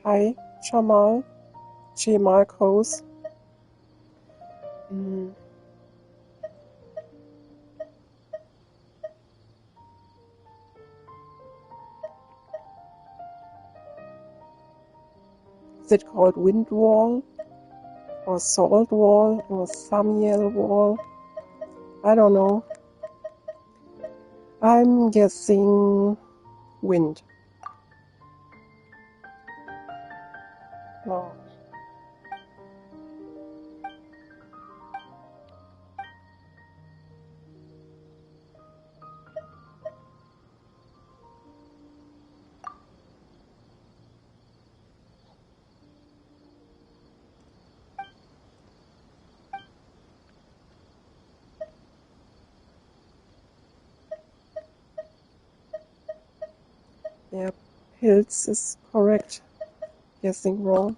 Hi, Jamal. J. Marcos. Is it called Wind Wall? Or Salt Wall? Or Samuel Wall? I don't know. I'm guessing wind. No. Yeah, Hills is correct. Guessing wrong.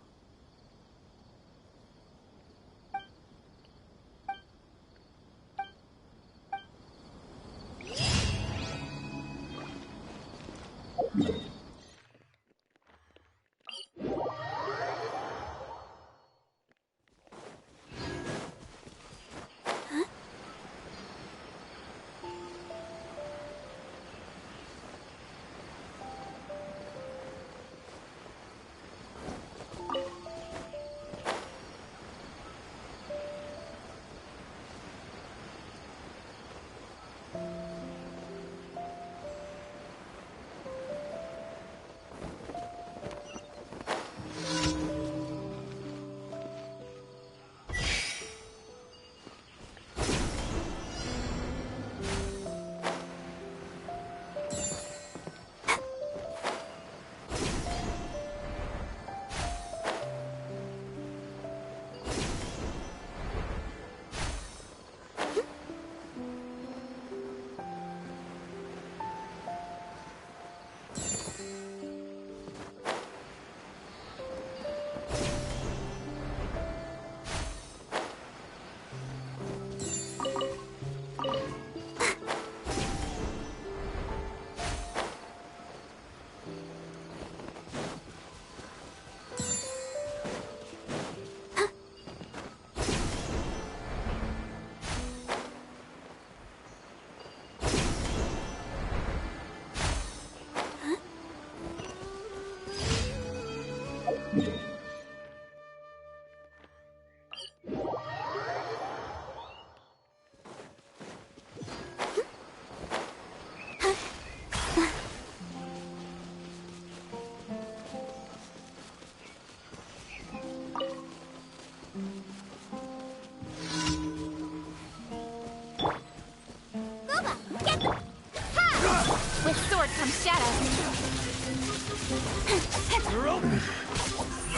With sword comes shadow.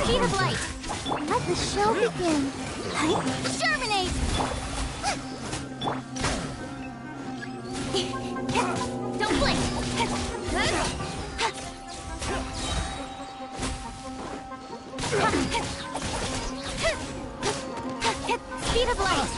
Speed of light. Let the show begin. Germinate. Don't blink. Speed of light.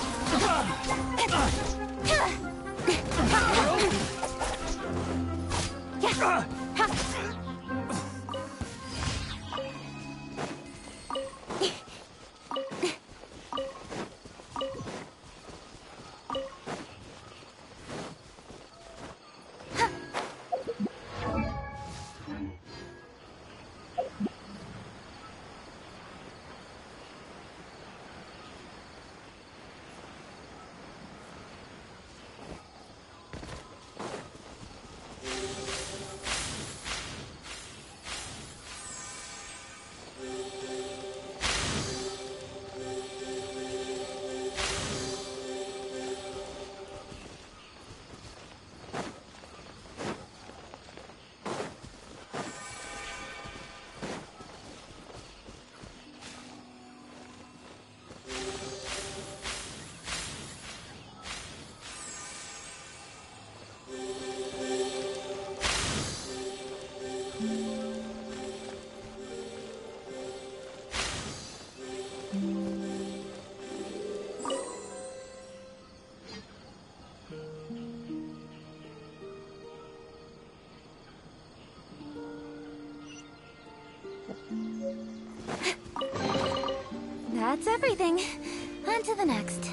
everything. On to the next.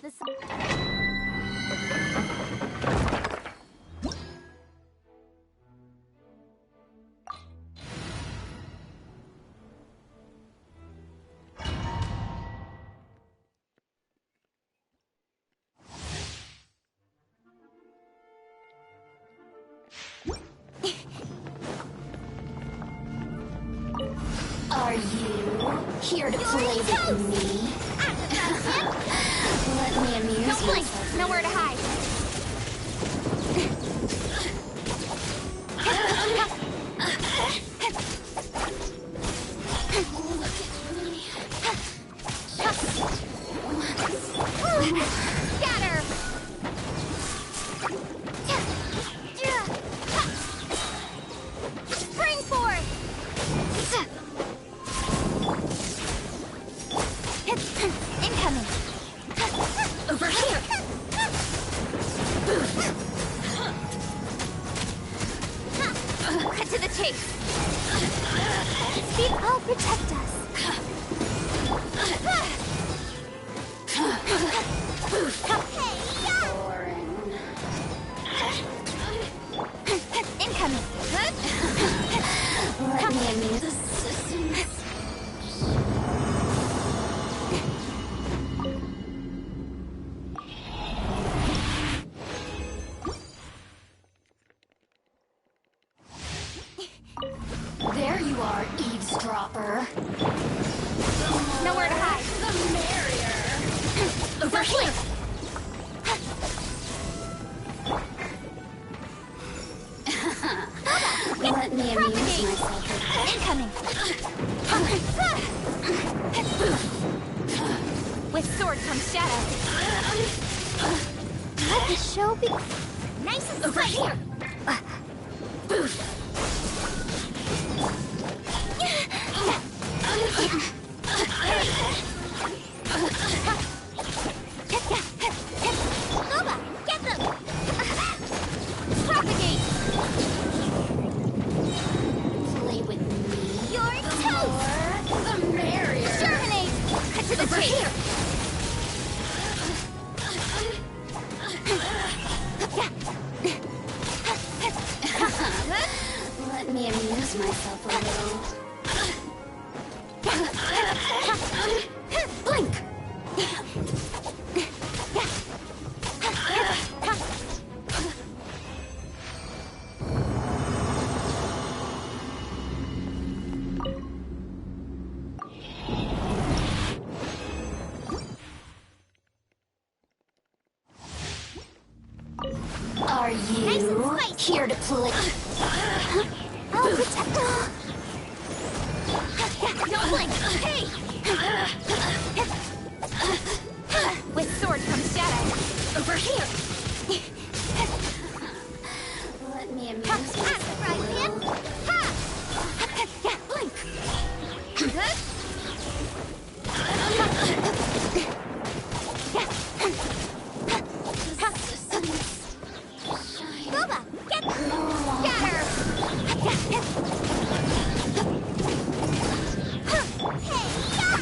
This Are you here to play with me? Let me amuse Don't blink. myself. Nowhere to hide. Scatter. Spring forth. Incoming. Over here. Cut to the chase. Speed, I'll protect us. Incoming. Let me amuse the systems. There you are, eavesdropper. Nowhere to hide. The merrier. Over here. Let me amuse myself. Incoming. With sword comes shadow. Let the show be nice and Over spicy. here. Nova, get them! Propagate! Play with me. You're toast! Or the merrier. Germinate! Cut to the Over chase! here. Let me amuse myself a little. Here to play. I'll protect them. Don't blink! Hey! With sword comes shadow. Over here! Let me amuse myself. Right hand. Ha! Blink! Boba, get scatter.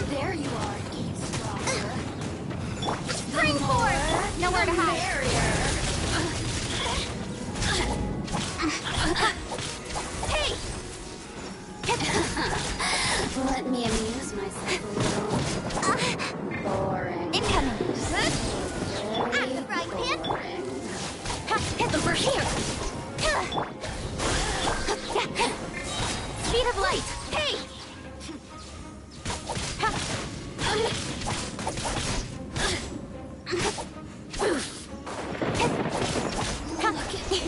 There you are, eavesdropper. Spring force. Nowhere to hide. Hey! Let me amuse myself a little. Boring. Incoming. Very Active right hand. boring. Over here! Speed of light. Hey! Look at me.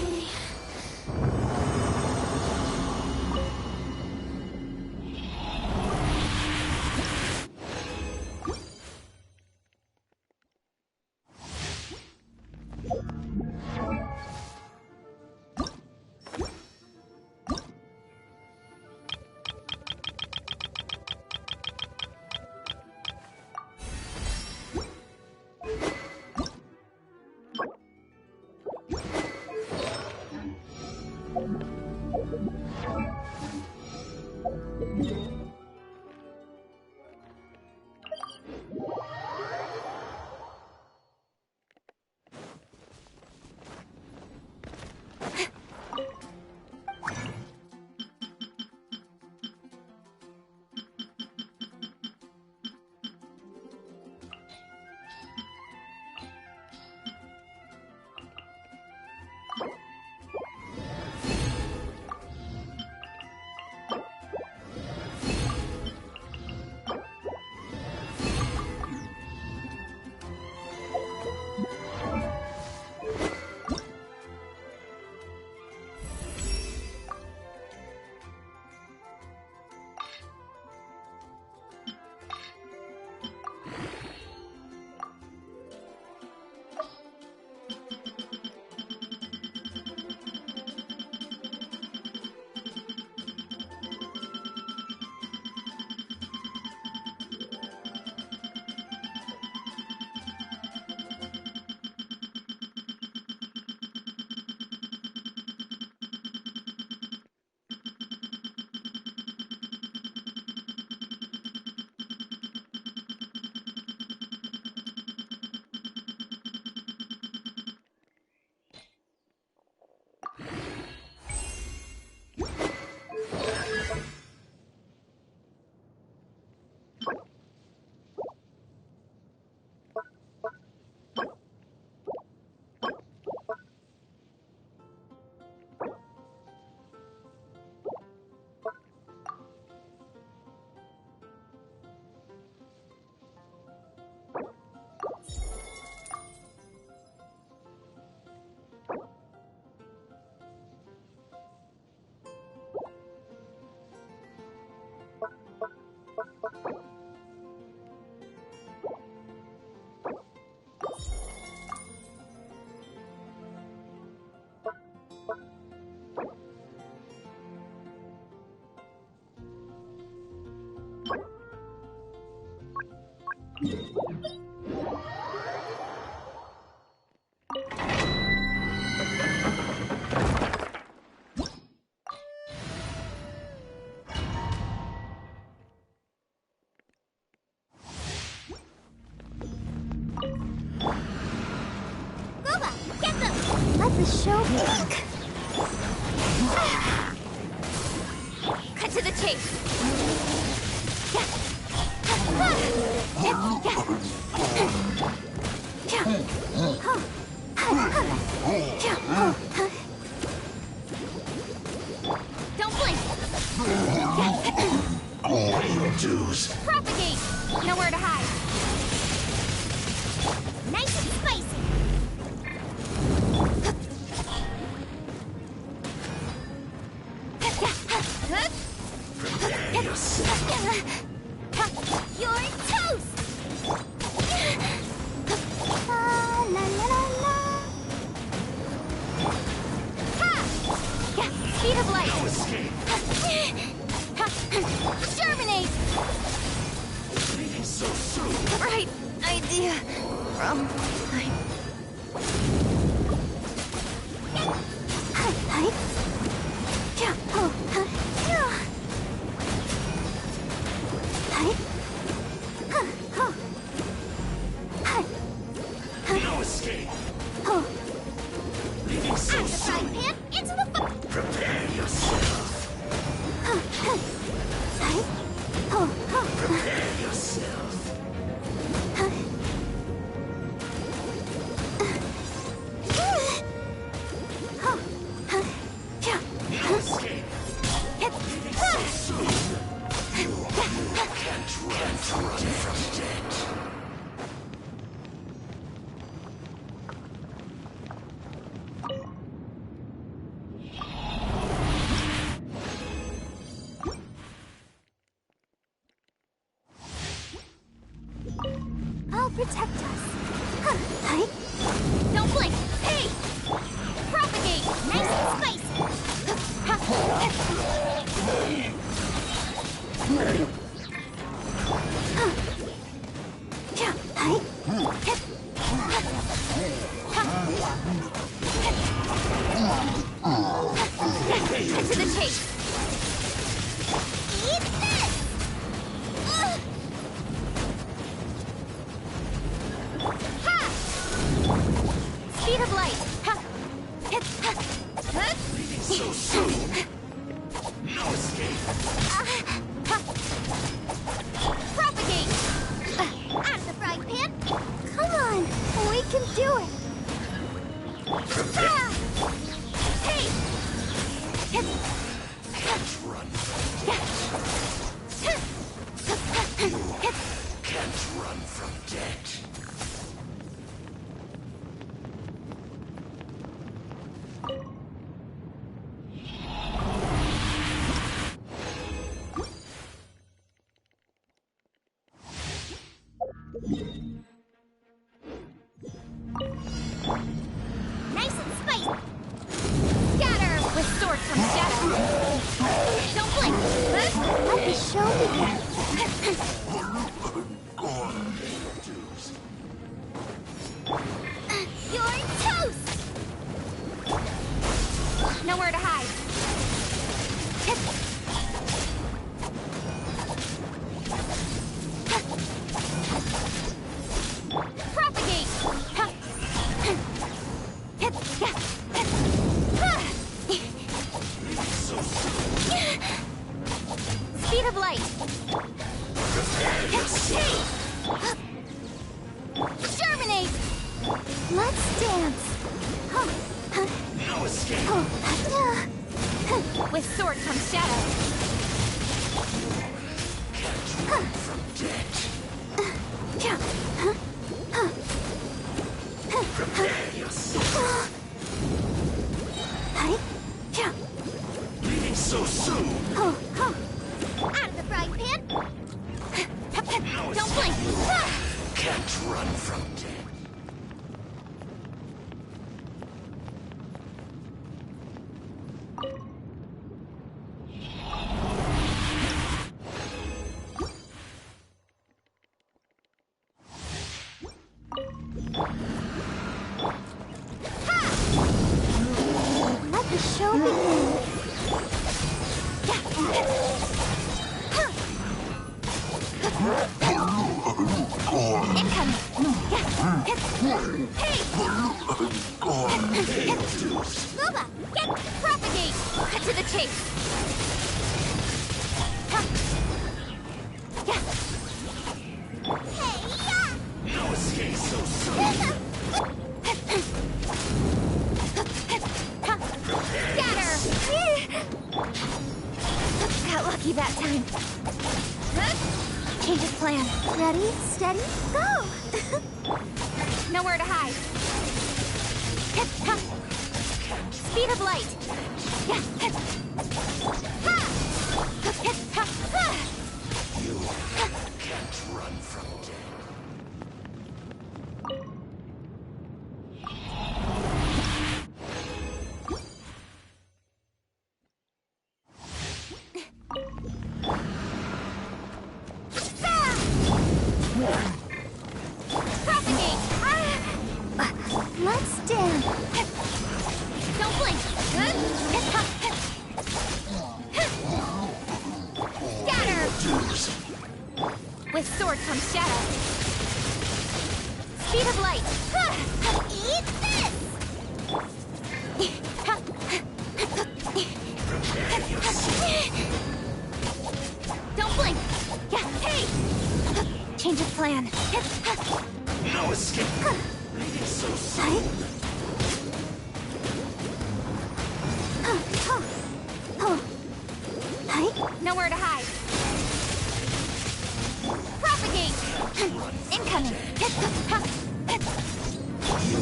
Let the show begin. Cut to the chase. Don't blink. Dues. Propagate. Nowhere to hide. Nice and spicy. right idea from time. Hi. Yeah. Oh. Yeah. Hi. Oh. Hi. No escape. Oh. Leaving so Out the frying soon. pan into the fire. Prepare yourself. Hi. Oh. Prepare yourself. No escape. Leaving so soon. You can't run from death. I'll protect us. Hi. Don't blink. Hey! Propagate! Nice and spicy! Yeah. Hi. Cut to the chase. Eat this! Ha! Speed of light. Ha! Leaving so soon. No escape. Propagate! Out of the frying pan! Come on! We can do it! Ah! Hey! Can't run from Can't run from death. Nice and spicy! Scatter with sword from shadow! Don't blink! Let the show begin! You're toast! Nowhere to hide! Propagate! Speed of light! Germinate! Let's dance! No escape. With sword comes shadow! Can't run from death. Prepare yourself. Leaving so soon. Out of the frying pan! No Don't escape. blink! Can't run from death. Let the show begin! Incoming! Hey! Luba, get propagate! Cut to the chase! Hey, yeah! No escape so soon. Scatter! Got lucky that time. Change of plan. Ready, steady, go! Nowhere to hide. Speed of light. You can't run from death. down. Don't blink. Scatter. With sword comes shadow. Speed of light. Eat this. Don't blink. Hey. Change of plan. No escape. It's so soon. Nowhere to hide. Propagate. Incoming. You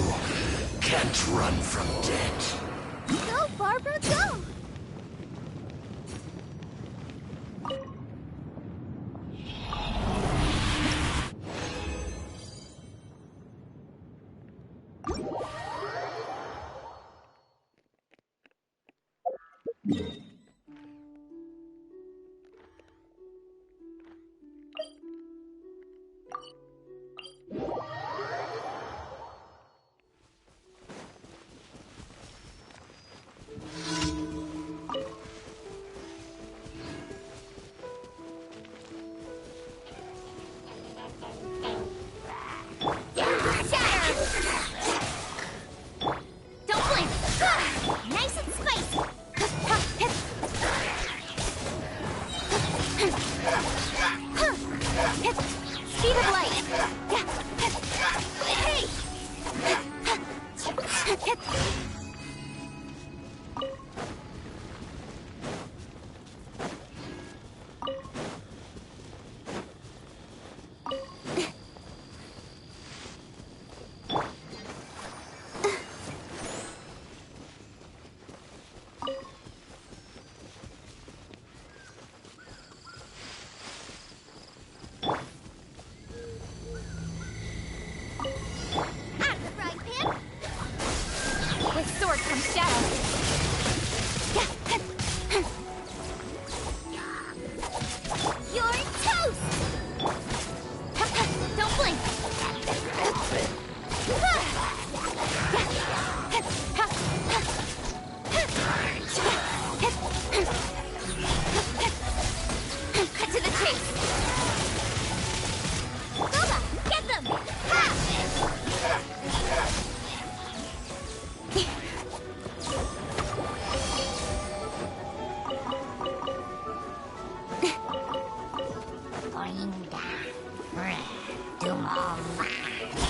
can't run from death. Go, Barbara, go. Speed of light.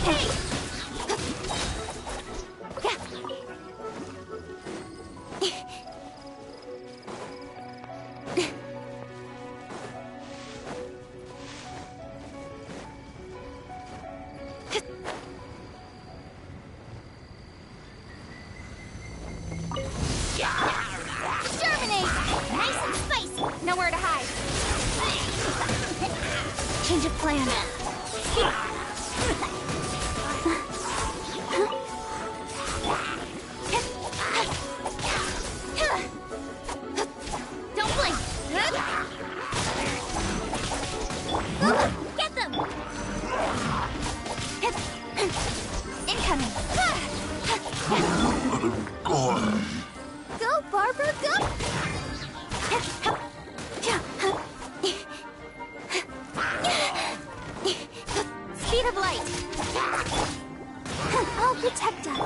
Hey. Nowhere to hide. Change of plan. Don't blink. Get them. Incoming. Go, Barbara, go. Speed of light. I'll protect us.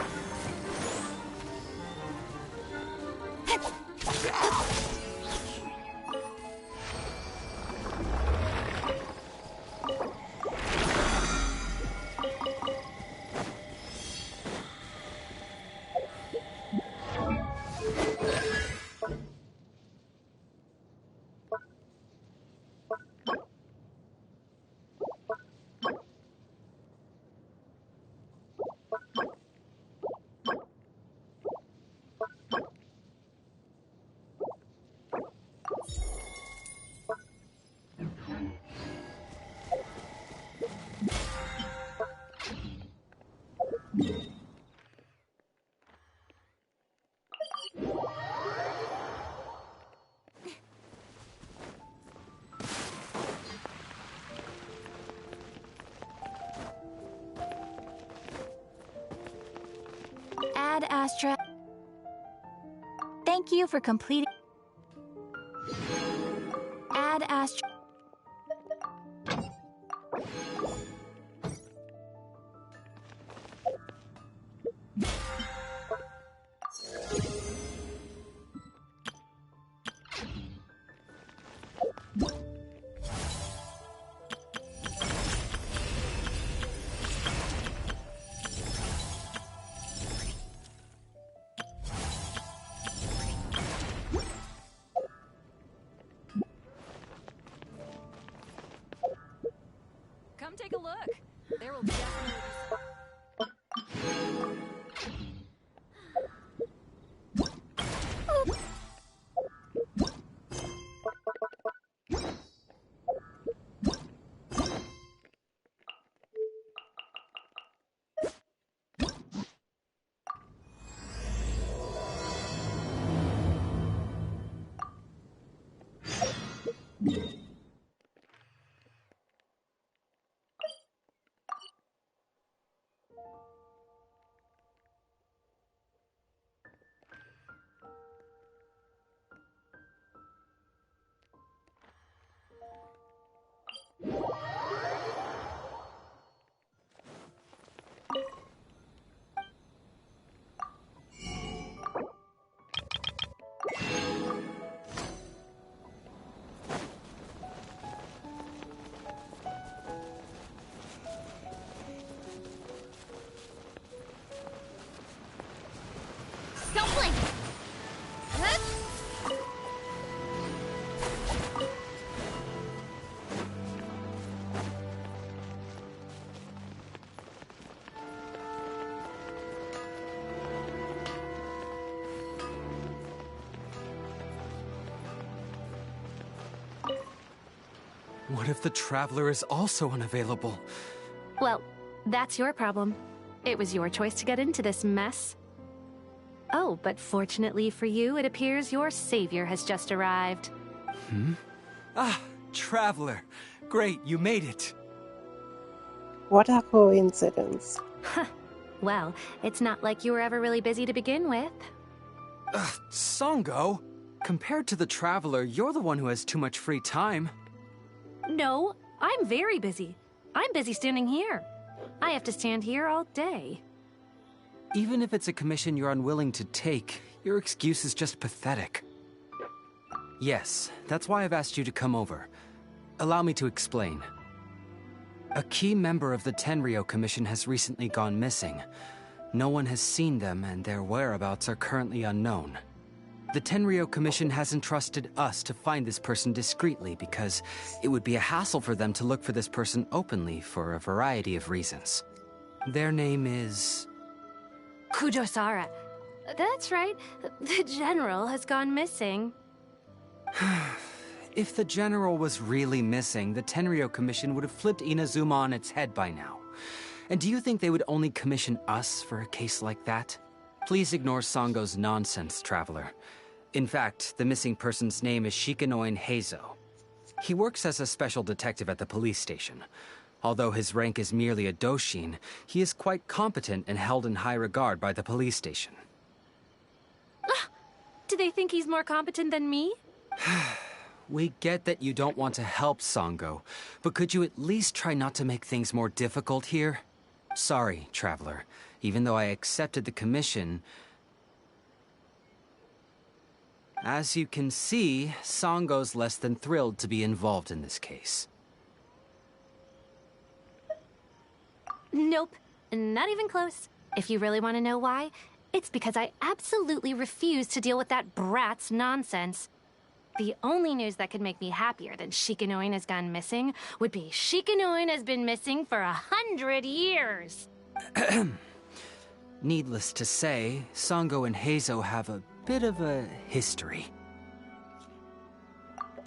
Ad Astra. Thank you for completing. Ad Astra. Come take a look. There will definitely be. Don't blink! Huh? What if the Traveler is also unavailable? Well, that's your problem. It was your choice to get into this mess. Oh, but fortunately for you, it appears your savior has just arrived. Ah, Traveler. Great, you made it. What a coincidence. Well, it's not like you were ever really busy to begin with. Songo, compared to the Traveler, you're the one who has too much free time. No, I'm very busy. I'm busy standing here. I have to stand here all day. Even if it's a commission you're unwilling to take, your excuse is just pathetic. Yes, that's why I've asked you to come over. Allow me to explain. A key member of the Tenryo Commission has recently gone missing. No one has seen them, and their whereabouts are currently unknown. The Tenryo Commission has entrusted us to find this person discreetly because it would be a hassle for them to look for this person openly for a variety of reasons. Their name is... Kujosara. That's right. The General has gone missing. If the General was really missing, the Tenryo Commission would have flipped Inazuma on its head by now. And do you think they would only commission us for a case like that? Please ignore Songo's nonsense, Traveler. In fact, the missing person's name is Shikanoin Heizo. He works as a special detective at the police station. Although his rank is merely a doshin, he is quite competent and held in high regard by the police station. Do they think he's more competent than me? We get that you don't want to help Songo, but could you at least try not to make things more difficult here? Sorry, Traveler. Even though I accepted the commission... As you can see, Songo's less than thrilled to be involved in this case. Nope, not even close. If you really want to know why, it's because I absolutely refuse to deal with that brat's nonsense. The only news that could make me happier than Shikanoin has gone missing would be Shikanoin has been missing for 100 years. Needless to say, Songo and Heizo have a bit of a history.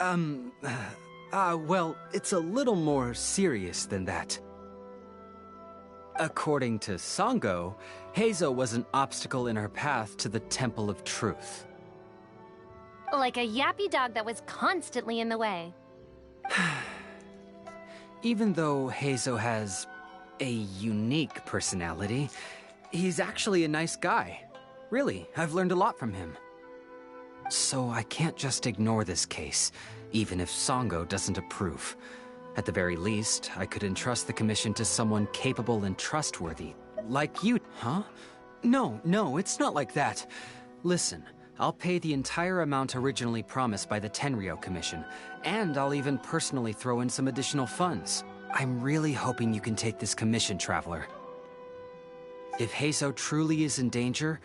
Well, it's a little more serious than that. According to Songo, Heizo was an obstacle in her path to the Temple of Truth. Like a yappy dog that was constantly in the way. Even though Heizo has a unique personality, he's actually a nice guy. Really, I've learned a lot from him. So I can't just ignore this case, even if Songo doesn't approve. At the very least, I could entrust the commission to someone capable and trustworthy. Like you, huh? No, it's not like that. Listen, I'll pay the entire amount originally promised by the Tenryou Commission, and I'll even personally throw in some additional funds. I'm really hoping you can take this commission, Traveler. If Heizo truly is in danger,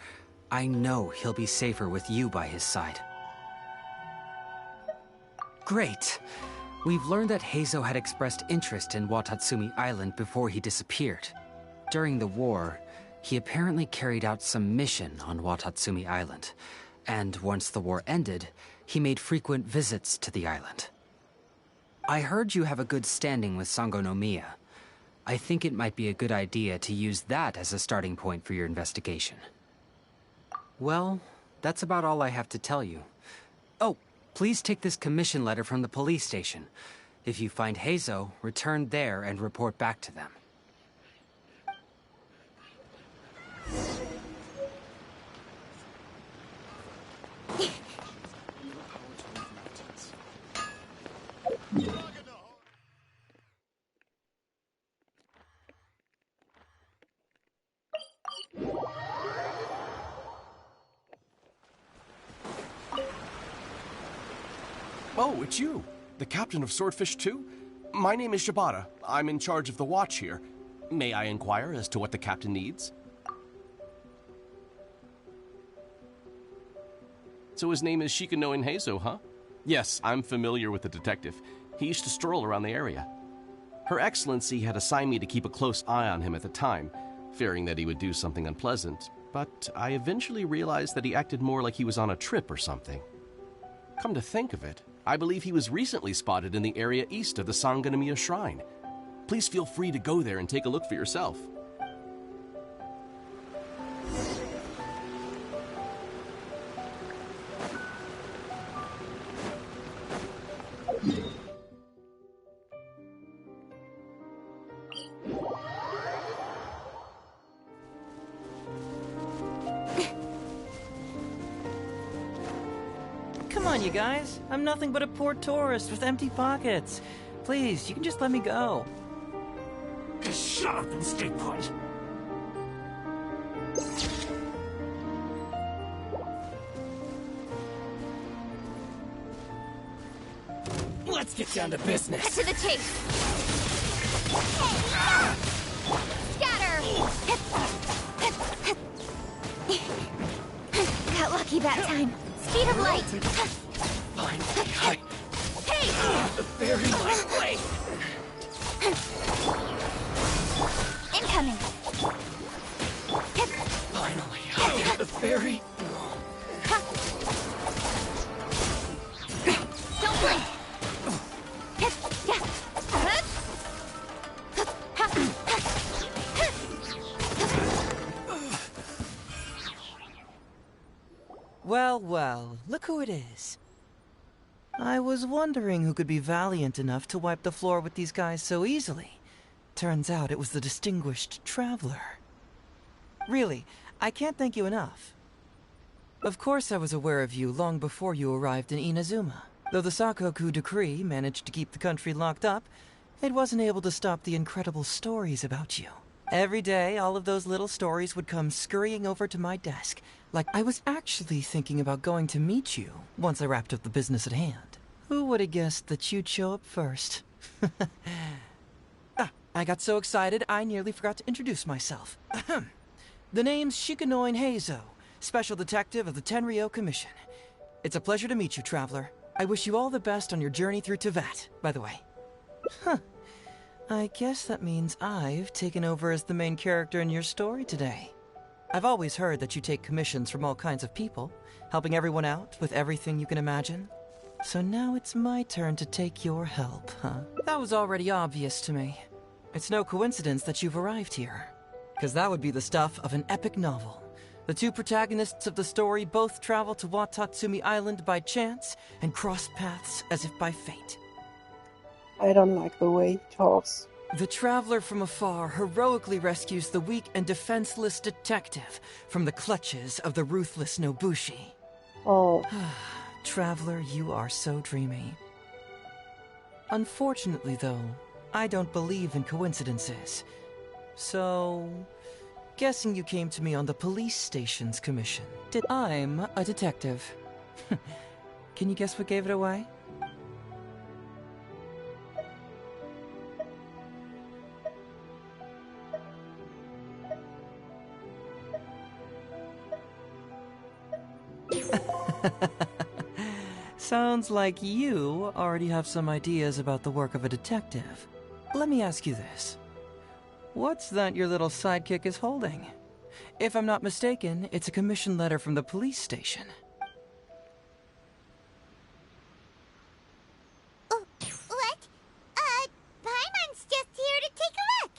I know he'll be safer with you by his side. Great! We've learned that Heizo had expressed interest in Watatsumi Island before he disappeared. During the war, he apparently carried out some mission on Watatsumi Island, and once the war ended, he made frequent visits to the island. I heard you have a good standing with Sangonomiya. I think it might be a good idea to use that as a starting point for your investigation. Well, that's about all I have to tell you. Oh, please take this commission letter from the police station. If you find Heizo, return there and report back to them. Oh, it's you! The captain of Swordfish 2? My name is Shibata. I'm in charge of the watch here. May I inquire as to what the captain needs? So his name is Shikanoin Heizo, huh? Yes, I'm familiar with the detective. He used to stroll around the area. Her Excellency had assigned me to keep a close eye on him at the time, fearing that he would do something unpleasant, but I eventually realized that he acted more like he was on a trip or something. Come to think of it, I believe he was recently spotted in the area east of the Sangonomiya Shrine. Please feel free to go there and take a look for yourself. Come on, you guys. I'm nothing but a poor tourist with empty pockets. Please, you can just let me go. Just shut up and stay put. Let's get down to business. Cut to the chase. Scatter. Got lucky that time. Speed of light. Finally, Hey! the very lightweight. Incoming. Finally, the very... Don't blink. Well, look who it is. I was wondering who could be valiant enough to wipe the floor with these guys so easily. Turns out it was the distinguished traveler. Really, I can't thank you enough. Of course I was aware of you long before you arrived in Inazuma. Though the Sakoku decree managed to keep the country locked up, it wasn't able to stop the incredible stories about you. Every day, all of those little stories would come scurrying over to my desk, like I was actually thinking about going to meet you once I wrapped up the business at hand. Who would have guessed that you'd show up first? I got so excited I nearly forgot to introduce myself. The name's Shikanoin Heizo, Special Detective of the Tenryou Commission. It's a pleasure to meet you, Traveler. I wish you all the best on your journey through Teyvat, by the way. I guess that means I've taken over as the main character in your story today. I've always heard that you take commissions from all kinds of people, helping everyone out with everything you can imagine. So now it's my turn to take your help, huh? That was already obvious to me. It's no coincidence that you've arrived here, because that would be the stuff of an epic novel. The two protagonists of the story both travel to Watatsumi Island by chance and cross paths as if by fate. I don't like the way he talks. The traveler from afar heroically rescues the weak and defenseless detective from the clutches of the ruthless Nobushi. Oh, Traveler, you are so dreamy. Unfortunately, though, I don't believe in coincidences. So, guessing you came to me on the police station's commission. I'm a detective. Can you guess what gave it away? Sounds like you already have some ideas about the work of a detective. Let me ask you this. What's that your little sidekick is holding? If I'm not mistaken, it's a commission letter from the police station. Oh, what? Paimon's just here to take a look.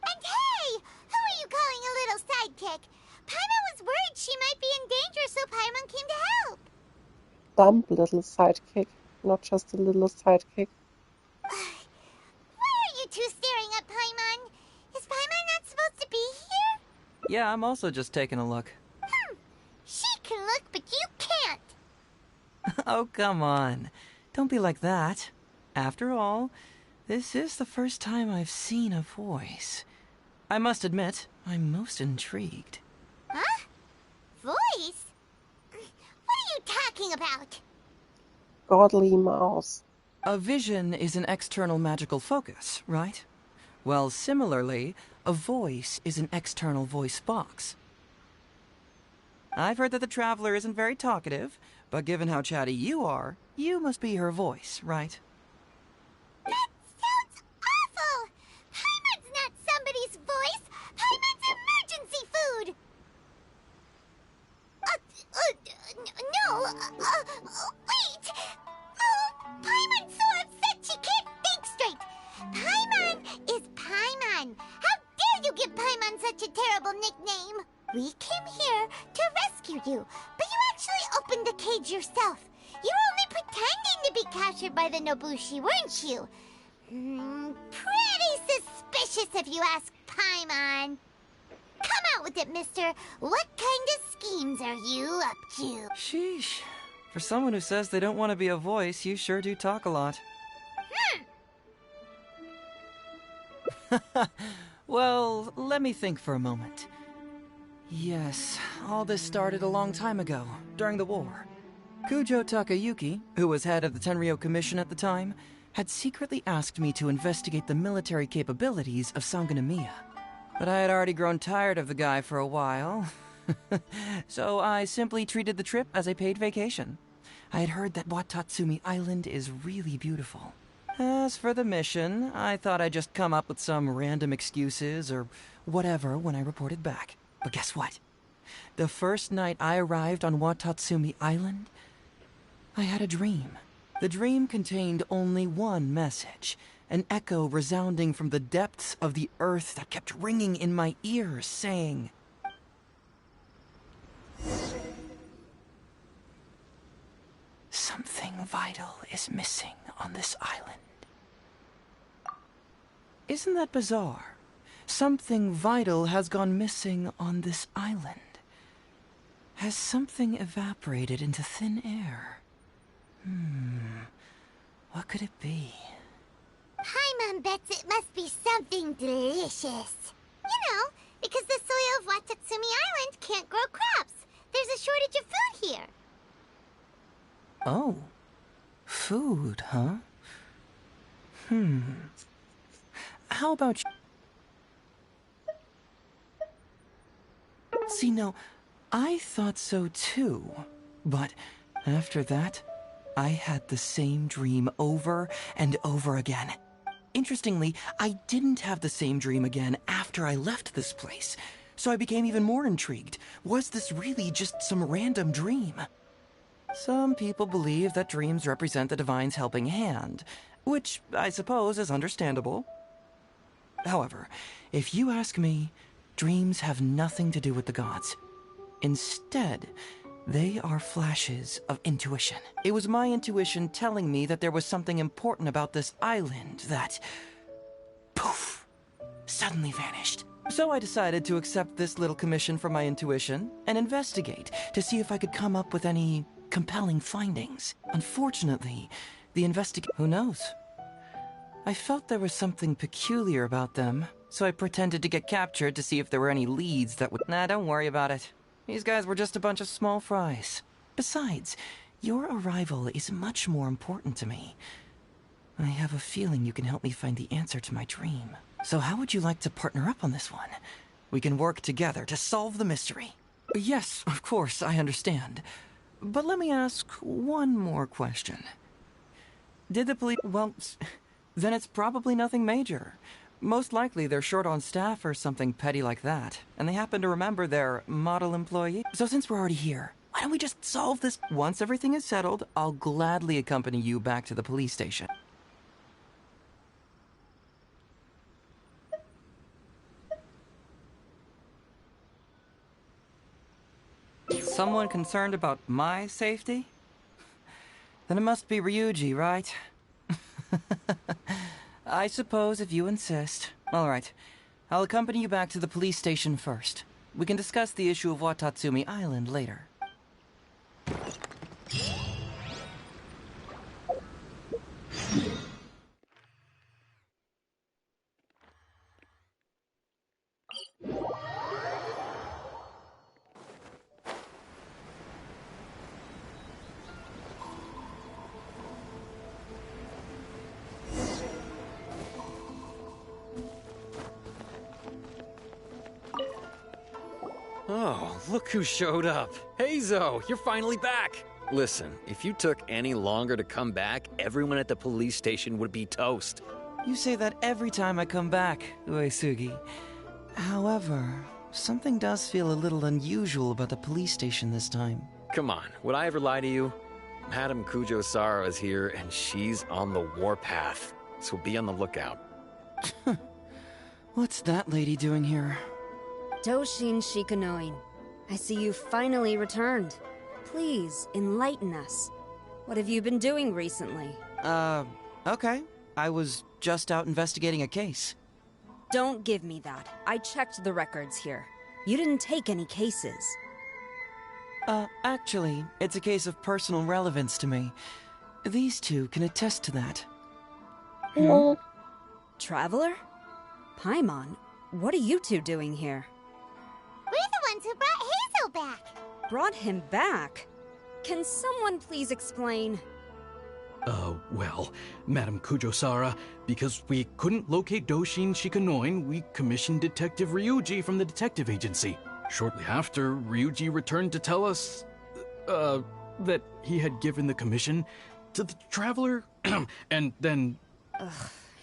And hey, who are you calling a little sidekick? Paimon was worried she might be in danger, so Paimon came to help. dumb little sidekick, not just a little sidekick. Why are you two staring at Paimon? Is Paimon not supposed to be here? Yeah, I'm also just taking a look. She can look, but you can't. Oh, come on. Don't be like that. After all, this is the first time I've seen a voice. I must admit, I'm most intrigued. Huh? Voice? What are you talking about? Godly mouse. A vision is an external magical focus, right? Well, similarly, a voice is an external voice box. I've heard that the Traveler isn't very talkative, but given how chatty you are, you must be her voice, right? That sounds awful! Paimon's not somebody's voice! Paimon's emergency food! Wait! Oh, Paimon's so upset she can't think straight! Paimon is Paimon! How dare you give Paimon such a terrible nickname? We came here to rescue you, but you actually opened the cage yourself. You were only pretending to be captured by the Nobushi, weren't you? Pretty suspicious if you ask Paimon. Come out with it, mister. What kind of schemes are you up to? Sheesh. For someone who says they don't want to be a voice, you sure do talk a lot. Well, let me think for a moment. Yes, all this started a long time ago, during the war. Kujo Takayuki, who was head of the Tenryo Commission at the time, had secretly asked me to investigate the military capabilities of Sangonomiya. But I had already grown tired of the guy for a while, so I simply treated the trip as a paid vacation. I had heard that Watatsumi Island is really beautiful. As for the mission, I thought I'd just come up with some random excuses or whatever when I reported back. But guess what? The first night I arrived on Watatsumi Island, I had a dream. The dream contained only one message, an echo resounding from the depths of the earth that kept ringing in my ears, saying, "Something vital is missing on this island." Isn't that bizarre? Something vital has gone missing on this island. Has something evaporated into thin air? What could it be? Paimon bets it must be something delicious. You know, because the soil of Watatsumi Island can't grow crops. There's a shortage of food here. Oh. Food, huh? How about you? See, no, I thought so too. But after that, I had the same dream over and over again. Interestingly, I didn't have the same dream again after I left this place. So I became even more intrigued. Was this really just some random dream? Some people believe that dreams represent the divine's helping hand, which I suppose is understandable. However, if you ask me, dreams have nothing to do with the gods. Instead, they are flashes of intuition. It was my intuition telling me that there was something important about this island that... poof! suddenly vanished. So I decided to accept this little commission from my intuition and investigate to see if I could come up with any compelling findings. Unfortunately, who knows? I felt there was something peculiar about them, so I pretended to get captured to see if there were any leads that would... Nah, don't worry about it. These guys were just a bunch of small fries. Besides, your arrival is much more important to me. I have a feeling you can help me find the answer to my dream. So how would you like to partner up on this one? We can work together to solve the mystery. Yes, of course, I understand. But let me ask one more question. Did the police... Well, then it's probably nothing major. Most likely they're short on staff or something petty like that, and they happen to remember their model employee. So since we're already here, why don't we just solve this? Once everything is settled, I'll gladly accompany you back to the police station. Someone concerned about my safety? Then it must be Ryuji, right? I suppose if you insist. All right. I'll accompany you back to the police station first. We can discuss the issue of Watatsumi Island later. Oh, look who showed up. Heizo, you're finally back. Listen, if you took any longer to come back, everyone at the police station would be toast. You say that every time I come back, Uesugi. However, something does feel a little unusual about the police station this time. Come on, would I ever lie to you? Madame Kujo-Sara is here, and she's on the warpath, so be on the lookout. What's that lady doing here? Doshin Shikanoin, I see you finally returned. Please, enlighten us. What have you been doing recently? Okay. I was just out investigating a case. Don't give me that. I checked the records here. You didn't take any cases. Actually, it's a case of personal relevance to me. These two can attest to that. Traveler? Paimon, what are you two doing here? We're the ones who brought Hazel back. Brought him back? Can someone please explain? Well, Madame Kujo-Sara, because we couldn't locate Doshin Shikanoin, we commissioned Detective Ryuji from the detective agency. Shortly after, Ryuji returned to tell us, that he had given the commission to the Traveler, and then...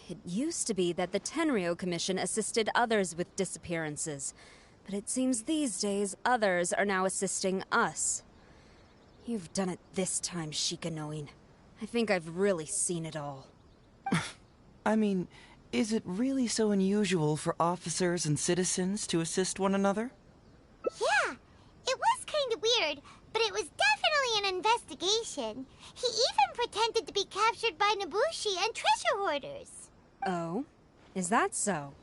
It used to be that the Tenryo Commission assisted others with disappearances, but it seems these days others are now assisting us. You've done it this time, Shikanoin. I think I've really seen it all. I mean, is it really so unusual for officers and citizens to assist one another? Yeah, it was kind of weird, but it was definitely an investigation. He even pretended to be captured by Nobushi and treasure hoarders. Oh? Is that so?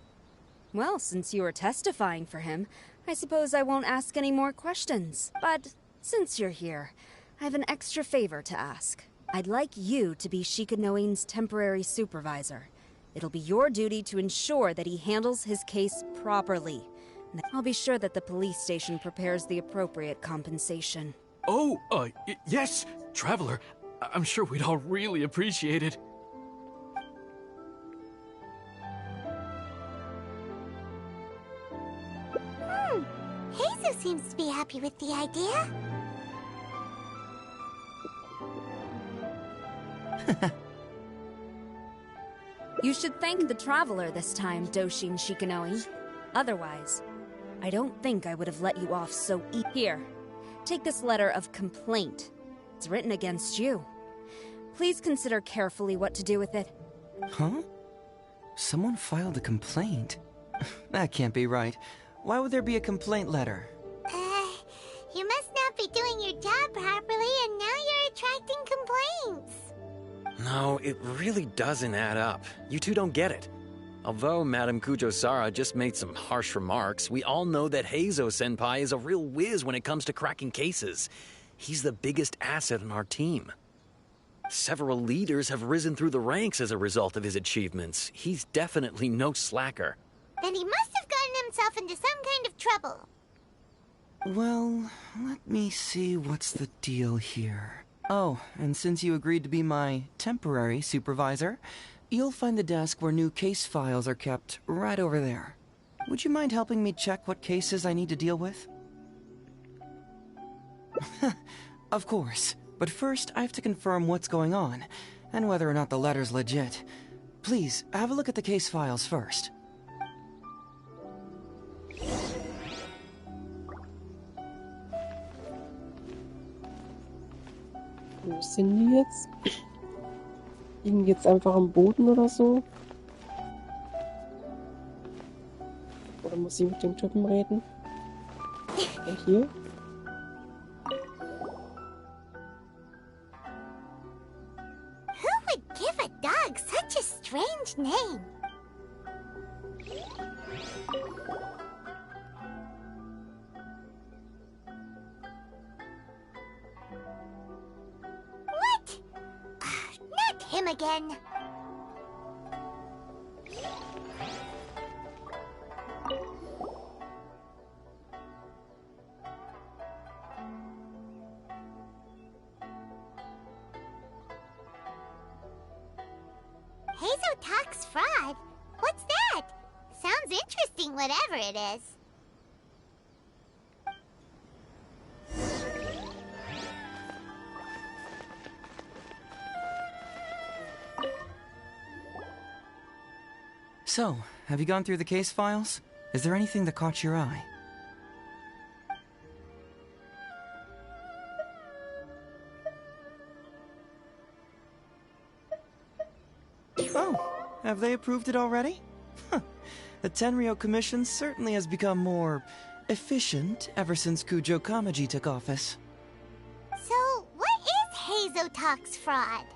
Well, since you are testifying for him, I suppose I won't ask any more questions. But since you're here, I have an extra favor to ask. I'd like you to be Shikanoin's temporary supervisor. It'll be your duty to ensure that he handles his case properly. I'll be sure that the police station prepares the appropriate compensation. Oh, yes, Traveler. I'm sure we'd all really appreciate it. Hazel seems to be happy with the idea. You should thank the Traveler this time, Doshin Shikanoin. Otherwise, I don't think I would have let you off so easily. Here, take this letter of complaint. It's written against you. Please consider carefully what to do with it. Huh? Someone filed a complaint? That can't be right. Why would there be a complaint letter? You must not be doing your job properly, and now you're attracting complaints. No, it really doesn't add up. You two don't get it. Although Madame Kujo-Sara just made some harsh remarks, we all know that Heizo-senpai is a real whiz when it comes to cracking cases. He's the biggest asset on our team. Several leaders have risen through the ranks as a result of his achievements. He's definitely no slacker. Then he must have gotten himself into some kind of trouble. Well, let me see what's the deal here. Oh, and since you agreed to be my temporary supervisor, you'll find the desk where new case files are kept right over there. Would you mind helping me check what cases I need to deal with? Of course, but first I have to confirm what's going on, and whether or not the letter's legit. Please, have a look at the case files first. Wo sind die jetzt? Liegen die jetzt einfach am Boden oder so? Oder muss ich mit dem Typen reden? Ja, hier? Who would give a dog such a strange name? What? Not him again. Hazel talks fraud? What's that? Sounds interesting, whatever it is. So, have you gone through the case files? Is there anything that caught your eye? Oh, have they approved it already? Huh. The Tenryo Commission certainly has become more efficient ever since Kujo Kamaji took office. So, what is Hazel Talks fraud?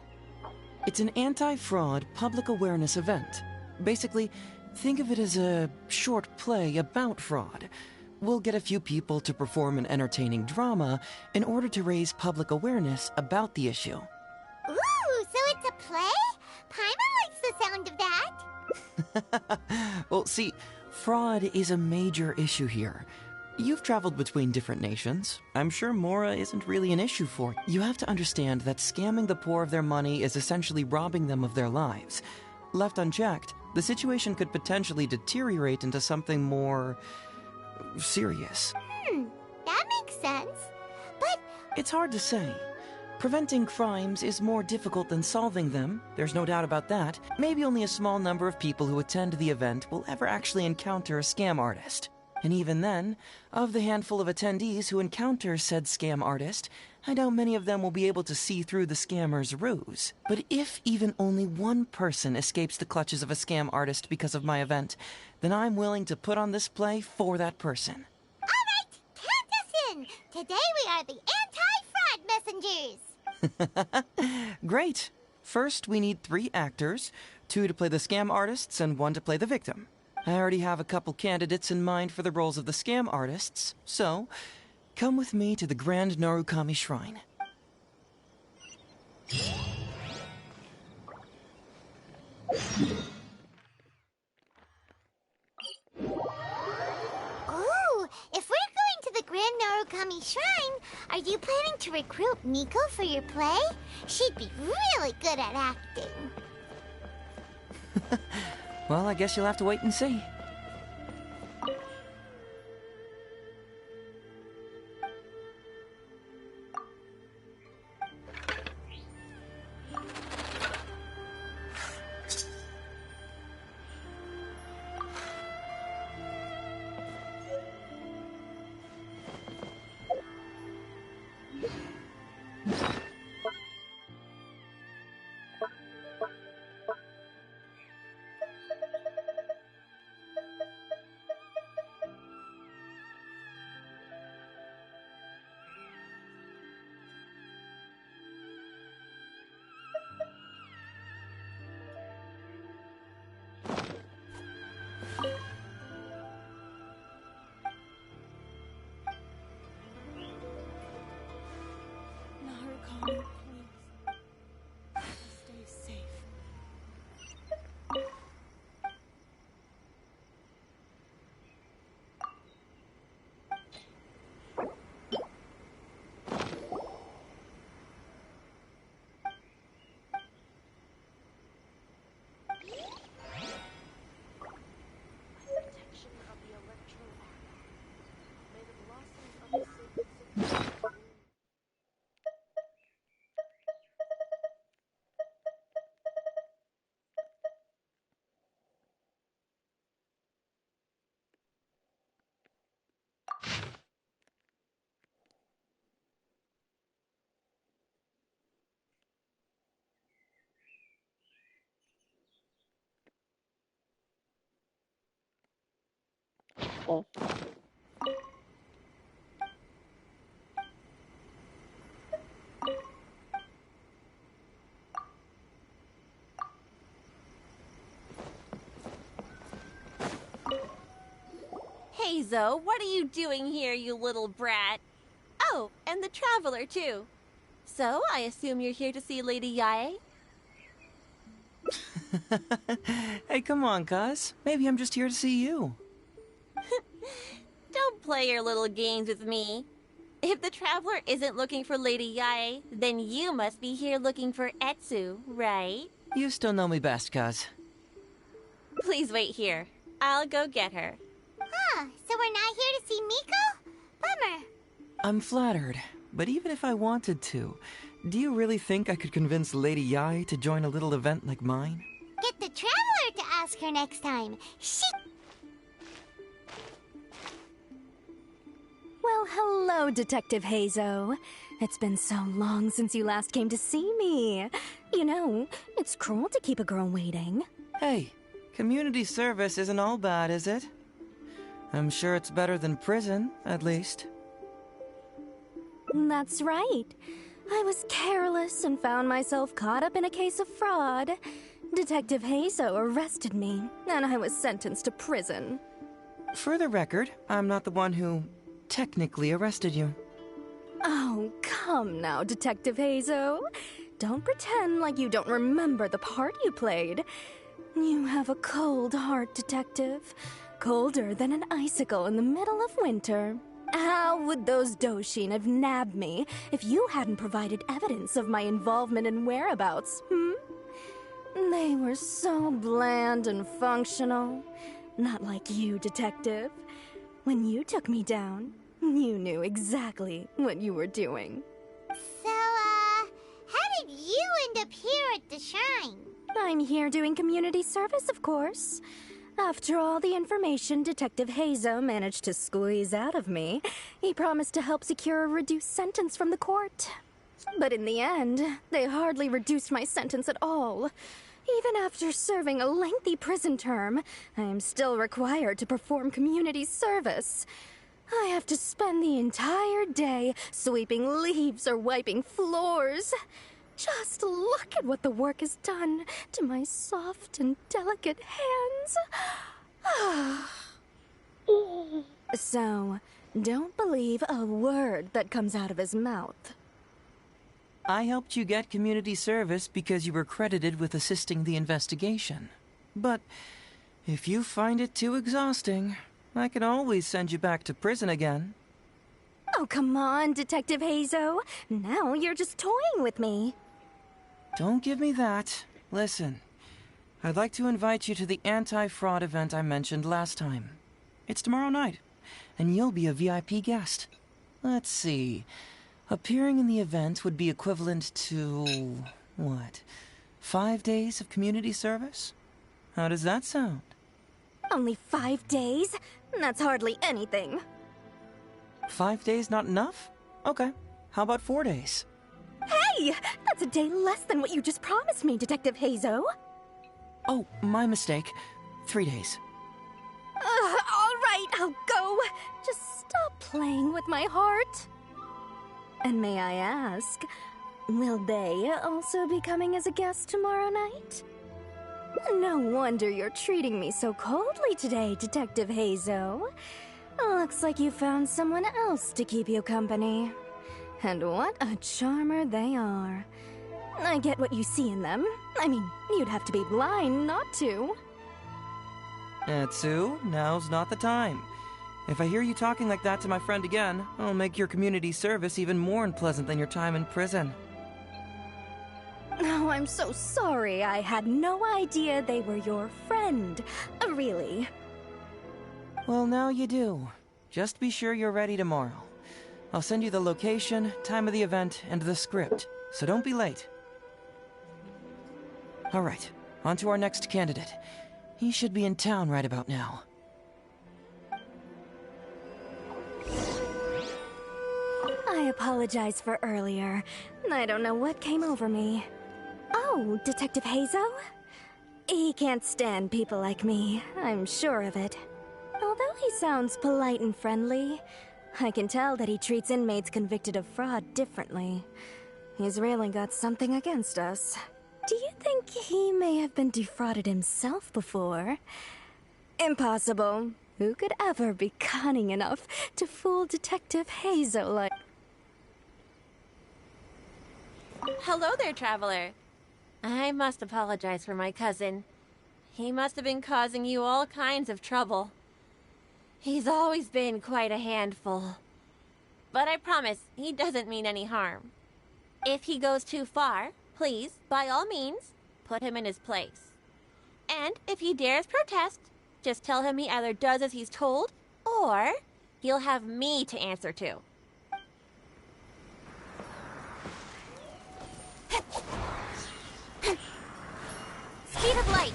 It's an anti-fraud public awareness event. Basically, think of it as a short play about fraud. We'll get a few people to perform an entertaining drama in order to raise public awareness about the issue. Ooh, so it's a play? Paimon likes the sound of that. Well, see, fraud is a major issue here. You've traveled between different nations. I'm sure Mora isn't really an issue for you. You have to understand that scamming the poor of their money is essentially robbing them of their lives. Left unchecked, the situation could potentially deteriorate into something more serious. That makes sense. But It's hard to say. Preventing crimes is more difficult than solving them, there's no doubt about that. Maybe only a small number of people who attend the event will ever actually encounter a scam artist. And even then, of the handful of attendees who encounter said scam artist, I doubt many of them will be able to see through the scammer's ruse. But if even only one person escapes the clutches of a scam artist because of my event, then I'm willing to put on this play for that person. all right, count us in. Today we are the anti-fraud messengers. Great. First, we need 3 actors, 2 to play the scam artists and 1 to play the victim. I already have a couple candidates in mind for the roles of the scam artists, so come with me to the Grand Narukami Shrine. Ooh, if we're going to the Grand Narukami Shrine, are you planning to recruit Miko for your play? She'd be really good at acting. Well, I guess you'll have to wait and see. Oh. Hazo, what are you doing here, you little brat? Oh, and the Traveler, too. So, I assume you're here to see Lady Yae? Hey, come on, cuz. Maybe I'm just here to see you. Don't play your little games with me. If the Traveler isn't looking for Lady Yae, then you must be here looking for Etsu, right? You still know me best, cuz. Please wait here. I'll go get her. Huh, so we're not here to see Miko? Bummer. I'm flattered, but even if I wanted to, do you really think I could convince Lady Yae to join a little event like mine? Get the Traveler to ask her next time. Well, hello, Detective Hazo. It's been so long since you last came to see me. You know, it's cruel to keep a girl waiting. Hey, community service isn't all bad, is it? I'm sure it's better than prison, at least. That's right. I was careless and found myself caught up in a case of fraud. Detective Hazo arrested me, and I was sentenced to prison. For the record, I'm not the one who technically arrested you. Oh, come now, Detective Hazo. Don't pretend like you don't remember the part you played. You have a cold heart, Detective. Colder than an icicle in the middle of winter. How would those Doshin have nabbed me if you hadn't provided evidence of my involvement and whereabouts, They were so bland and functional. Not like you, Detective. When you took me down, you knew exactly what you were doing. So, how did you end up here at the Shrine? I'm here doing community service, of course. After all the information Detective Hazo managed to squeeze out of me, he promised to help secure a reduced sentence from the court. But in the end, they hardly reduced my sentence at all. Even after serving a lengthy prison term, I am still required to perform community service. I have to spend the entire day sweeping leaves or wiping floors. Just look at what the work has done to my soft and delicate hands. So, don't believe a word that comes out of his mouth. I helped you get community service because you were credited with assisting the investigation. But if you find it too exhausting, I can always send you back to prison again. Oh, come on, Detective Hazo. Now you're just toying with me. Don't give me that. Listen, I'd like to invite you to the anti-fraud event I mentioned last time. It's tomorrow night, and you'll be a VIP guest. Let's see. Appearing in the event would be equivalent to, what, 5 days of community service? How does that sound? Only 5 days? That's hardly anything. 5 days not enough? Okay, how about 4 days? Hey! That's a day less than what you just promised me, Detective Hazo. Oh, my mistake. 3 days. All right, I'll go. Just stop playing with my heart. And may I ask, will they also be coming as a guest tomorrow night? No wonder you're treating me so coldly today, Detective Hazo. Looks like you found someone else to keep you company. And what a charmer they are. I get what you see in them. I mean, you'd have to be blind not to. Etsu, now's not the time. If I hear you talking like that to my friend again, I'll make your community service even more unpleasant than your time in prison. Oh, I'm so sorry. I had no idea they were your friend. Really. Well, now you do. Just be sure you're ready tomorrow. I'll send you the location, time of the event, and the script, so don't be late. All right, on to our next candidate. He should be in town right about now. I apologize for earlier. I don't know what came over me. Oh, Detective Hazo? He can't stand people like me, I'm sure of it. Although he Sounds polite and friendly. I can tell that he treats inmates convicted of fraud differently. He's really got something against us. Do you think he may have been defrauded himself before? Impossible. Who could ever be cunning enough to fool Detective Hazel like... Hello there, traveler. I must apologize for my cousin. He must have been causing you all kinds of trouble. He's always been quite a handful. But I promise, he doesn't mean any harm. If he goes too far, please, by all means, put him in his place. And if he dares protest, just tell him he either does as he's told, or he'll have me to answer to. Speed of light.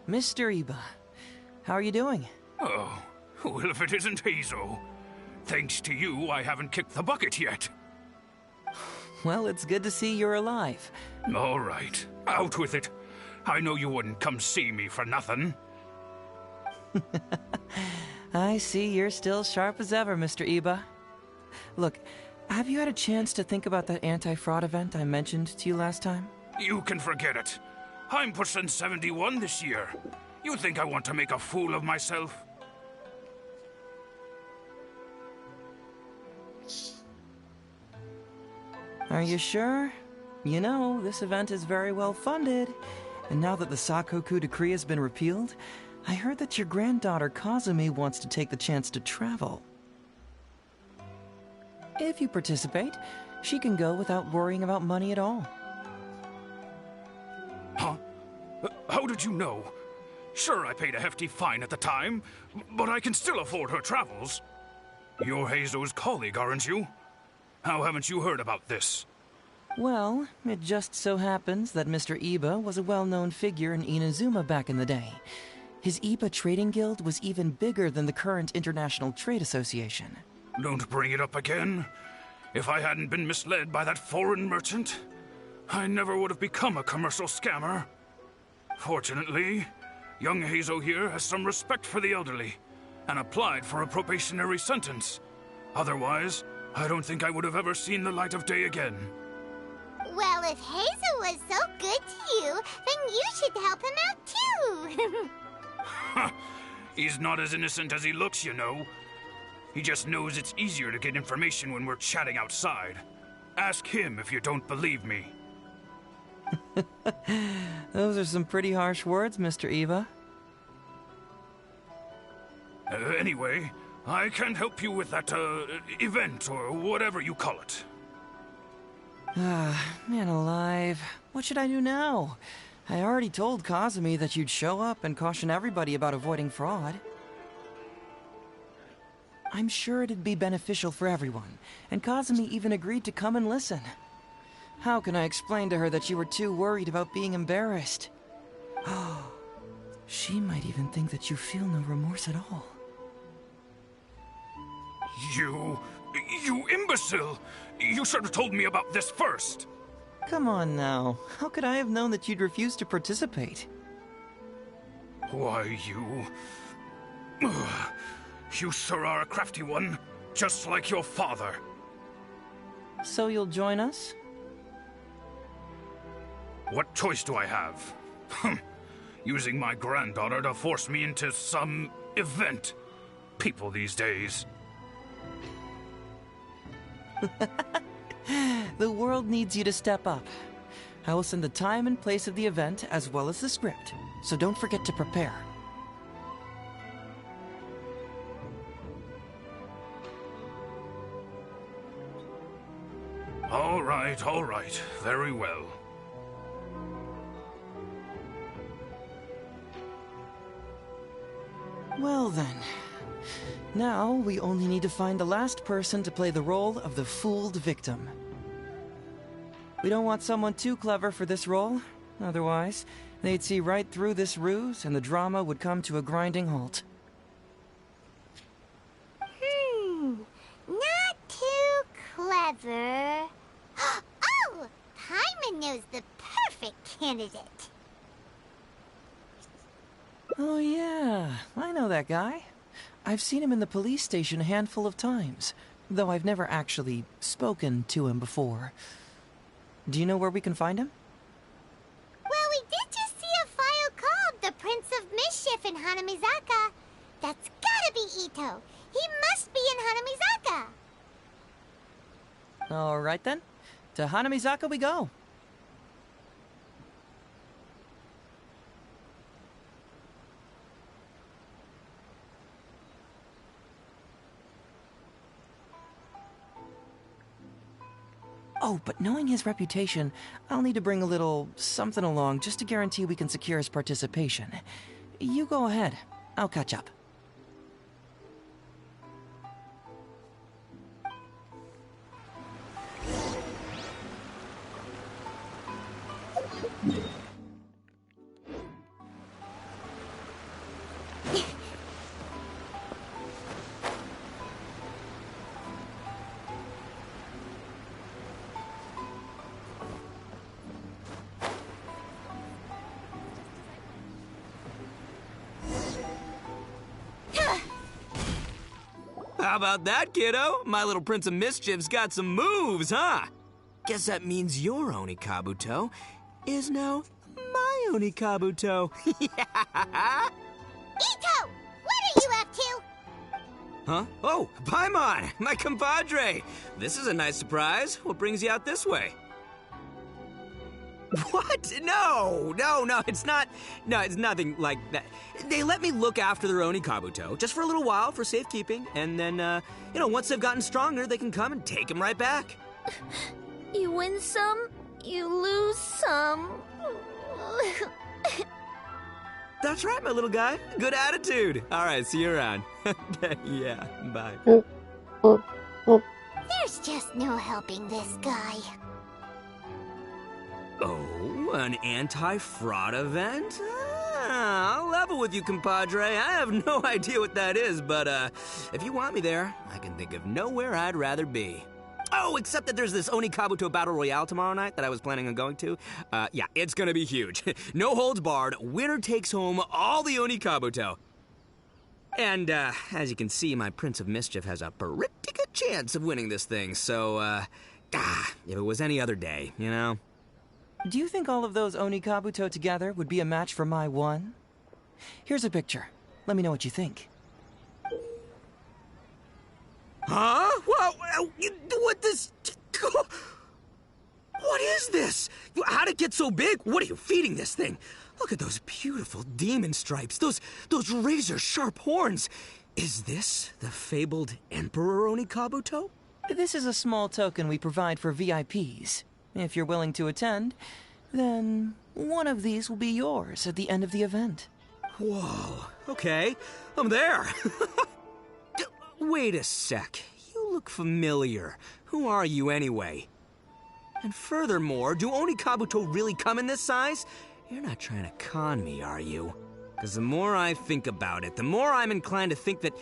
Mr. Iba, how are you doing? Oh, well, if it isn't Hazel. Thanks to you, I haven't kicked the bucket yet. Well, it's good to see you're alive. All right, out with it. I know you wouldn't come see me for nothing. I see you're still sharp as ever, Mr. Iba. Look, have you had a chance to think about that anti-fraud event I mentioned to you last time? You can forget it. I'm pushing 71 this year. You think I want to make a fool of myself? Are you sure? You know, this event is very well funded. And now that the Sakoku decree has been repealed, I heard that your granddaughter Kazumi wants to take the chance to travel. If you participate, she can go without worrying about money at all. Huh? How did you know? Sure, I paid a hefty fine at the time, but I can still afford her travels. You're Heizo's colleague, aren't you? How haven't you heard about this? Well, it just so happens that Mr. Iba was a well-known figure in Inazuma back in the day. His Iba Trading Guild was even bigger than the current International Trade Association. Don't bring it up again. If I hadn't been misled by that foreign merchant, I never would have become a commercial scammer. Fortunately, young Heizo here has some respect for the elderly and applied for a probationary sentence. Otherwise, I don't think I would have ever seen the light of day again. Well, if Hazel was so good to you, then you should help him out too. He's not as innocent as he looks, you know. He just knows it's easier to get information when we're chatting outside. Ask him if you don't believe me. Those are some pretty harsh words, Mr. Iba. Anyway, I can't help you with that, event or whatever you call it. Ah, man alive. What should I do now? I already told Kazumi that you'd show up and caution everybody about avoiding fraud. I'm sure it'd be beneficial for everyone, and Kazumi even agreed to come and listen. How can I explain to her that you were too worried about being embarrassed? Oh, she might even think that you feel no remorse at all. You imbecile! You should have told me about this first! Come on now. How could I have known that you'd refuse to participate? Why, you... Ugh. You sure are a crafty one, just like your father. So you'll join us? What choice do I have? Using my granddaughter to force me into some event. People these days. The world needs you to step up. I will send the time and place of the event as well as the script, so don't forget to prepare. All right, very well. Well then, now we only need to find the last person to play the role of the fooled victim. We don't want someone too clever for this role. Otherwise, they'd see right through this ruse and the drama would come to a grinding halt. Not too clever. Oh! Paimon knows the perfect candidate. Oh yeah, I know that guy. I've seen him in the police station a handful of times, though I've never actually spoken to him before. Do you know where we can find him? Well, we did just see a file called the Prince of Mischief in Hanamizaka. That's gotta be Ito. He must be in Hanamizaka. All right then. To Hanamizaka we go. Oh, but knowing his reputation, I'll need to bring a little something along just to guarantee we can secure his participation. You go ahead. I'll catch up. How about that, kiddo? My little Prince of Mischief's got some moves, huh? Guess that means your Onikabuto is now my Onikabuto. Yeah! Ito! What are you up to? Huh? Oh, Paimon, my compadre. This is a nice surprise. What brings you out this way? What? No, it's not. No, it's nothing like that. They let me look after their Onikabuto just for a little while for safekeeping, and then, once they've gotten stronger, they can come and take them right back. You win some, you lose some. That's right, my little guy. Good attitude. All right, see you around. Yeah, bye. There's just no helping this guy. Oh, an anti-fraud event? I'll level with you, compadre. I have no idea what that is, but if you want me there, I can think of nowhere I'd rather be. Oh, except that there's this Onikabuto Battle Royale tomorrow night that I was planning on going to. Yeah, it's gonna be huge. No holds barred, winner takes home all the Onikabuto. And, as you can see, my Prince of Mischief has a pretty good chance of winning this thing, so, if it was any other day, you know? Do you think all of those Onikabuto together would be a match for my one? Here's a picture. Let me know what you think. Huh? What this? What is this? How'd it get so big? What are you feeding this thing? Look at those beautiful demon stripes, those razor-sharp horns. Is this the fabled Emperor Onikabuto? This is a small token we provide for VIPs. If you're willing to attend, then one of these will be yours at the end of the event. Whoa, okay, I'm there. Wait a sec, you look familiar. Who are you anyway? And furthermore, do Onikabuto really come in this size? You're not trying to con me, are you? Because the more I think about it, the more I'm inclined to think that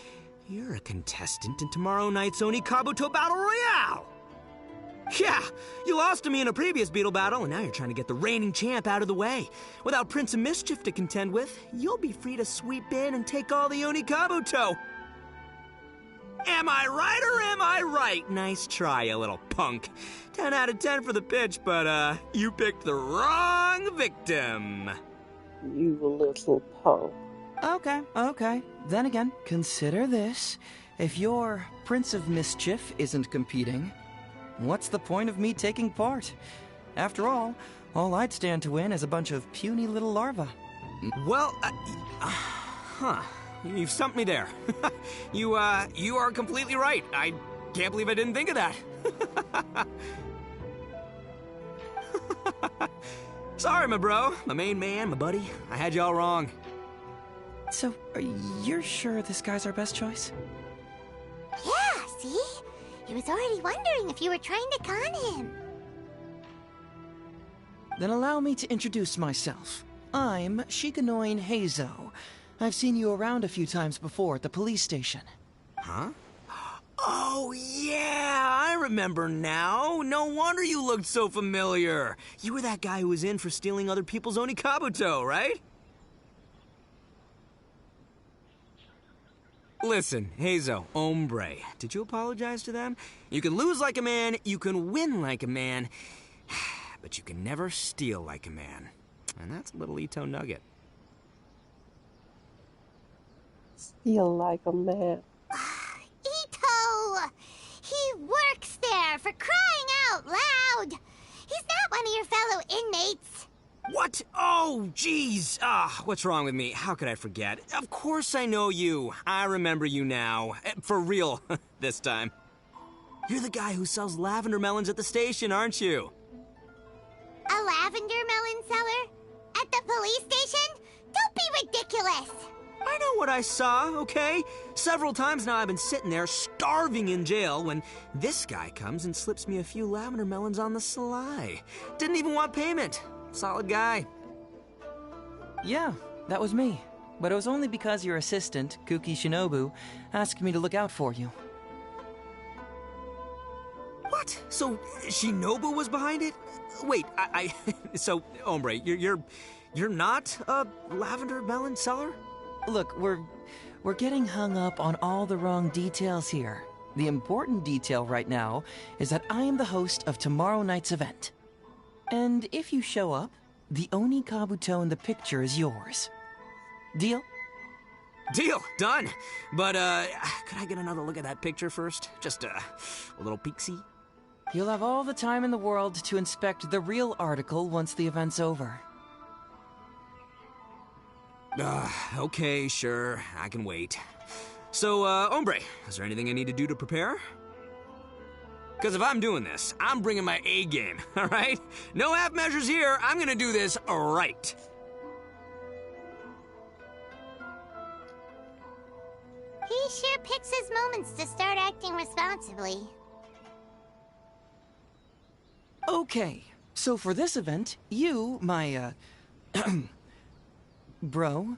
you're a contestant in tomorrow night's Onikabuto Battle Royale! Yeah, you lost to me in a previous Beetle battle, and now you're trying to get the reigning champ out of the way. Without Prince of Mischief to contend with, you'll be free to sweep in and take all the Onikabuto. Am I right or am I right? Nice try, you little punk. 10 out of 10 for the pitch, but, you picked the wrong victim. You little punk. Okay. Then again, consider this. If your Prince of Mischief isn't competing, what's the point of me taking part? After all I'd stand to win is a bunch of puny little larvae. Well, you've stumped me there. You are completely right. I can't believe I didn't think of that. Sorry, my bro, my main man, my buddy. I had you all wrong. So, you're sure this guy's our best choice? Yeah, see? He was already wondering if you were trying to con him. Then allow me to introduce myself. I'm Shikanoin Heizo. I've seen you around a few times before at the police station. Huh? Oh, yeah, I remember now. No wonder you looked so familiar. You were that guy who was in for stealing other people's Onikabuto, right? Listen, Heizo, hombre, did you apologize to them? You can lose like a man, you can win like a man, but you can never steal like a man. And that's a little Ito nugget. Steal like a man. Ito! He works there, for crying out loud! He's not one of your fellow inmates. What? Oh, jeez. What's wrong with me? How could I forget? Of course I know you. I remember you now. For real, this time. You're the guy who sells lavender melons at the station, aren't you? A lavender melon seller? At the police station? Don't be ridiculous! I know what I saw, okay? Several times now I've been sitting there starving in jail when this guy comes and slips me a few lavender melons on the sly. Didn't even want payment. Solid guy. Yeah, that was me. But it was only because your assistant, Kuki Shinobu, asked me to look out for you. What? So Shinobu was behind it? Wait, so, hombre, you're not a lavender melon seller? Look, we're getting hung up on all the wrong details here. The important detail right now is that I am the host of tomorrow night's event. And if you show up, the Oni Kabuto in the picture is yours. Deal? Deal. Done. But, could I get another look at that picture first? Just, a little peek-see? You'll have all the time in the world to inspect the real article once the event's over. Okay, sure. I can wait. So, hombre, is there anything I need to do to prepare? Because if I'm doing this, I'm bringing my A game, all right? No half measures here. I'm gonna do this right. He sure picks his moments to start acting responsibly. Okay, so for this event, you, my, bro,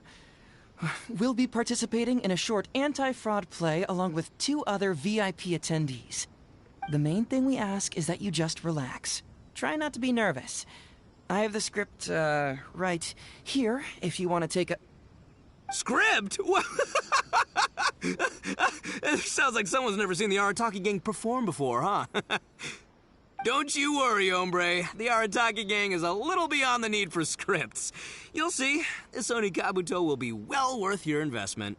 will be participating in a short anti-fraud play along with 2 other VIP attendees. The main thing we ask is that you just relax. Try not to be nervous. I have the script, right here, if you want to take a... Script? It sounds like someone's never seen the Arataki Gang perform before, huh? Don't you worry, hombre. The Arataki Gang is a little beyond the need for scripts. You'll see, this Oni Kabuto will be well worth your investment.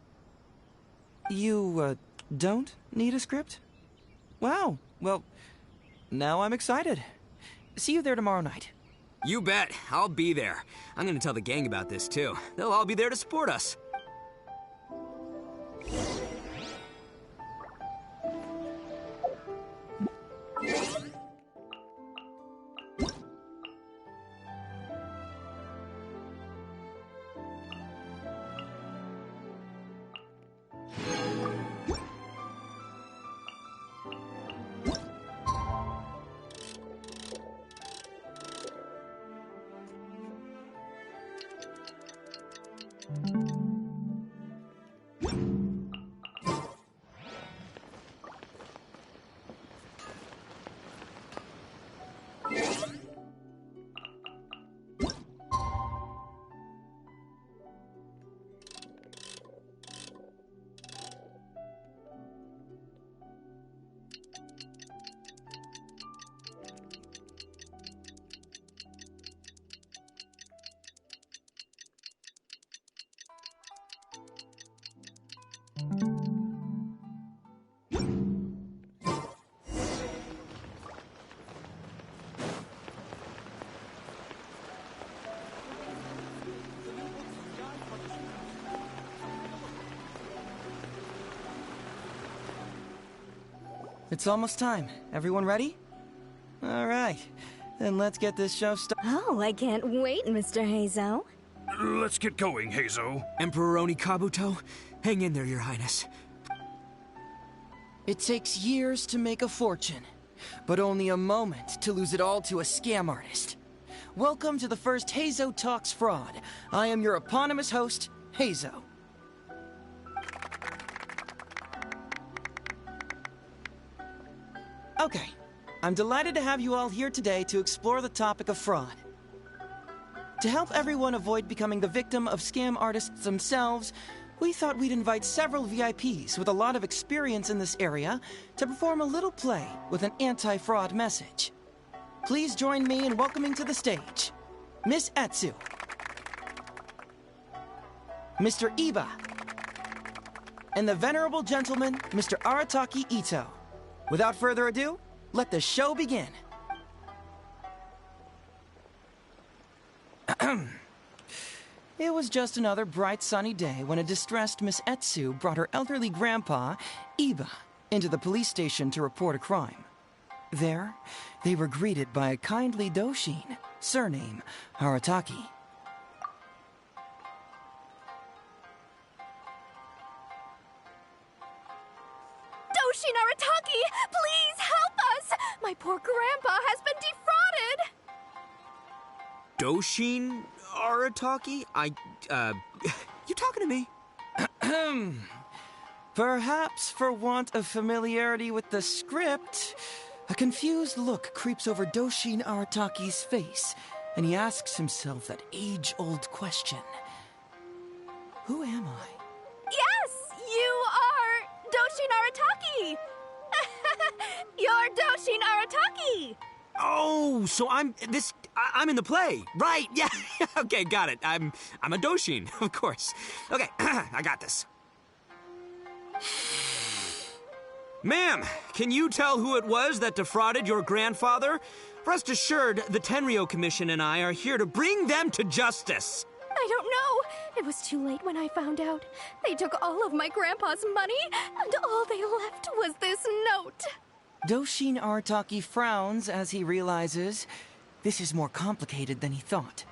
You, don't need a script? Wow, well, now I'm excited. See you there tomorrow night. You bet. I'll be there. I'm gonna tell the gang about this, too. They'll all be there to support us. It's almost time. Everyone ready? All right. Then let's get this show started. Oh, I can't wait, Mr. Heizo. Let's get going, Heizo. Emperor Oni Kabuto, hang in there, Your Highness. It takes years to make a fortune, but only a moment to lose it all to a scam artist. welcome to the first Heizo Talks Fraud. I am your eponymous host, Heizo. Okay, I'm delighted to have you all here today to explore the topic of fraud. To help everyone avoid becoming the victim of scam artists themselves, we thought we'd invite several VIPs with a lot of experience in this area to perform a little play with an anti-fraud message. Please join me in welcoming to the stage Miss Etsu, Mr. Iba, and the venerable gentleman, Mr. Arataki Ito. Without further ado, let the show begin. It was just another bright sunny day when a distressed Miss Etsu brought her elderly grandpa, Iba, into the police station to report a crime. There, they were greeted by a kindly Doshin, surname Arataki. Doshin Arataki, please help us! My poor grandpa has been defrauded! Doshin Arataki? You talking to me? Perhaps for want of familiarity with the script, a confused look creeps over Doshin Arataki's face, and he asks himself that age-old question. Who am I? Yes, you are Doshin Arataki! You're Doshin Arataki! Oh, so I'm in the play. Right, yeah. Okay, got it. I'm a Doshin, of course. Okay, I got this. Ma'am, can you tell who it was that defrauded your grandfather? Rest assured, the Tenryo Commission and I are here to bring them to justice. I don't know. It was too late when I found out. They took all of my grandpa's money, and all they left was this note. Doshin Arataki frowns as he realizes this is more complicated than he thought.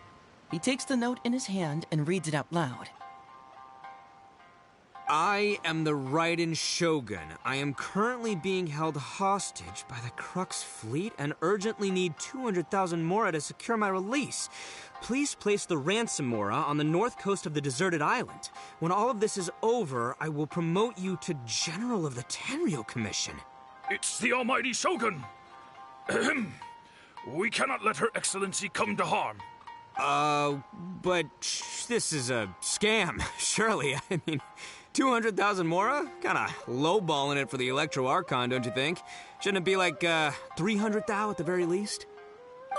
He takes the note in his hand and reads it out loud. I am the Raiden Shogun. I am currently being held hostage by the Crux fleet and urgently need 200,000 mora to secure my release. Please place the ransom mora on the north coast of the deserted island. When all of this is over, I will promote you to General of the Tenryo Commission. It's the almighty Shogun! We cannot let Her Excellency come to harm. But this is a scam, surely. I mean, 200,000 mora? Kinda lowballing it for the Electro Archon, don't you think? Shouldn't it be like, 300,000 at the very least?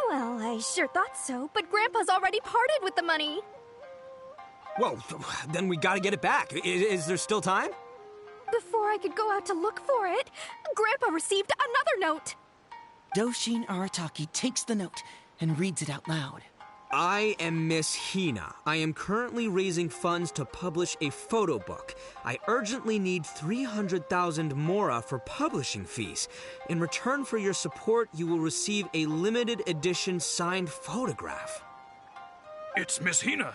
Well, I sure thought so, but Grandpa's already parted with the money. Well, then we gotta get it back. Is there still time? Before I could go out to look for it, Grandpa received another note. Doshin Arataki takes the note and reads it out loud. I am Miss Hina. I am currently raising funds to publish a photo book. I urgently need 300,000 mora for publishing fees. In return for your support, you will receive a limited edition signed photograph. It's Miss Hina.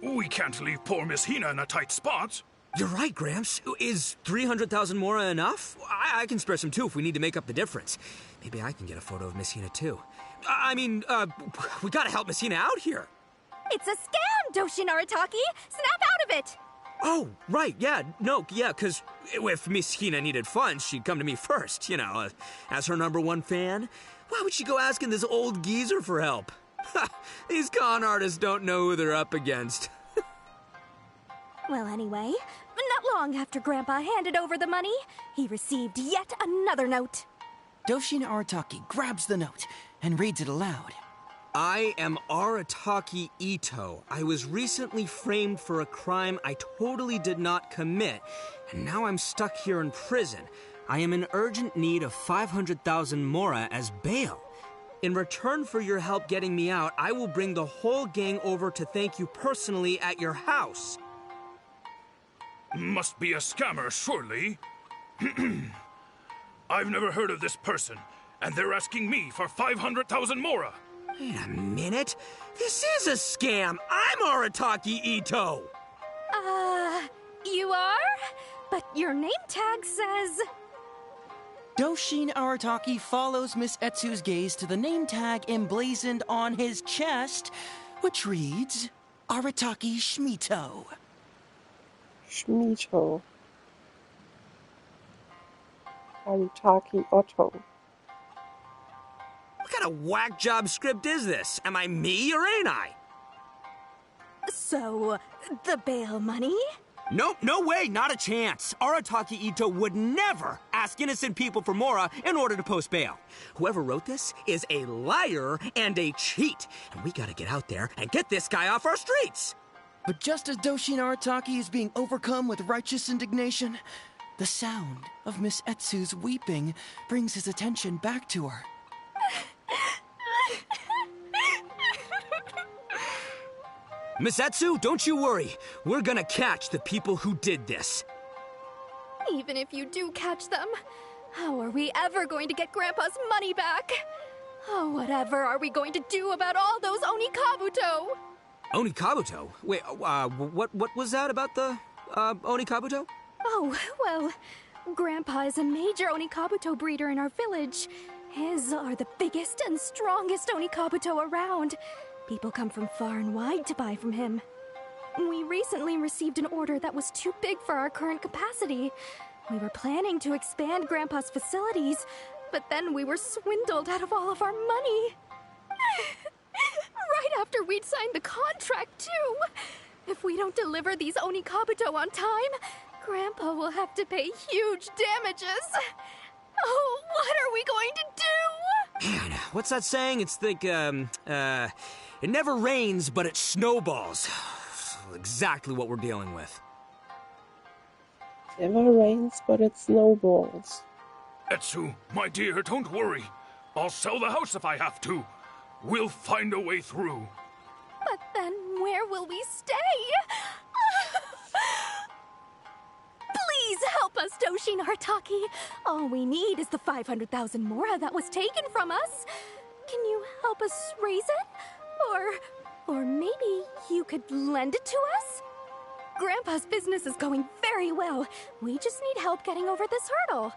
We can't leave poor Miss Hina in a tight spot. You're right, Gramps. Is 300,000 mora enough? I can spare some too if we need to make up the difference. Maybe I can get a photo of Miss Hina too. We gotta help Miss Hina out here. It's a scam, Doshin Arataki! Snap out of it! Oh, right, yeah, because if Miss Hina needed funds, she'd come to me first, as her #1 fan. Why would she go asking this old geezer for help? These con artists don't know who they're up against. Well, anyway, not long after Grandpa handed over the money, he received yet another note. Doshin Arataki grabs the note and reads it aloud. I am Arataki Ito. I was recently framed for a crime I totally did not commit, and now I'm stuck here in prison. I am in urgent need of 500,000 mora as bail. In return for your help getting me out, I will bring the whole gang over to thank you personally at your house. Must be a scammer, surely. I've never heard of this person, and they're asking me for 500,000 mora. Wait a minute. This is a scam. I'm Arataki Ito. You are? But your name tag says... Doshin Arataki follows Miss Etsu's gaze to the name tag emblazoned on his chest, which reads, Arataki Shmito. Shmito. Arataki Otto. What kind of whack job script is this? Am I me or ain't I? So, the bail money? Nope, no way, not a chance. Arataki Ito would never ask innocent people for Mora in order to post bail. Whoever wrote this is a liar and a cheat. And we gotta get out there and get this guy off our streets. But just as Doshin Arataki is being overcome with righteous indignation, the sound of Miss Etsu's weeping brings his attention back to her. Miss Etsu, don't you worry. We're gonna catch the people who did this. Even if you do catch them, how are we ever going to get Grandpa's money back? Oh, whatever are we going to do about all those Onikabuto? Onikabuto? Wait, what was that about the, Onikabuto? Oh, well, Grandpa is a major Onikabuto breeder in our village. His are the biggest and strongest Onikabuto around. People come from far and wide to buy from him. We recently received an order that was too big for our current capacity. We were planning to expand Grandpa's facilities, but then we were swindled out of all of our money. Right after we'd signed the contract, too. If we don't deliver these Onikabuto on time, Grandpa will have to pay huge damages. Oh, what are we going to do? Man, what's that saying? It's like, it never rains, but it snowballs. Exactly what we're dealing with. It never rains, but it snowballs. Etsu, my dear, don't worry. I'll sell the house if I have to. We'll find a way through. But then where will we stay? Please help us, Doshin Arataki. All we need is the 500,000 Mora that was taken from us. Can you help us raise it? Or maybe you could lend it to us? Grandpa's business is going very well. We just need help getting over this hurdle.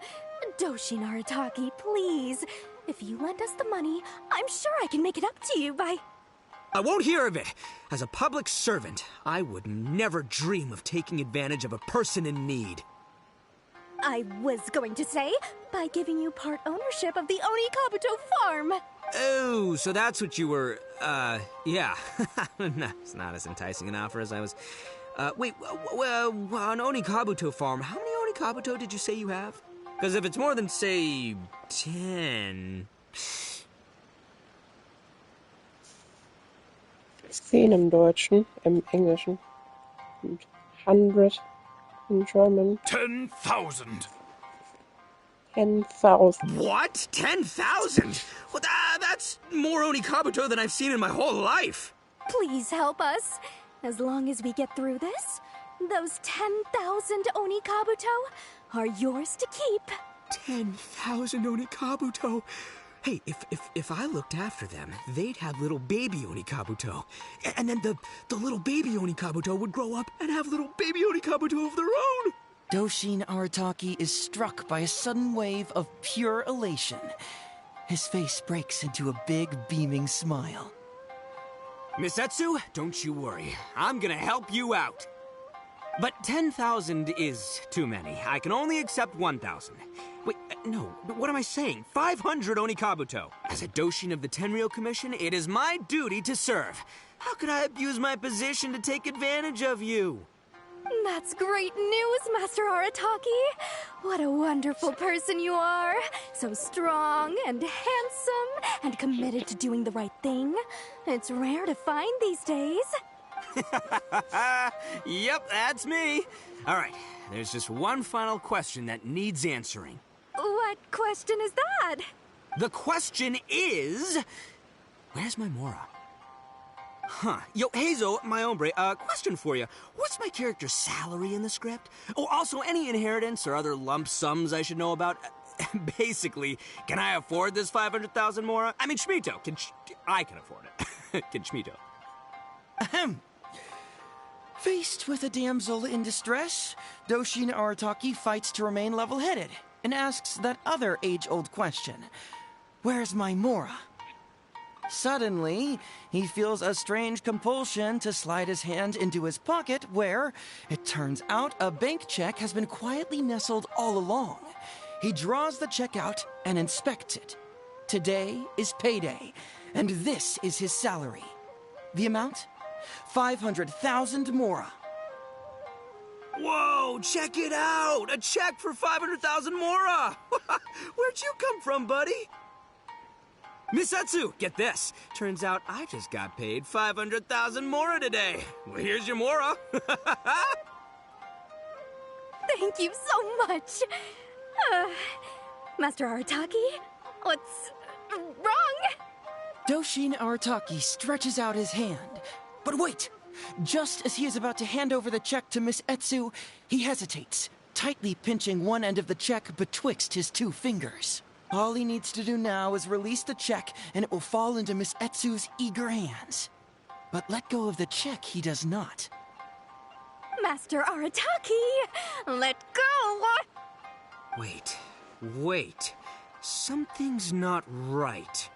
Doshin Arataki, please. If you lend us the money, I'm sure I can make it up to you by... I won't hear of it. As a public servant, I would never dream of taking advantage of a person in need. I was going to say, by giving you part ownership of the Onikabuto farm. Oh, so that's what you were, yeah. No, it's not as enticing an offer as I was... wait, on Onikabuto farm, how many Onikabuto did you say you have? Because if it's more than, say, 10... 10 im Deutschen, im Englischen. Und 100 in German. 10,000. 10,000. What? 10,000? Well, that's more Onikabuto than I've seen in my whole life. Please help us. As long as we get through this, those 10,000 Onikabuto are yours to keep. 10,000 Onikabuto. Hey, if I looked after them, they'd have little baby Onikabuto. And then the little baby Onikabuto would grow up and have little baby Onikabuto of their own. Doshin Arataki is struck by a sudden wave of pure elation. His face breaks into a big, beaming smile. Miss Etsu, don't you worry. I'm gonna help you out. But 10,000 is too many. I can only accept 1,000. Wait, no, what am I saying? 500 Onikabuto. As a Doshin of the Tenryou Commission, it is my duty to serve. How could I abuse my position to take advantage of you? That's great news, Master Arataki. What a wonderful person you are. So strong and handsome and committed to doing the right thing. It's rare to find these days. Yep, that's me. All right, there's just one final question that needs answering. What question is that? The question is... Where's my Mora? Huh. Yo, Hazel, my hombre, question for you. What's my character's salary in the script? Oh, also, any inheritance or other lump sums I should know about? Basically, can I afford this 500,000 Mora? I mean, Shmito. I can afford it. Can Shmito? Ahem. Faced with a damsel in distress, Doshin Arataki fights to remain level-headed. and asks that other age-old question. Where's my Mora? Suddenly, he feels a strange compulsion to slide his hand into his pocket where, it turns out, a bank check has been quietly nestled all along. He draws the check out and inspects it. Today is payday, and this is his salary. The amount? 500,000 Mora. Whoa, check it out! A check for 500,000 Mora! Where'd you come from, buddy? Misatsu, get this. Turns out I just got paid 500,000 Mora today. Well, here's your Mora. Thank you so much. Master Arataki, what's wrong? Doshin Arataki stretches out his hand. But wait! Just as he is about to hand over the check to Miss Etsu, he hesitates, tightly pinching one end of the check betwixt his two fingers. All he needs to do now is release the check, and it will fall into Miss Etsu's eager hands. But let go of the check he does not. Master Arataki, let go! Wait. Something's not right.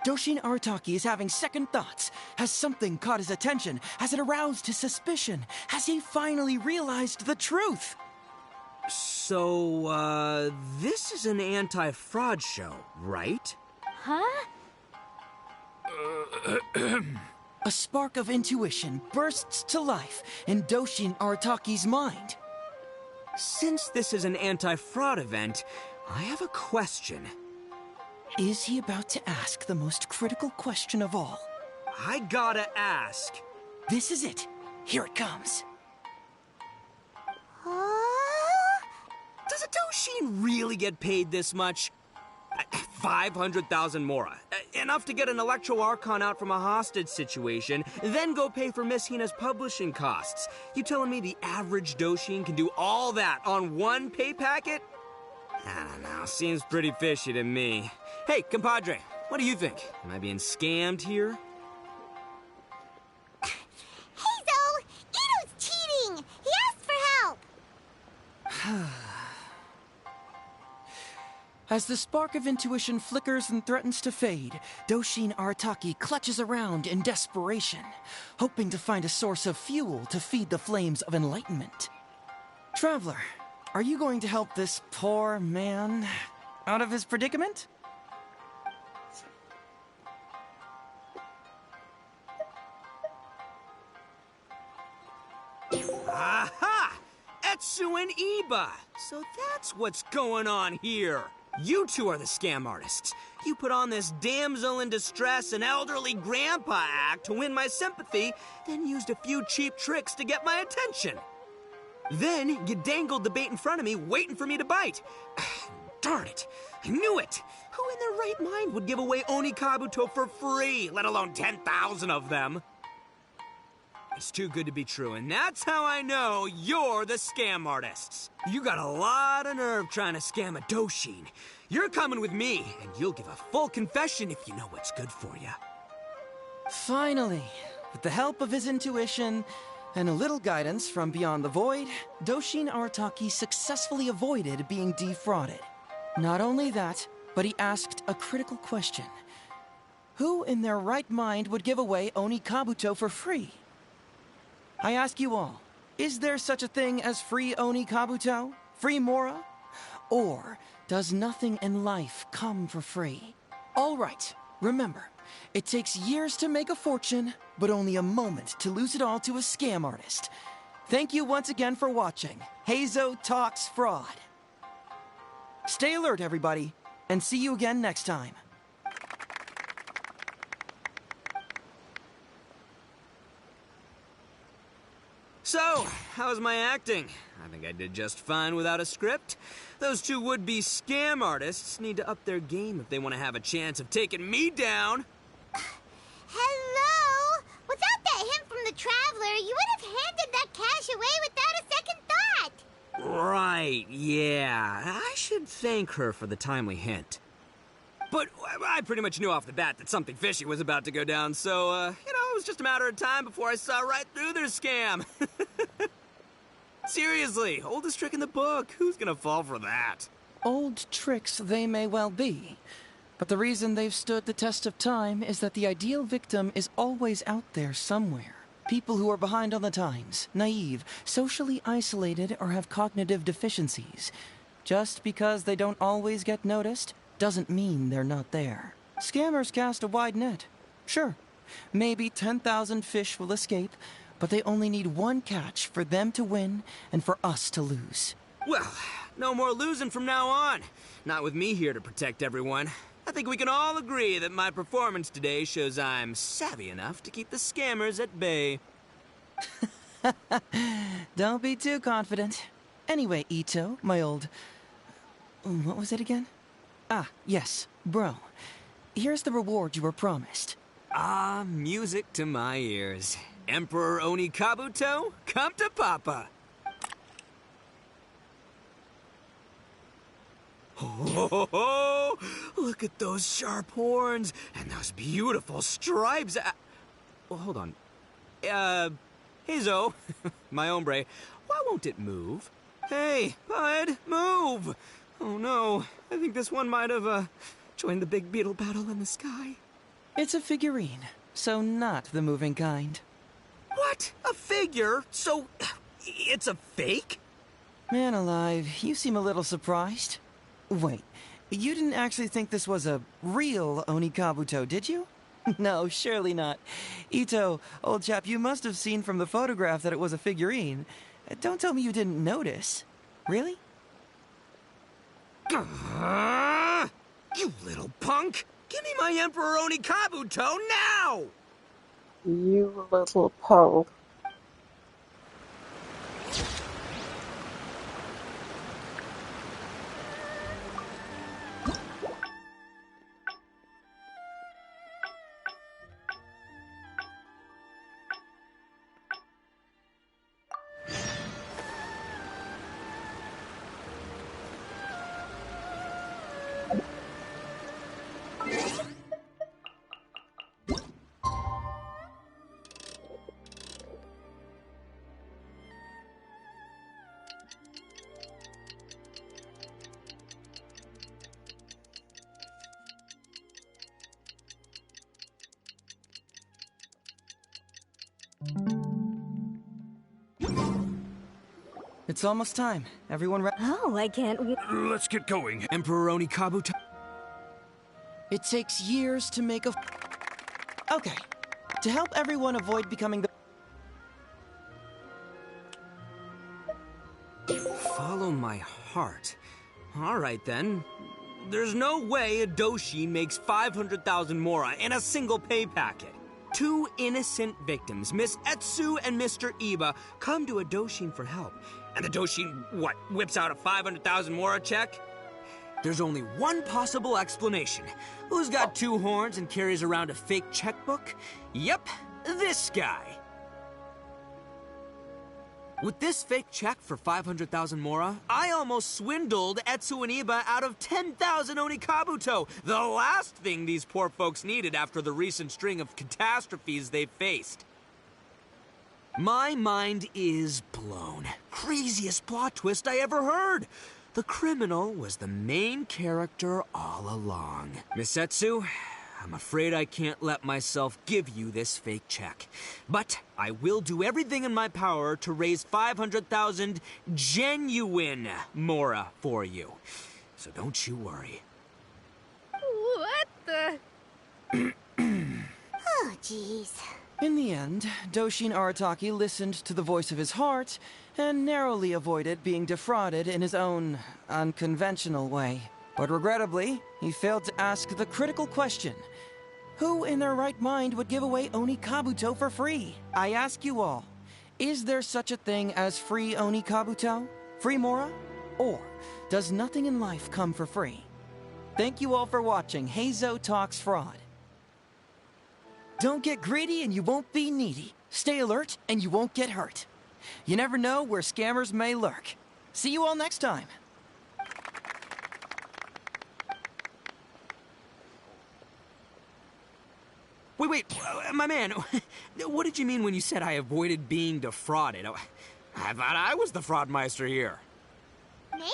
Doshin Arataki is having second thoughts. Has something caught his attention? Has it aroused his suspicion? Has he finally realized the truth? So, this is an anti-fraud show, right? Huh? A spark of intuition bursts to life in Doshin Arataki's mind. Since this is an anti-fraud event, I have a question. Is he about to ask the most critical question of all? I gotta ask. This is it. Here it comes. Does a Doshin really get paid this much? 500,000 Mora. Enough to get an Electro Archon out from a hostage situation, then go pay for Miss Hina's publishing costs. You telling me the average Doshin can do all that on one pay packet? I don't know. Seems pretty fishy to me. Hey, compadre, what do you think? Am I being scammed here? Heizo! Ito's cheating! He asked for help! As the spark of intuition flickers and threatens to fade, Doshin Arataki clutches around in desperation, hoping to find a source of fuel to feed the flames of enlightenment. Traveler, are you going to help this poor man out of his predicament? Aha! Etsu and Iba! So that's what's going on here. You two are the scam artists. You put on this damsel in distress and elderly grandpa act to win my sympathy, then used a few cheap tricks to get my attention. Then you dangled the bait in front of me, waiting for me to bite. Darn it. I knew it. Who in their right mind would give away Oni Kabuto for free, let alone 10,000 of them? It's too good to be true, and that's how I know you're the scam artists. You got a lot of nerve trying to scam a Doshin. You're coming with me, and you'll give a full confession if you know what's good for you. Finally, with the help of his intuition and a little guidance from beyond the void, Doshin Arataki successfully avoided being defrauded. Not only that, but he asked a critical question. Who in their right mind would give away Oni Kabuto for free? I ask you all, is there such a thing as free Oni Kabuto? Free Mora? Or does nothing in life come for free? All right, remember, it takes years to make a fortune, but only a moment to lose it all to a scam artist. Thank you once again for watching Heizo Talks Fraud. Stay alert, everybody, and see you again next time. So, how's my acting? I think I did just fine without a script. Those two would-be scam artists need to up their game if they want to have a chance of taking me down. Hello? Without that hint from the Traveler, you would have handed that cash away without a second thought. Right, yeah. I should thank her for the timely hint. But I pretty much knew off the bat that something fishy was about to go down, so, it was just a matter of time before I saw right through their scam. Seriously, oldest trick in the book. Who's gonna fall for that? Old tricks they may well be, but the reason they've stood the test of time is that the ideal victim is always out there somewhere. People who are behind on the times, naive, socially isolated, or have cognitive deficiencies. Just because they don't always get noticed doesn't mean they're not there. Scammers cast a wide net. Sure, maybe 10,000 fish will escape, but they only need one catch for them to win and for us to lose. Well, no more losing from now on. Not with me here to protect everyone. I think we can all agree that my performance today shows I'm savvy enough to keep the scammers at bay. Don't be too confident. Anyway, Ito, my old... What was it again? Ah, yes, bro. Here's the reward you were promised. Ah, music to my ears. Emperor Oni Kabuto, come to Papa. Oh, look at those sharp horns and those beautiful stripes. Well, hold on. Heizo, my hombre, why won't it move? Hey, bud, move! Oh no, I think this one might have, joined the big beetle battle in the sky. It's a figurine, so not the moving kind. What? A figure? So, it's a fake? Man alive, you seem a little surprised. Wait, you didn't actually think this was a real Oni Kabuto, did you? No, surely not. Ito, old chap, you must have seen from the photograph that it was a figurine. Don't tell me you didn't notice. Really? You little punk! Give me my Emperor Oni Kabuto now! You little punk. It's almost time. Everyone ready? Oh, I can't wait. Let's get going. Emperor Oni Kabuto. It takes years to make a... Okay. To help everyone avoid becoming the... Follow my heart. All right, then. There's no way a Doshin makes 500,000 mora in a single pay packet. Two innocent victims, Miss Etsu and Mr. Iba, come to a Doshin for help. And the Doshin, what, whips out a 500,000 mora check? There's only one possible explanation. Who's got two horns and carries around a fake checkbook? Yep, this guy. With this fake check for 500,000 mora, I almost swindled Etsu and Iba out of 10,000 Oni Kabuto, the last thing these poor folks needed after the recent string of catastrophes they've faced. My mind is blown. Craziest plot twist I ever heard. The criminal was the main character all along. Miss Etsu, I'm afraid I can't let myself give you this fake check. But I will do everything in my power to raise 500,000 genuine mora for you. So don't you worry. What the? Oh, jeez. In the end, Doshin Arataki listened to the voice of his heart and narrowly avoided being defrauded in his own unconventional way. But regrettably, he failed to ask the critical question: who in their right mind would give away Oni Kabuto for free? I ask you all, is there such a thing as free Oni Kabuto? Free Mora? Or does nothing in life come for free? Thank you all for watching Heizo Talks Fraud. Don't get greedy and you won't be needy. Stay alert and you won't get hurt. You never know where scammers may lurk. See you all next time. Wait, my man, what did you mean when you said I avoided being defrauded? I thought I was the fraudmeister here. Maybe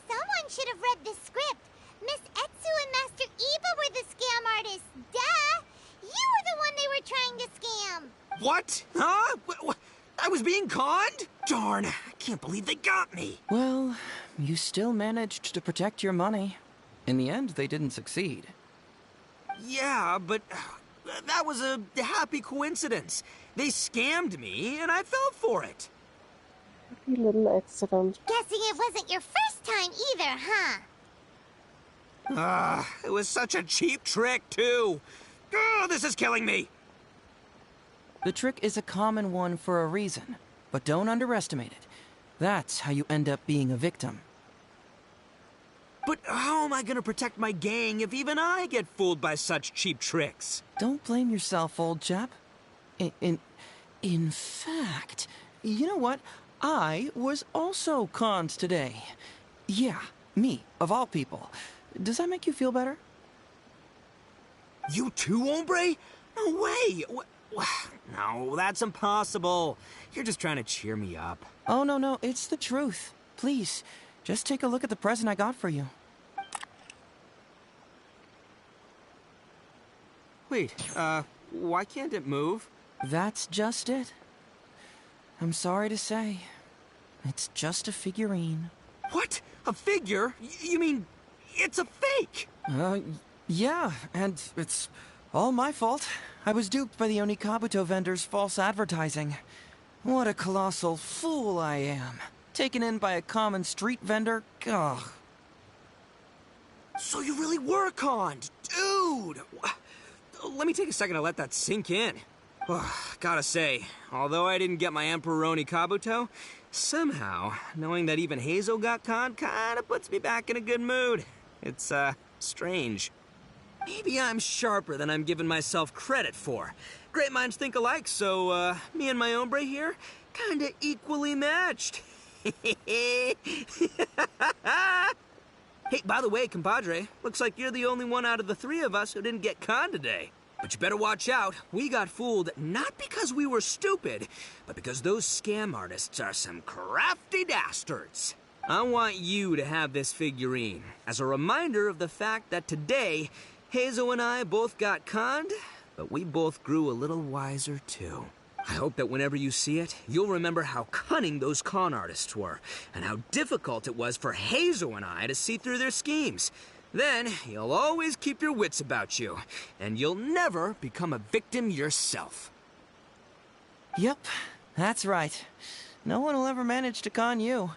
someone should have read the script. Miss Etsu and Master Eva were the scam artists. Duh! You were the one they were trying to scam. What? Huh? I was being conned? Darn, I can't believe they got me. Well, you still managed to protect your money. In the end, they didn't succeed. Yeah, but that was a happy coincidence. They scammed me, and I fell for it. Happy little accident. Guessing it wasn't your first time either, huh? It was such a cheap trick, too. This is killing me. The trick is a common one for a reason, but don't underestimate it. That's how you end up being a victim. But how am I gonna protect my gang if even I get fooled by such cheap tricks? Don't blame yourself, old chap. In fact, you know what? I was also conned today. Yeah, me, of all people. Does that make you feel better? You too, hombre? No way! No, that's impossible. You're just trying to cheer me up. Oh, no, it's the truth. Please, just take a look at the present I got for you. Wait, why can't it move? That's just it. I'm sorry to say, it's just a figurine. What? A figure? You mean, it's a fake? Yeah, and it's all my fault. I was duped by the Onikabuto vendor's false advertising. What a colossal fool I am. Taken in by a common street vendor? Ugh. So you really were conned, dude! Let me take a second to let that sink in. Gotta say, although I didn't get my Emperor Onikabuto, somehow, knowing that even Hazel got conned kinda puts me back in a good mood. It's, strange. Maybe I'm sharper than I'm giving myself credit for. Great minds think alike, so, me and my hombre here, kinda equally matched. Hey, by the way, compadre, looks like you're the only one out of the three of us who didn't get conned today. But you better watch out. We got fooled not because we were stupid, but because those scam artists are some crafty dastards. I want you to have this figurine as a reminder of the fact that today, Hazel and I both got conned, but we both grew a little wiser too. I hope that whenever you see it, you'll remember how cunning those con artists were, and how difficult it was for Hazel and I to see through their schemes. Then, you'll always keep your wits about you, and you'll never become a victim yourself. Yep, that's right. No one will ever manage to con you.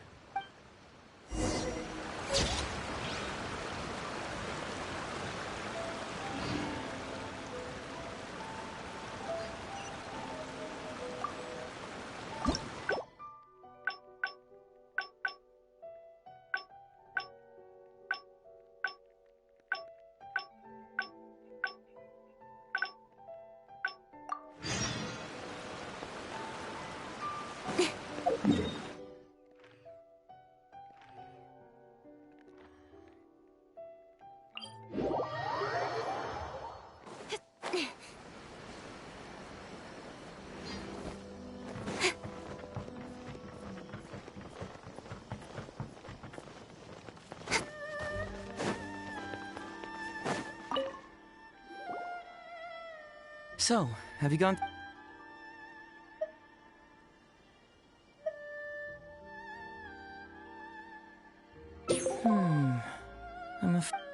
So, have you gone...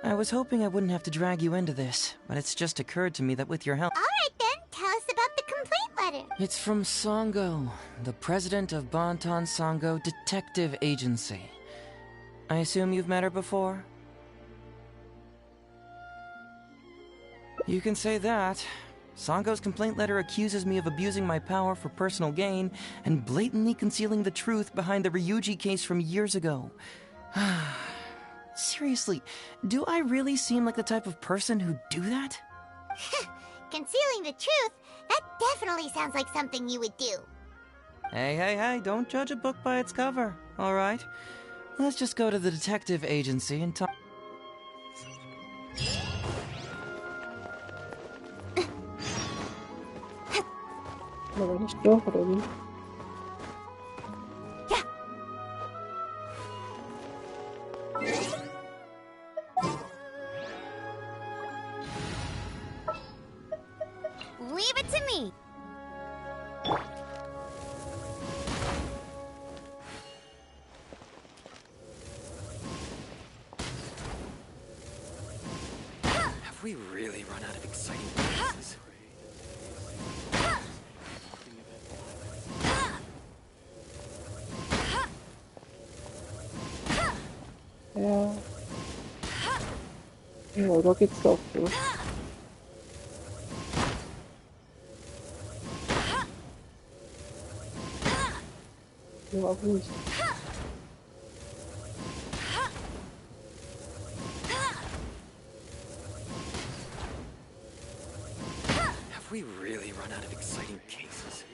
I was hoping I wouldn't have to drag you into this, but it's just occurred to me that with your help... All right then, tell us about the complaint letter. It's from Sango, the president of Bantan Sango Detective Agency. I assume you've met her before? You can say that. Sango's complaint letter accuses me of abusing my power for personal gain and blatantly concealing the truth behind the Ryuji case from years ago. Seriously, do I really seem like the type of person who'd do that? Concealing the truth? That definitely sounds like something you would do. Hey, don't judge a book by its cover, alright? Let's just go to the detective agency and talk... Aber nicht durch, oder wie? Have we really run out of exciting cases? Ja. Ja, da geht's doch so. Ja, ruhig. Have we really run out of exciting cases?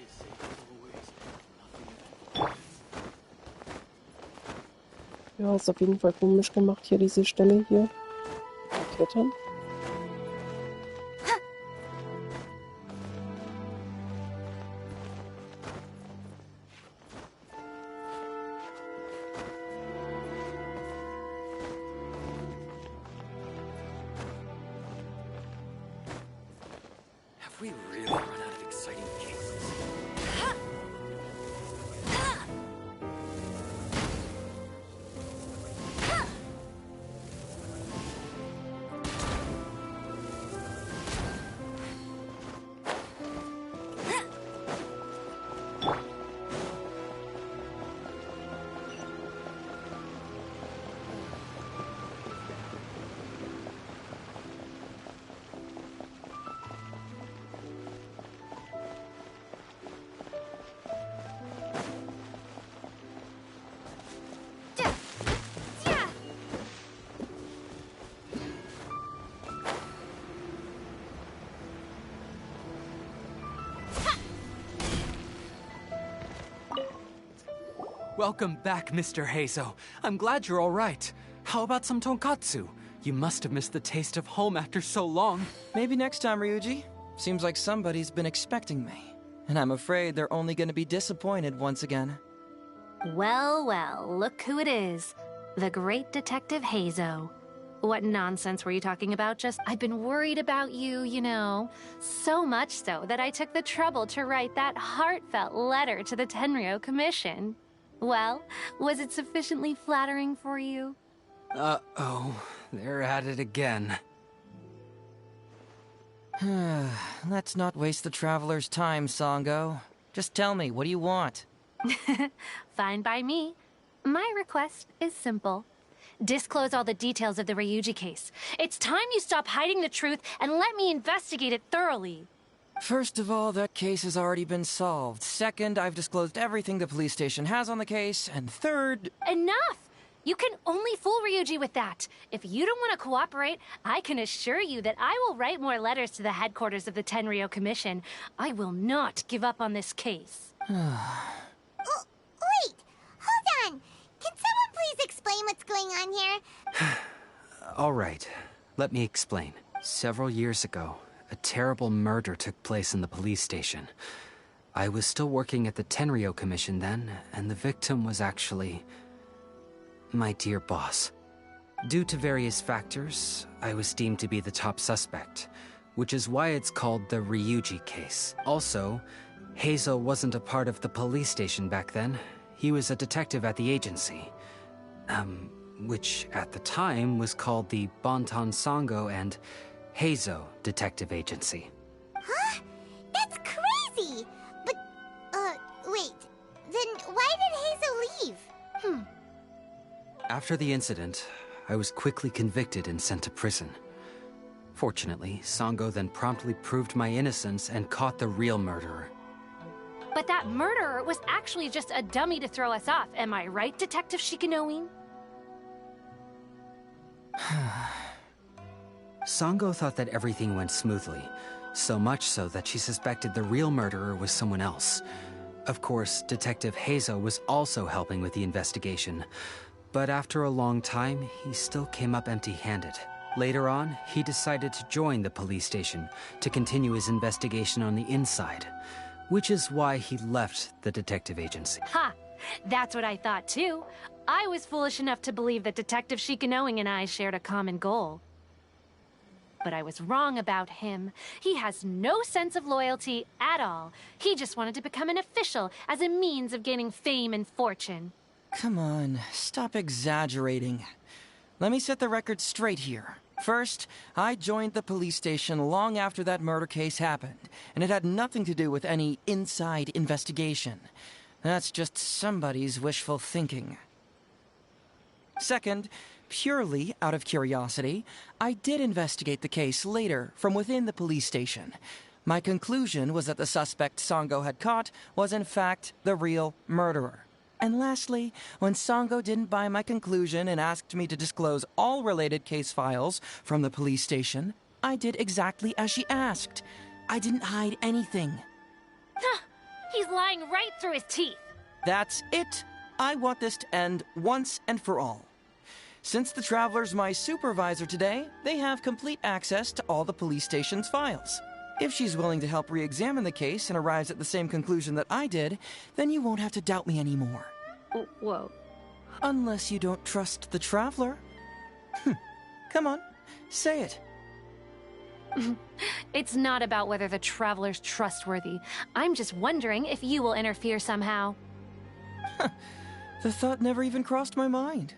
Ja, ist auf jeden Fall komisch gemacht hier, diese Stelle hier. Klettern. Have we really run out of exciting cases? Welcome back, Mr. Heizo. I'm glad you're all right. How about some tonkatsu? You must have missed the taste of home after so long. Maybe next time, Ryuji. Seems like somebody's been expecting me. And I'm afraid they're only gonna be disappointed once again. Well, well, look who it is. The great Detective Heizo. What nonsense were you talking about? Just, I've been worried about you, you know. So much so that I took the trouble to write that heartfelt letter to the Tenryou Commission. Well, was it sufficiently flattering for you? Uh-oh, they're at it again. Let's not waste the traveler's time, Sango. Just tell me, what do you want? Fine by me. My request is simple. Disclose all the details of the Ryuji case. It's time you stop hiding the truth and let me investigate it thoroughly. First of all, that case has already been solved. Second, I've disclosed everything the police station has on the case. And third... Enough! You can only fool Ryuji with that. If you don't want to cooperate, I can assure you that I will write more letters to the headquarters of the Tenryou Commission. I will not give up on this case. Wait! Hold on! Can someone please explain what's going on here? All right, let me explain. Several years ago, a terrible murder took place in the police station. I was still working at the Tenryou Commission then, and the victim was actually my dear boss. Due to various factors, I was deemed to be the top suspect, which is why it's called the Ryuji case. Also, Heizo wasn't a part of the police station back then. He was a detective at the agency, which at the time was called the Bonton Sango and Heizo Detective Agency. Huh? That's crazy! But, wait. Then why did Heizo leave? After the incident, I was quickly convicted and sent to prison. Fortunately, Sango then promptly proved my innocence and caught the real murderer. But that murderer was actually just a dummy to throw us off. Am I right, Detective Shikanoin? Sango thought that everything went smoothly, so much so that she suspected the real murderer was someone else. Of course, Detective Heizo was also helping with the investigation, but after a long time, he still came up empty-handed. Later on, he decided to join the police station to continue his investigation on the inside, which is why he left the detective agency. Ha! That's what I thought too. I was foolish enough to believe that Detective Shikanoing and I shared a common goal. But I was wrong about him. He has no sense of loyalty at all. He just wanted to become an official as a means of gaining fame and fortune. Come on, stop exaggerating. Let me set the record straight here. First, I joined the police station long after that murder case happened, and it had nothing to do with any inside investigation. That's just somebody's wishful thinking. Second, purely out of curiosity, I did investigate the case later from within the police station. My conclusion was that the suspect Songo had caught was in fact the real murderer. And lastly, when Songo didn't buy my conclusion and asked me to disclose all related case files from the police station, I did exactly as she asked. I didn't hide anything. He's lying right through his teeth. That's it. I want this to end once and for all. Since the Traveler's my supervisor today, they have complete access to all the police station's files. If she's willing to help re-examine the case and arrives at the same conclusion that I did, then you won't have to doubt me anymore. Whoa. Unless you don't trust the Traveler. Come on, say it. It's not about whether the Traveler's trustworthy. I'm just wondering if you will interfere somehow. The thought never even crossed my mind.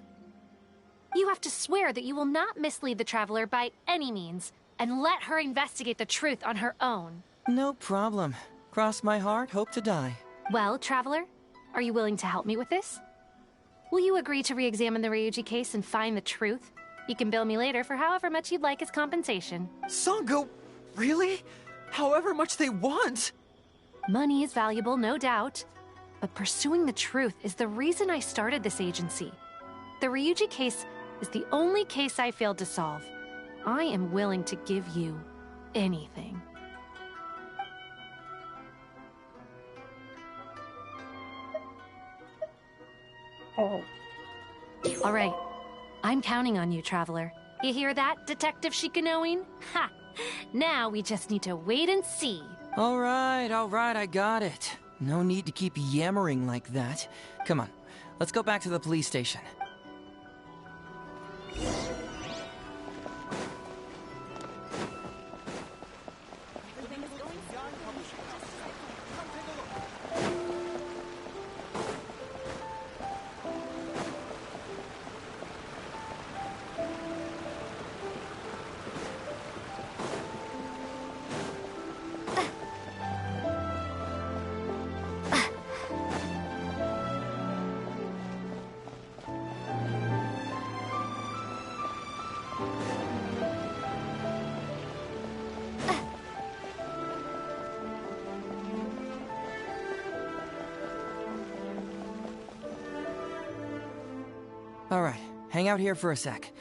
You have to swear that you will not mislead the Traveler by any means, and let her investigate the truth on her own. No problem. Cross my heart, hope to die. Well, Traveler, are you willing to help me with this? Will you agree to re-examine the Ryuji case and find the truth? You can bill me later for however much you'd like as compensation. Songo, really? However much they want? Money is valuable, no doubt. But pursuing the truth is the reason I started this agency. The Ryuji case is the only case I failed to solve. I am willing to give you anything. Oh. All right. I'm counting on you, Traveler. You hear that, Detective Shikanoin? Ha! Now we just need to wait and see. All right, I got it. No need to keep yammering like that. Come on, let's go back to the police station. All right, hang out here for a sec.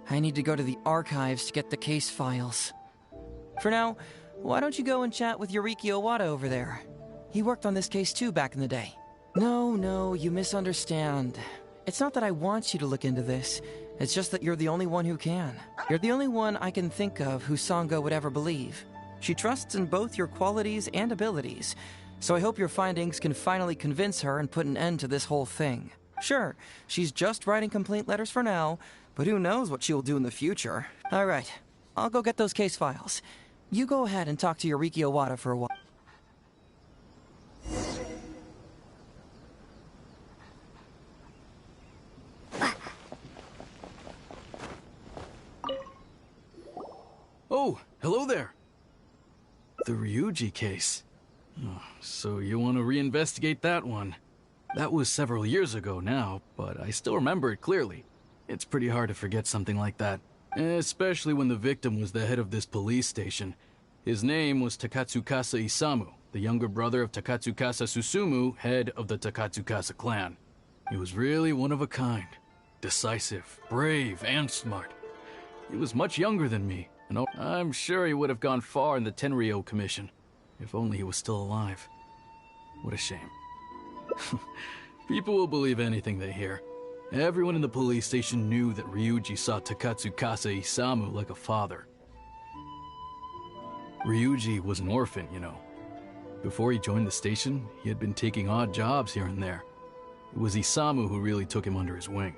I need to go to the archives to get the case files. For now, why don't you go and chat with Yoriki Owada over there? He worked on this case too back in the day. No, you misunderstand. It's not that I want you to look into this. It's just that you're the only one who can. You're the only one I can think of who Songo would ever believe. She trusts in both your qualities and abilities, so I hope your findings can finally convince her and put an end to this whole thing. Sure, she's just writing complaint letters for now, but who knows what she'll do in the future. All right, I'll go get those case files. You go ahead and talk to Yoriki Owada for a while. Oh, hello there. The Ryuji case. Oh, so you want to reinvestigate that one? That was several years ago now, but I still remember it clearly. It's pretty hard to forget something like that, especially when the victim was the head of this police station. His name was Takatsukasa Isamu, the younger brother of Takatsukasa Susumu, head of the Takatsukasa clan. He was really one of a kind. Decisive, brave, and smart. He was much younger than me, and I'm sure he would have gone far in the Tenryo Commission, if only he was still alive. What a shame. People will believe anything they hear. Everyone in the police station knew that Ryuji saw Takatsukasa Isamu like a father. Ryuji was an orphan, you know. Before he joined the station, he had been taking odd jobs here and there. It was Isamu who really took him under his wing.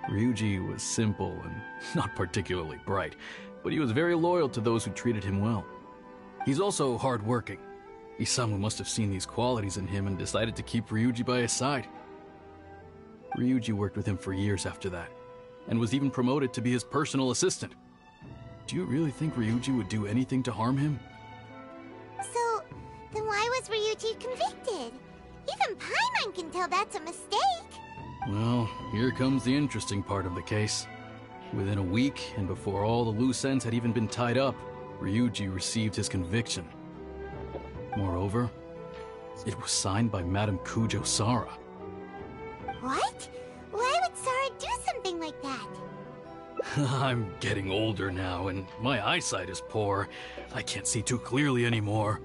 Ryuji was simple and not particularly bright, but he was very loyal to those who treated him well. He's also hardworking. Isamu must have seen these qualities in him and decided to keep Ryuji by his side. Ryuji worked with him for years after that, and was even promoted to be his personal assistant. Do you really think Ryuji would do anything to harm him? So, then why was Ryuji convicted? Even Paimon can tell that's a mistake. Well, here comes the interesting part of the case. Within a week, and before all the loose ends had even been tied up, Ryuji received his conviction. Moreover, it was signed by Madame Kujo Sara. What? Why would Sara do something like that? I'm getting older now, and my eyesight is poor. I can't see too clearly anymore.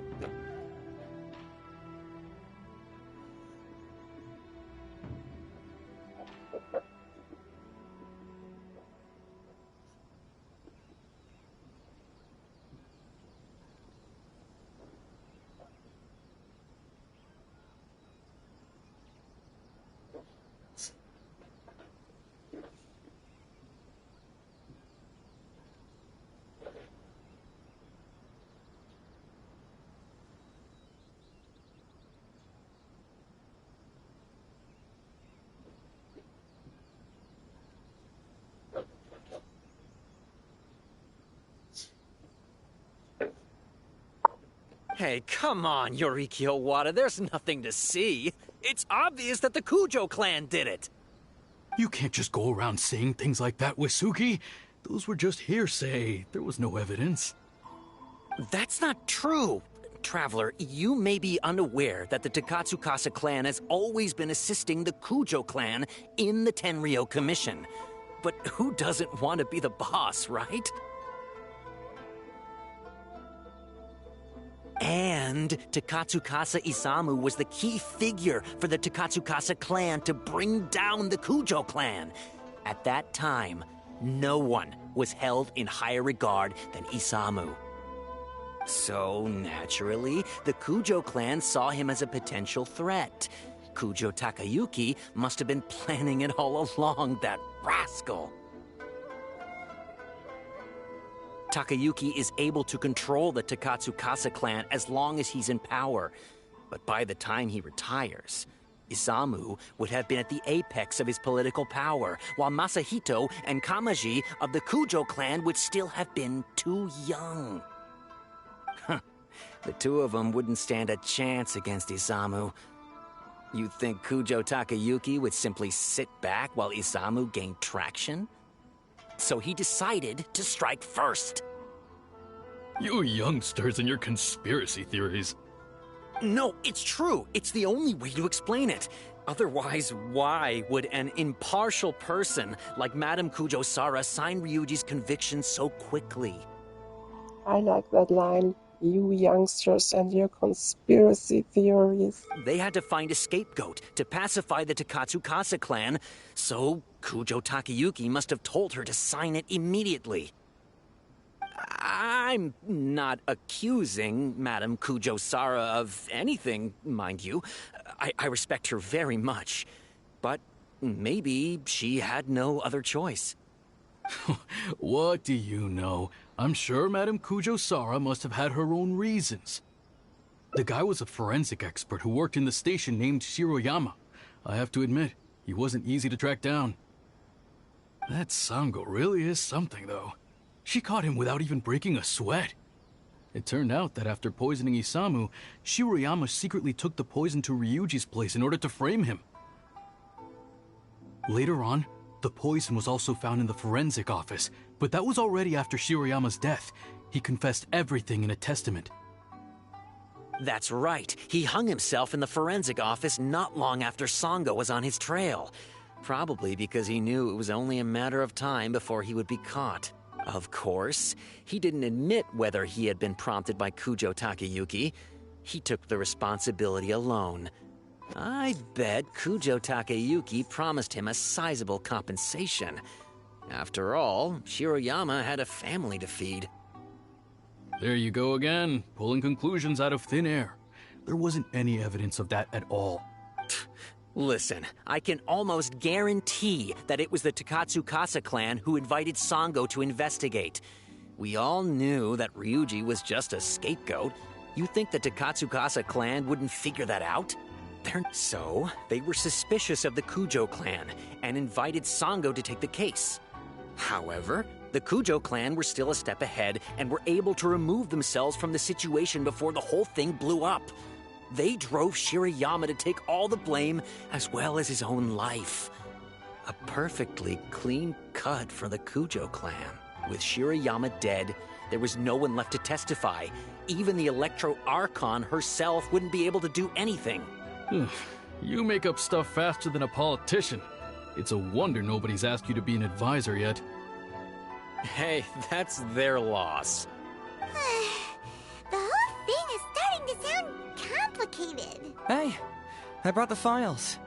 Hey, come on, Yoriki Owada, there's nothing to see. It's obvious that the Kujo clan did it. You can't just go around saying things like that, Wisuki. Those were just hearsay. There was no evidence. That's not true. Traveler, you may be unaware that the Takatsukasa clan has always been assisting the Kujo clan in the Tenryou Commission. But who doesn't want to be the boss, right? And Takatsukasa Isamu was the key figure for the Takatsukasa clan to bring down the Kujo clan. At that time, no one was held in higher regard than Isamu. So, naturally, the Kujo clan saw him as a potential threat. Kujo Takayuki must have been planning it all along, that rascal. Takayuki is able to control the Takatsukasa clan as long as he's in power. But by the time he retires, Isamu would have been at the apex of his political power, while Masahito and Kamaji of the Kujo clan would still have been too young. The two of them wouldn't stand a chance against Isamu. You think Kujo Takayuki would simply sit back while Isamu gained traction? So he decided to strike first. You youngsters and your conspiracy theories. No, it's true. It's the only way to explain it. Otherwise, why would an impartial person like Madame Kujo Sara sign Ryuji's conviction so quickly? I like that line. You youngsters and your conspiracy theories. They had to find a scapegoat to pacify the Takatsukasa clan, so Kujo Takayuki must have told her to sign it immediately. I'm not accusing Madame Kujo Sara of anything, mind you. I respect her very much. But maybe she had no other choice. What do you know? I'm sure Madame Kujo Sara must have had her own reasons. The guy was a forensic expert who worked in the station named Shiroyama. I have to admit, he wasn't easy to track down. That Sango really is something, though. She caught him without even breaking a sweat. It turned out that after poisoning Isamu, Shiroyama secretly took the poison to Ryuji's place in order to frame him. Later on, the poison was also found in the forensic office, but that was already after Shiroyama's death. He confessed everything in a testament. That's right. He hung himself in the forensic office not long after Sango was on his trail. Probably because he knew it was only a matter of time before he would be caught. Of course, he didn't admit whether he had been prompted by Kujo Takayuki. He took the responsibility alone. I bet Kujo Takayuki promised him a sizable compensation. After all, Shiroyama had a family to feed. There you go again, pulling conclusions out of thin air. There wasn't any evidence of that at all. Listen, I can almost guarantee that it was the Takatsukasa clan who invited Sango to investigate. We all knew that Ryuji was just a scapegoat. You think the Takatsukasa clan wouldn't figure that out? So, they were suspicious of the Kujo clan and invited Sango to take the case. However, the Kujo clan were still a step ahead and were able to remove themselves from the situation before the whole thing blew up. They drove Shirayama to take all the blame as well as his own life. A perfectly clean cut for the Kujo clan. With Shirayama dead, there was no one left to testify. Even the Electro Archon herself wouldn't be able to do anything. You make up stuff faster than a politician. It's a wonder nobody's asked you to be an advisor yet. Hey, that's their loss. The whole thing is starting to sound complicated. Hey, I brought the files.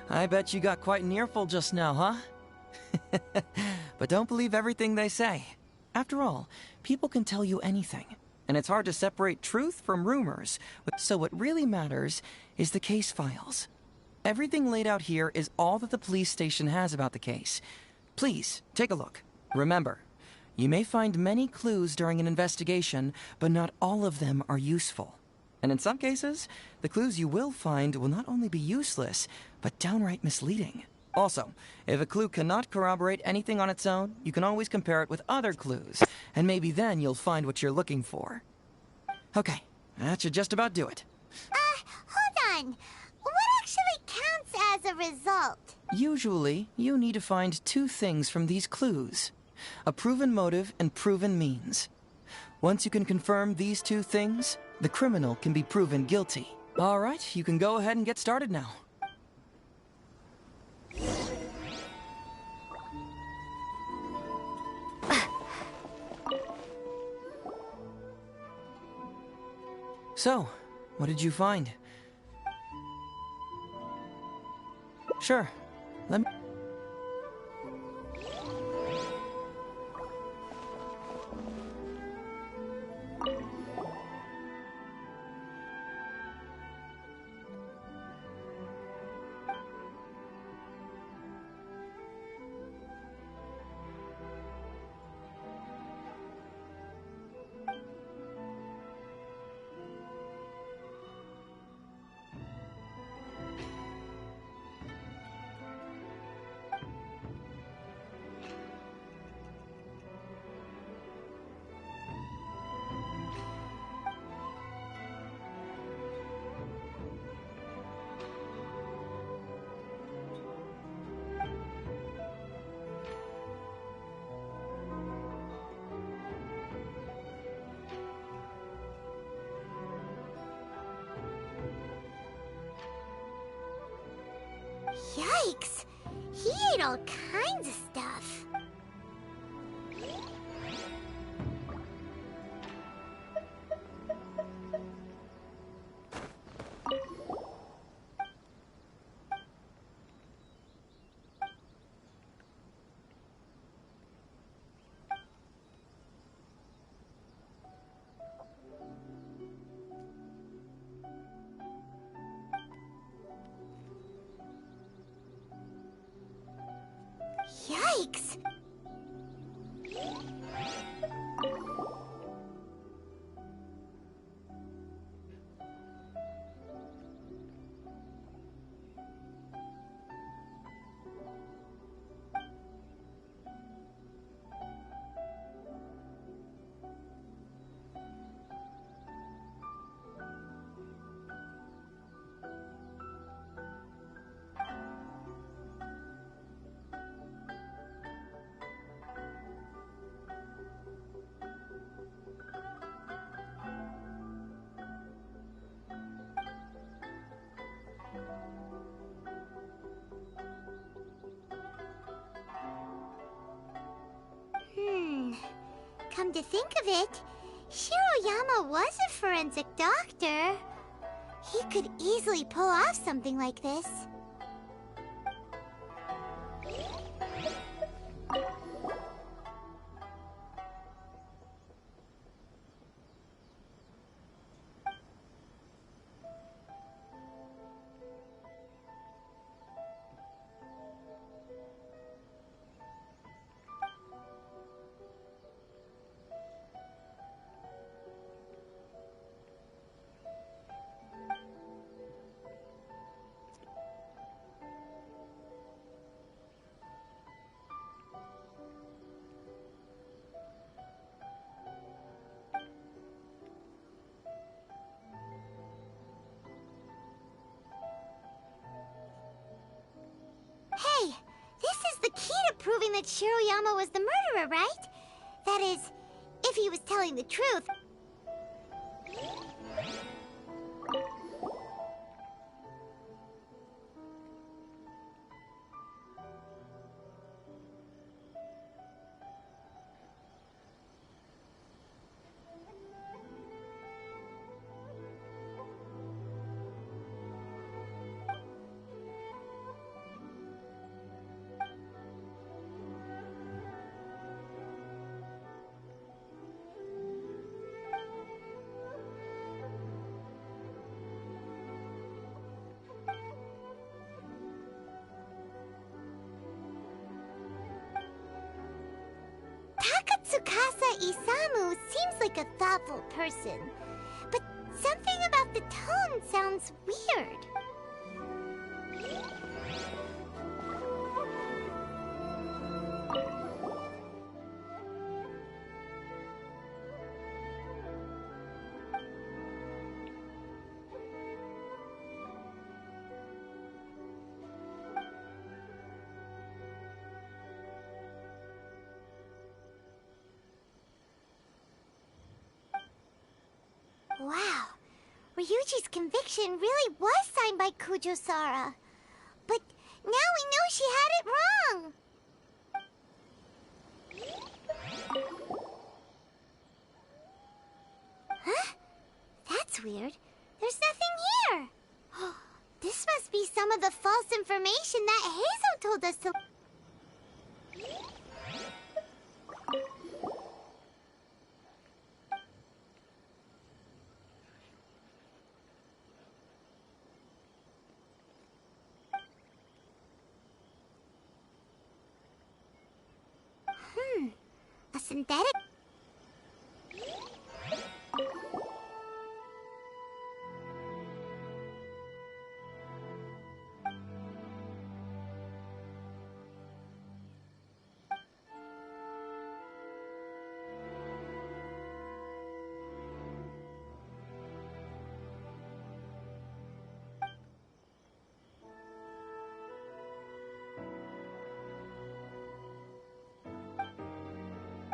I bet you got quite an earful just now, huh? But don't believe everything they say. After all, people can tell you anything, and it's hard to separate truth from rumors. So what really matters is the case files. Everything laid out here is all that the police station has about the case. Please, take a look. Remember, you may find many clues during an investigation, but not all of them are useful. And in some cases, the clues you will find will not only be useless, but downright misleading. Also, if a clue cannot corroborate anything on its own, you can always compare it with other clues, and maybe then you'll find what you're looking for. Okay, that should just about do it. Hold on. What actually counts as a result? Usually, you need to find two things from these clues: a proven motive and proven means. Once you can confirm these two things, the criminal can be proven guilty. All right, you can go ahead and get started now. So, what did you find? Sure, let me... Yikes! He ate all kinds of stuff. Yikes! Come to think of it, Shiroyama was a forensic doctor. He could easily pull off something like this. that Shiroyama was the murderer, right? That is, if he was telling the truth. Tsukasa Isamu seems like a thoughtful person, but something about the tone sounds weird. Wow, Ryuji's conviction really was signed by Kujo-Sara. But now we know she had it wrong. Huh? That's weird. There's nothing here. This must be some of the false information that Heizo told us to... A synthetic...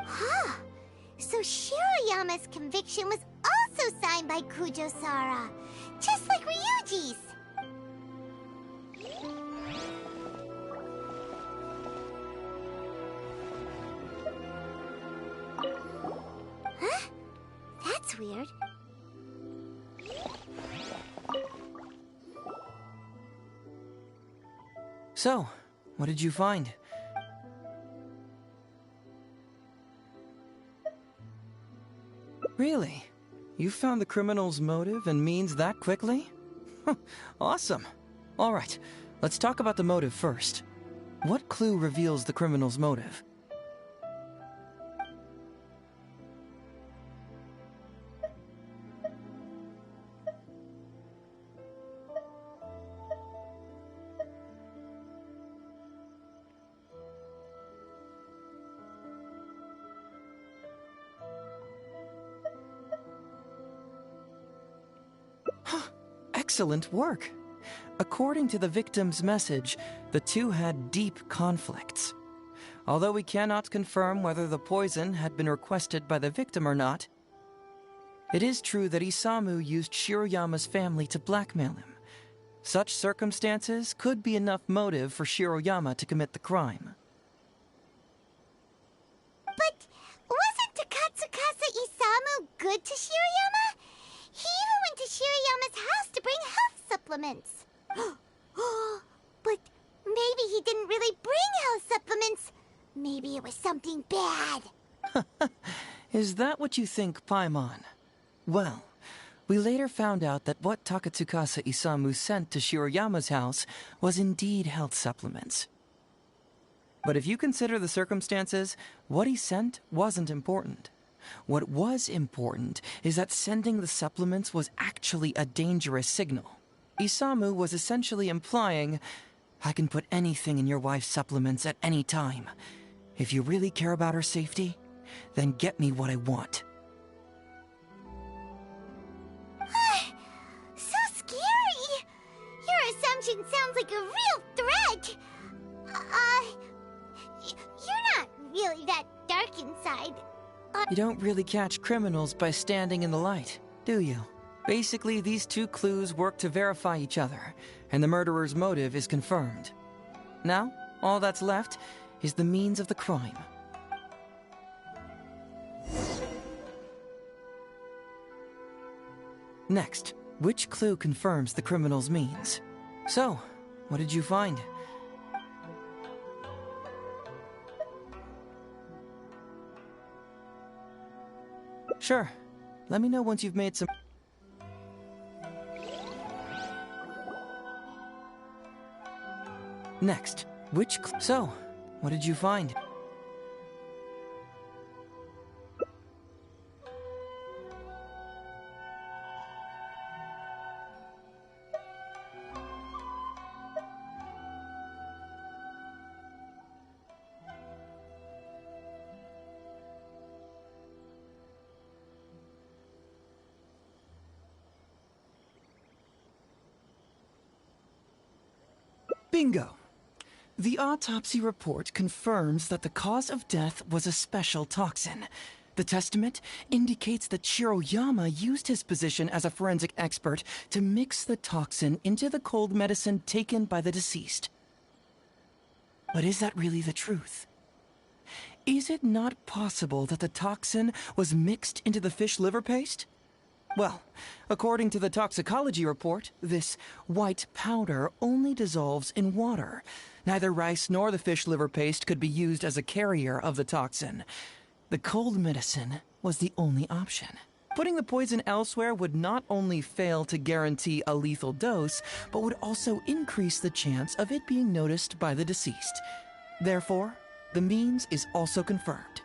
Huh. So Shiroyama's conviction was also signed by Kujo-Sara, just like Ryuji's. Huh? That's weird. So, what did you find? Really? You found the criminal's motive and means that quickly? Awesome. All right, let's talk about the motive first. What clue reveals the criminal's motive? Excellent work. According to the victim's message, the two had deep conflicts. Although we cannot confirm whether the poison had been requested by the victim or not, it is true that Isamu used Shiroyama's family to blackmail him. Such circumstances could be enough motive for Shiroyama to commit the crime. But wasn't Takatsukasa Isamu good to Shiroyama? He even went to Shiroyama's house to bring health supplements. But maybe he didn't really bring health supplements. Maybe it was something bad. Is that what you think, Paimon? Well, we later found out that what Takatsukasa Isamu sent to Shiroyama's house was indeed health supplements. But if you consider the circumstances, what he sent wasn't important. What was important is that sending the supplements was actually a dangerous signal. Isamu was essentially implying, I can put anything in your wife's supplements at any time. If you really care about her safety, then get me what I want. So scary! Your assumption sounds like a real threat. You're really that dark inside. You don't really catch criminals by standing in the light, do you? Basically, these two clues work to verify each other, and the murderer's motive is confirmed. Now, all that's left is the means of the crime. Next, which clue confirms the criminal's means? So, what did you find? Sure. Let me know once you've made some... Next, which So, what did you find? Bingo! The autopsy report confirms that the cause of death was a special toxin. The testament indicates that Shiroyama used his position as a forensic expert to mix the toxin into the cold medicine taken by the deceased. But is that really the truth? Is it not possible that the toxin was mixed into the fish liver paste? Well, according to the toxicology report, this white powder only dissolves in water. Neither rice nor the fish liver paste could be used as a carrier of the toxin. The cold medicine was the only option. Putting the poison elsewhere would not only fail to guarantee a lethal dose, but would also increase the chance of it being noticed by the deceased. Therefore, the means is also confirmed.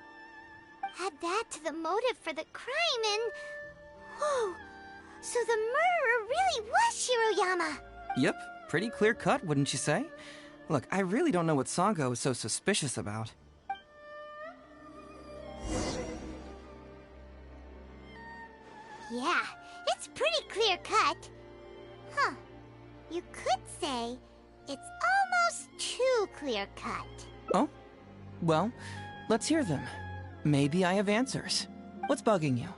Add that to the motive for the crime and... Whoa! So the murderer really was Shiroyama! Yep, pretty clear cut, wouldn't you say? Look, I really don't know what Sango is so suspicious about. Yeah, it's pretty clear cut. Huh. You could say it's almost too clear cut. Oh? Well, let's hear them. Maybe I have answers. What's bugging you?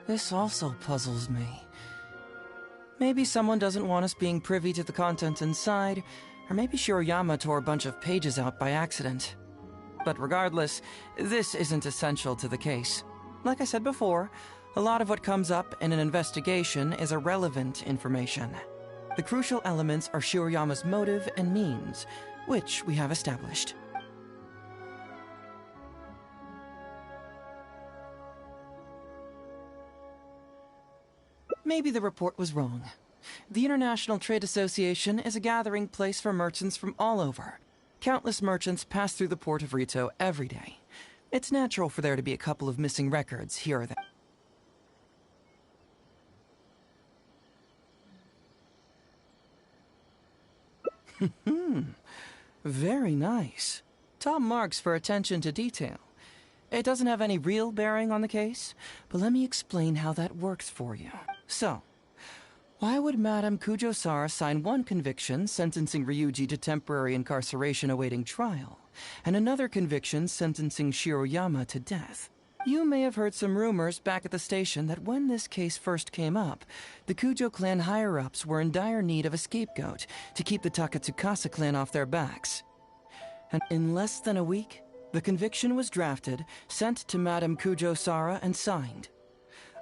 This also puzzles me. Maybe someone doesn't want us being privy to the content inside, or maybe Shiroyama tore a bunch of pages out by accident. But regardless, this isn't essential to the case. Like I said before, a lot of what comes up in an investigation is irrelevant information. The crucial elements are Shiroyama's motive and means, which we have established. Maybe the report was wrong. The International Trade Association is a gathering place for merchants from all over. Countless merchants pass through the port of Rito every day. It's natural for there to be a couple of missing records here or there. Very nice. Top marks for attention to detail. It doesn't have any real bearing on the case, but let me explain how that works for you. So, why would Madame Kujo-Sara sign one conviction sentencing Ryuji to temporary incarceration awaiting trial, and another conviction sentencing Shiroyama to death? You may have heard some rumors back at the station that when this case first came up, the Kujo clan higher-ups were in dire need of a scapegoat to keep the Takatsukasa clan off their backs. And in less than a week, the conviction was drafted, sent to Madame Kujo-Sara, and signed.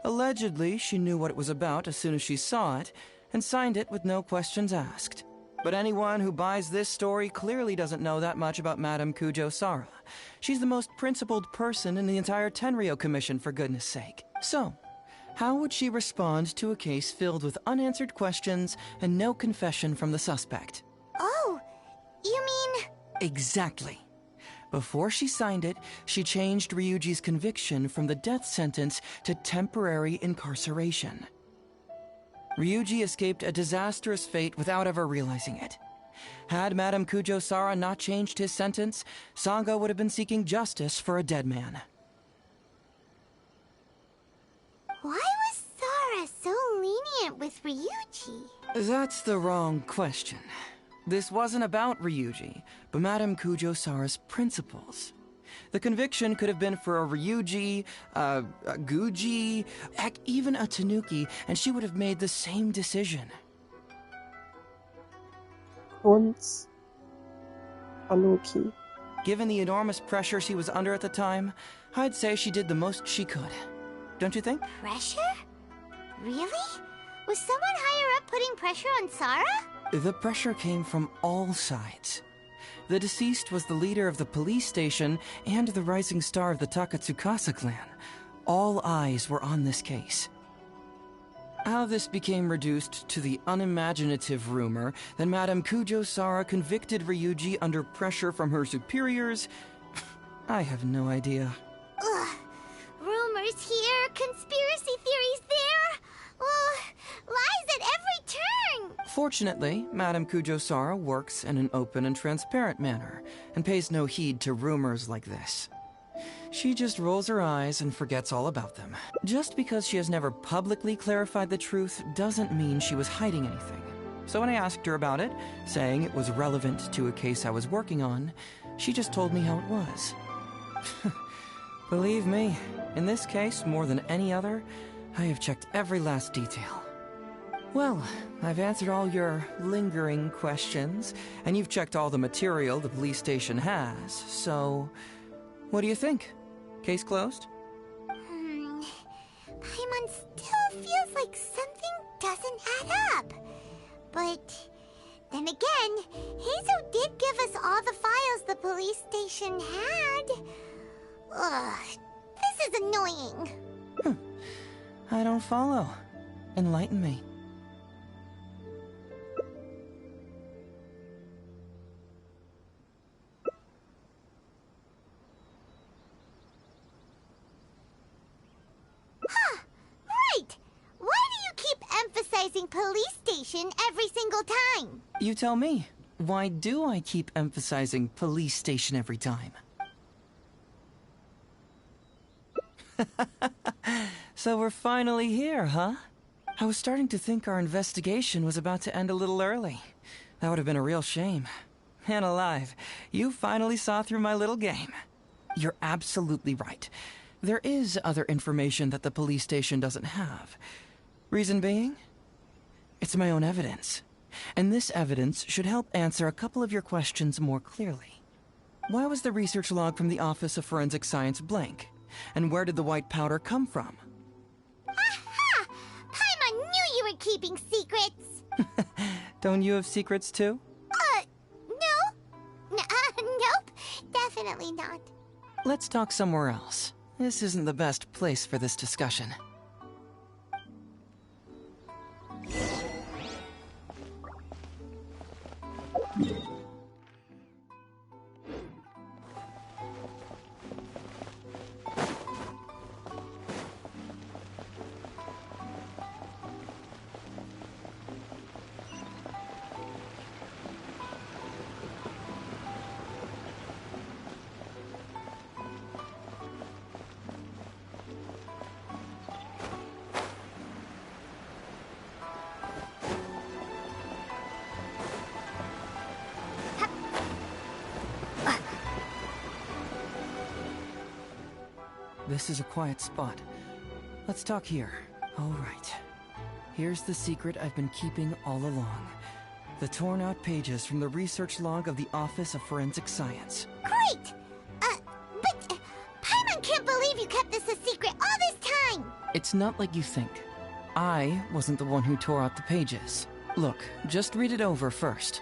Allegedly, she knew what it was about as soon as she saw it, and signed it with no questions asked. But anyone who buys this story clearly doesn't know that much about Madame Kujo-Sara. She's the most principled person in the entire Tenryou Commission, for goodness sake. So, how would she respond to a case filled with unanswered questions and no confession from the suspect? Oh, you mean... Exactly. Before she signed it, she changed Ryuji's conviction from the death sentence to temporary incarceration. Ryuji escaped a disastrous fate without ever realizing it. Had Madame Kujo-Sara not changed his sentence, Sangha would have been seeking justice for a dead man. Why was Sara so lenient with Ryuji? That's the wrong question. This wasn't about Ryuji, but Madame Kujo-Sara's principles. The conviction could have been for a Ryuji, a Guji, heck, even a Tanuki, and she would have made the same decision. Once Tanuki. Given the enormous pressure she was under at the time, I'd say she did the most she could. Don't you think? Pressure? Really? Was someone higher up putting pressure on Sara? The pressure came from all sides. The deceased was the leader of the police station and the rising star of the Takatsukasa clan. All eyes were on this case. How this became reduced to the unimaginative rumor that Madame Kujo-Sara convicted Ryuji under pressure from her superiors, I have no idea. Ugh. Rumors here, conspiracy theories there. Lies at every turn. Fortunately, Madame Kujo-Sara works in an open and transparent manner and pays no heed to rumors like this. She just rolls her eyes and forgets all about them. Just because she has never publicly clarified the truth doesn't mean she was hiding anything. So when I asked her about it, saying it was relevant to a case I was working on, she just told me how it was. Believe me, in this case, more than any other, I have checked every last detail. Well, I've answered all your lingering questions, and you've checked all the material the police station has, so what do you think? Case closed? Paimon still feels like something doesn't add up. But then again, Heizo did give us all the files the police station had. Ugh, this is annoying. I don't follow. Enlighten me. Right! Why do you keep emphasizing police station every single time? You tell me. Why do I keep emphasizing police station every time? So we're finally here, huh? I was starting to think our investigation was about to end a little early. That would have been a real shame. Man alive, you finally saw through my little game. You're absolutely right. There is other information that the police station doesn't have. Reason being? It's my own evidence. And this evidence should help answer a couple of your questions more clearly. Why was the research log from the Office of Forensic Science blank? And where did the white powder come from? Aha! Paimon knew you were keeping secrets! Don't you have secrets too? No? Nope. Definitely not. Let's talk somewhere else. This isn't the best place for this discussion. This is a quiet spot. Let's talk here. All right. Here's the secret I've been keeping all along. The torn out pages from the research log of the Office of Forensic Science. Great! But Paimon can't believe you kept this a secret all this time! It's not like you think. I wasn't the one who tore out the pages. Look, just read it over first.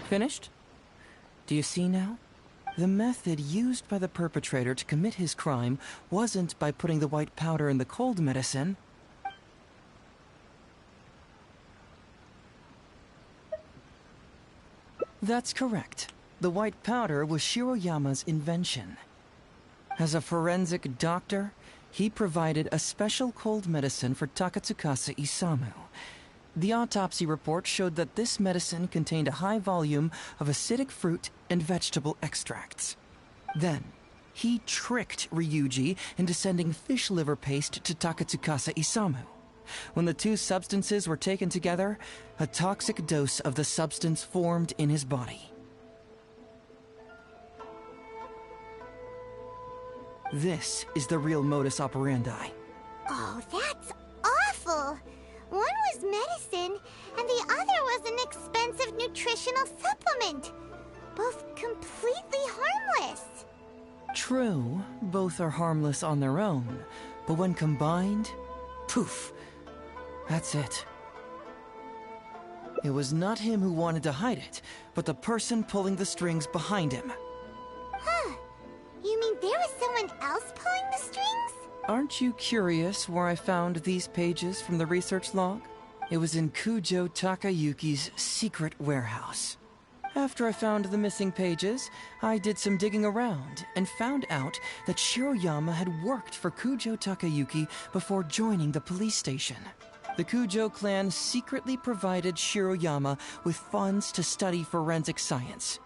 Finished? Do you see now? The method used by the perpetrator to commit his crime wasn't by putting the white powder in the cold medicine. That's correct. The white powder was Shiroyama's invention. As a forensic doctor, he provided a special cold medicine for Takatsukasa Isamu. The autopsy report showed that this medicine contained a high volume of acidic fruit and vegetable extracts. Then, he tricked Ryuji into sending fish liver paste to Takatsukasa Isamu. When the two substances were taken together, a toxic dose of the substance formed in his body. This is the real modus operandi. Oh, that's awful! One was medicine, and the other was an expensive nutritional supplement. Both completely harmless. True, both are harmless on their own, but when combined, poof, that's it. It was not him who wanted to hide it, but the person pulling the strings behind him. Huh. You mean there was someone else pulling the strings? Aren't you curious where I found these pages from the research log? It was in Kujo Takayuki's secret warehouse. After I found the missing pages, I did some digging around and found out that Shiroyama had worked for Kujo Takayuki before joining the police station. The Kujo clan secretly provided Shiroyama with funds to study forensic science.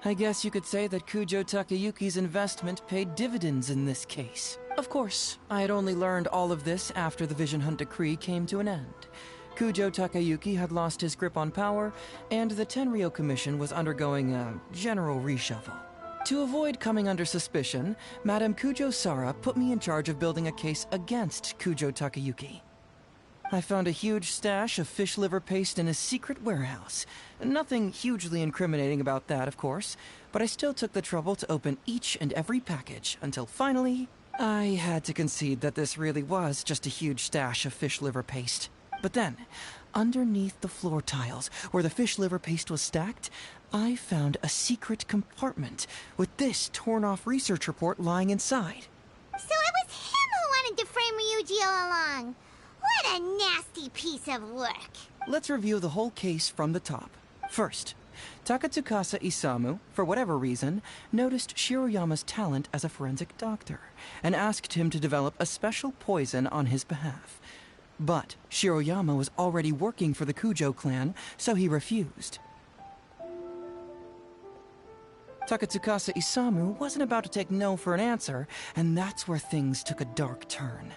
I guess you could say that Kujo Takayuki's investment paid dividends in this case. Of course, I had only learned all of this after the Vision Hunt decree came to an end. Kujo Takayuki had lost his grip on power, and the Tenryou Commission was undergoing a general reshuffle. To avoid coming under suspicion, Madame Kujo-Sara put me in charge of building a case against Kujo Takayuki. I found a huge stash of fish liver paste in a secret warehouse. Nothing hugely incriminating about that, of course, but I still took the trouble to open each and every package until finally, I had to concede that this really was just a huge stash of fish liver paste. But then, underneath the floor tiles, where the fish liver paste was stacked, I found a secret compartment with this torn-off research report lying inside. So it was him who wanted to frame Ryuji all along. What a nasty piece of work. Let's review the whole case from the top. First, Takatsukasa Isamu, for whatever reason, noticed Shiroyama's talent as a forensic doctor and asked him to develop a special poison on his behalf. But Shiroyama was already working for the Kujo clan, so he refused. Takatsukasa Isamu wasn't about to take no for an answer, and that's where things took a dark turn.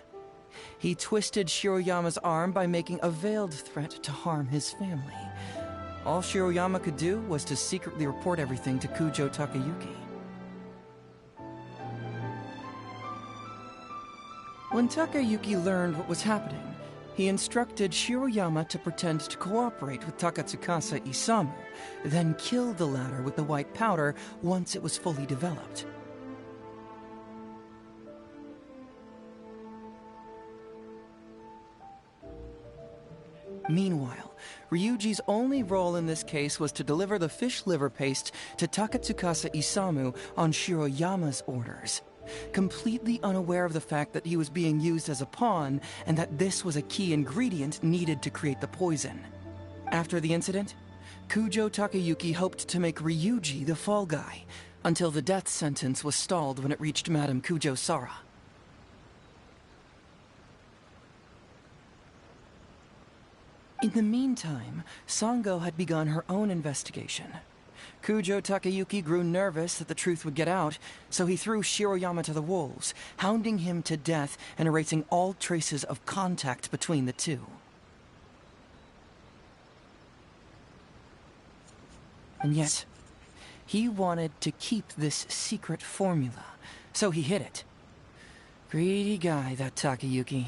He twisted Shiroyama's arm by making a veiled threat to harm his family. All Shiroyama could do was to secretly report everything to Kujo Takayuki. When Takayuki learned what was happening, he instructed Shiroyama to pretend to cooperate with Takatsukasa Isamu, then kill the latter with the white powder once it was fully developed. Meanwhile, Ryuji's only role in this case was to deliver the fish liver paste to Takatsukasa Isamu on Shiroyama's orders, completely unaware of the fact that he was being used as a pawn and that this was a key ingredient needed to create the poison. After the incident, Kujo Takayuki hoped to make Ryuji the fall guy, until the death sentence was stalled when it reached Madame Kujo-Sara. In the meantime, Sango had begun her own investigation. Kujo Takayuki grew nervous that the truth would get out, so he threw Shiroyama to the wolves, hounding him to death and erasing all traces of contact between the two. And yet, he wanted to keep this secret formula, so he hid it. Greedy guy, that Takayuki.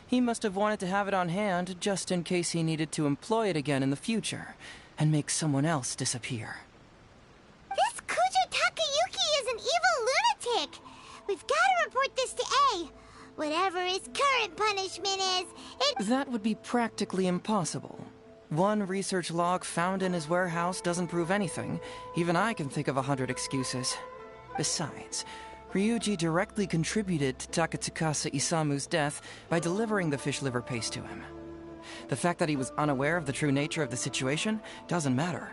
He must have wanted to have it on hand just in case he needed to employ it again in the future, and make someone else disappear. This Kujo Takayuki is an evil lunatic! We've got to report this to A. Whatever his current punishment is, That would be practically impossible. One research log found in his warehouse doesn't prove anything. Even I can think of 100 excuses. Besides, Ryuji directly contributed to Takatsukasa Isamu's death by delivering the fish liver paste to him. The fact that he was unaware of the true nature of the situation doesn't matter.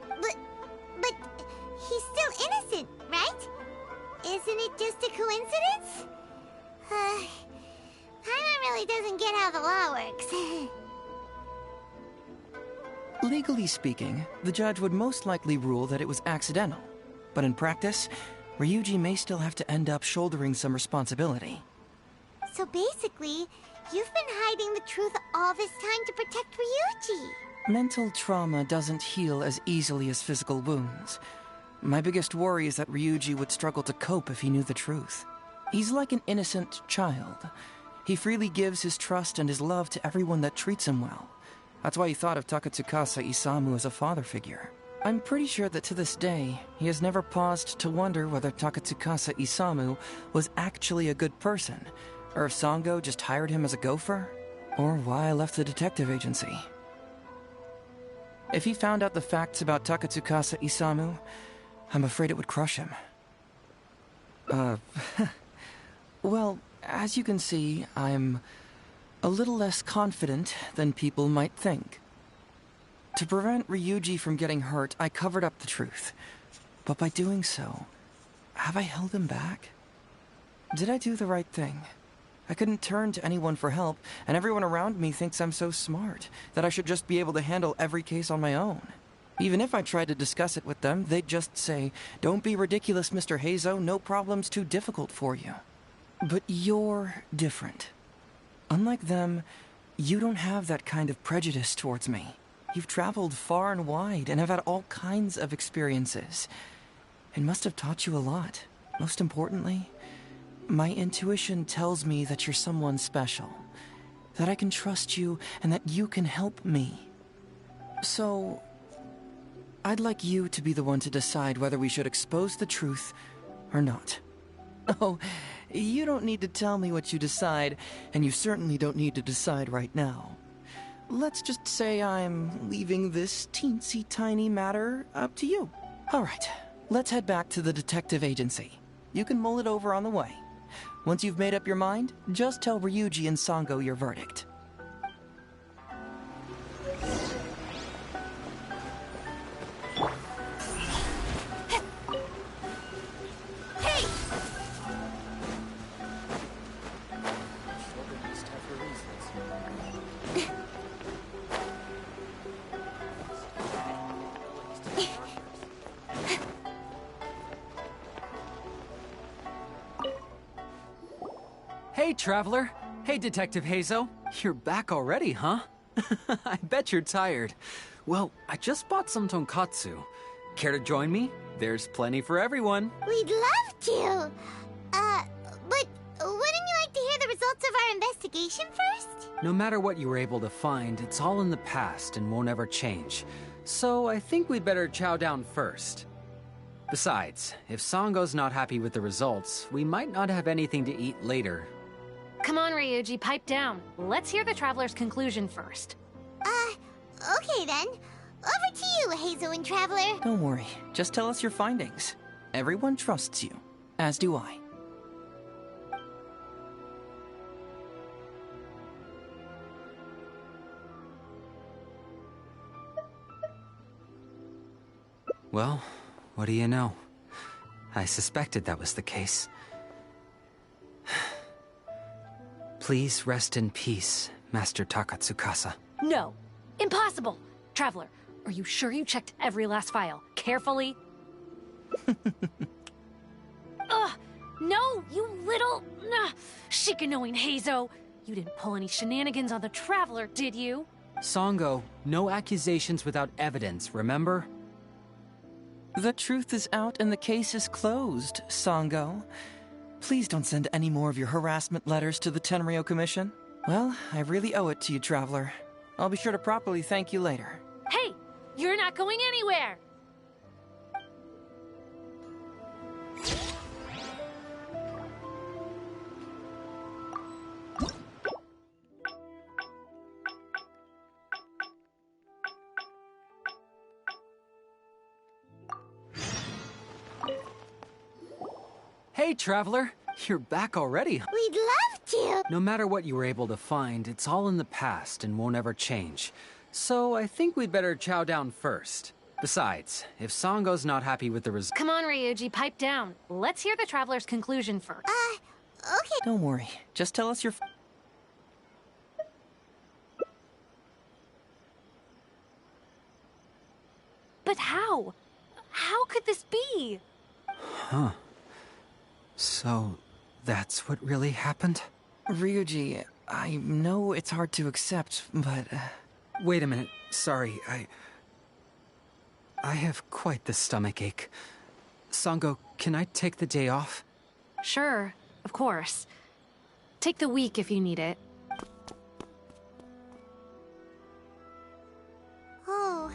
But he's still innocent, right? Isn't it just a coincidence? Paimon really doesn't get how the law works. Legally speaking, the judge would most likely rule that it was accidental. But in practice, Ryuji may still have to end up shouldering some responsibility. So basically, you've been hiding the truth all this time to protect Ryuji. Mental trauma doesn't heal as easily as physical wounds. My biggest worry is that Ryuji would struggle to cope if he knew the truth. He's like an innocent child. He freely gives his trust and his love to everyone that treats him well. That's why he thought of Takatsukasa Isamu as a father figure. I'm pretty sure that to this day, he has never paused to wonder whether Takatsukasa Isamu was actually a good person, or if Sango just hired him as a gopher, or why I left the detective agency. If he found out the facts about Takatsukasa Isamu, I'm afraid it would crush him. Well, as you can see, I'm a little less confident than people might think. To prevent Ryuji from getting hurt, I covered up the truth. But by doing so, have I held him back? Did I do the right thing? I couldn't turn to anyone for help, and everyone around me thinks I'm so smart that I should just be able to handle every case on my own. Even if I tried to discuss it with them, they'd just say, "Don't be ridiculous, Mr. Heizo, no problem's too difficult for you." But you're different. Unlike them, you don't have that kind of prejudice towards me. You've traveled far and wide and have had all kinds of experiences. It must have taught you a lot. Most importantly, my intuition tells me that you're someone special, that I can trust you and that you can help me. So, I'd like you to be the one to decide whether we should expose the truth or not. Oh, you don't need to tell me what you decide, and you certainly don't need to decide right now. Let's just say I'm leaving this teensy-tiny matter up to you. All right, let's head back to the detective agency. You can mull it over on the way. Once you've made up your mind, just tell Ryuji and Sango your verdict. Hey, Traveler. Hey, Detective Heizo. You're back already, huh? I bet you're tired. Well, I just bought some tonkatsu. Care to join me? There's plenty for everyone. We'd love to. But wouldn't you like to hear the results of our investigation first? No matter what you were able to find, it's all in the past and won't ever change. So I think we'd better chow down first. Besides, if Sango's not happy with the results, we might not have anything to eat later. Come on, Ryuji, pipe down. Let's hear the Traveler's conclusion first. Okay then. Over to you, Heizo and Traveler. Don't worry, just tell us your findings. Everyone trusts you, as do I. Well, what do you know? I suspected that was the case. Please rest in peace, Master Takatsukasa. No! Impossible! Traveler, are you sure you checked every last file? Carefully? Ugh! No, you little... Shikanoing Heizo! You didn't pull any shenanigans on the Traveler, did you? Sango, no accusations without evidence, remember? The truth is out and the case is closed, Sango. Please don't send any more of your harassment letters to the Tenryo Commission. Well, I really owe it to you, Traveler. I'll be sure to properly thank you later. Hey! You're not going anywhere! Hey, Traveler! You're back already. We'd love to! No matter what you were able to find, it's all in the past and won't ever change. So I think we'd better chow down first. Besides, if Sango's not happy with the result... Come on, Ryuji, pipe down. Let's hear the Traveler's conclusion first. Okay. Don't worry. Just tell us your... But how? How could this be? Huh. So, that's what really happened? Ryuji, I know it's hard to accept, but... Wait a minute. Sorry, I have quite the stomach ache. Sango, can I take the day off? Sure, of course. Take the week if you need it. Oh,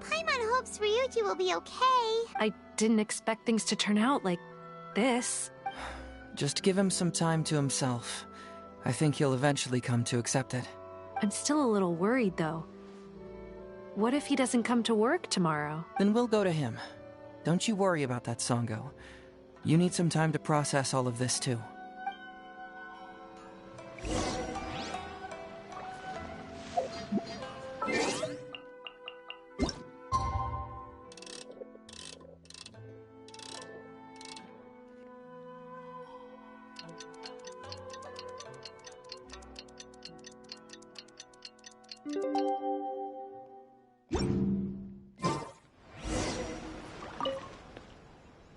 Paimon hopes Ryuji will be okay. I didn't expect things to turn out like this. Just give him some time to himself. I think he'll eventually come to accept it. I'm still a little worried, though. What if he doesn't come to work tomorrow? Then we'll go to him. Don't you worry about that, Sango. You need some time to process all of this, too.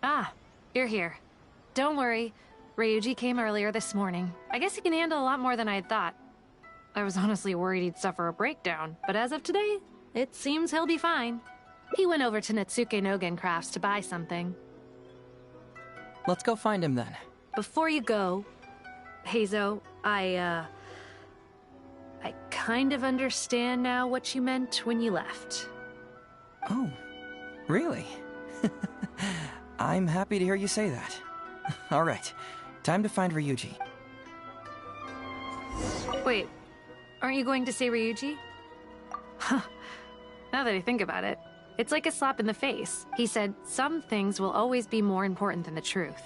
Ah, you're here. Don't worry. Ryuji came earlier this morning. I guess he can handle a lot more than I had thought. I was honestly worried he'd suffer a breakdown, but as of today, it seems he'll be fine. He went over to Natsuke Nogen Crafts to buy something. Let's go find him then. Before you go, Heizo, I kind of understand now what you meant when you left. Oh, really? I'm happy to hear you say that. All right, time to find Ryuji. Wait, aren't you going to say Ryuji? Huh. Now that I think about it, it's like a slap in the face. He said, some things will always be more important than the truth.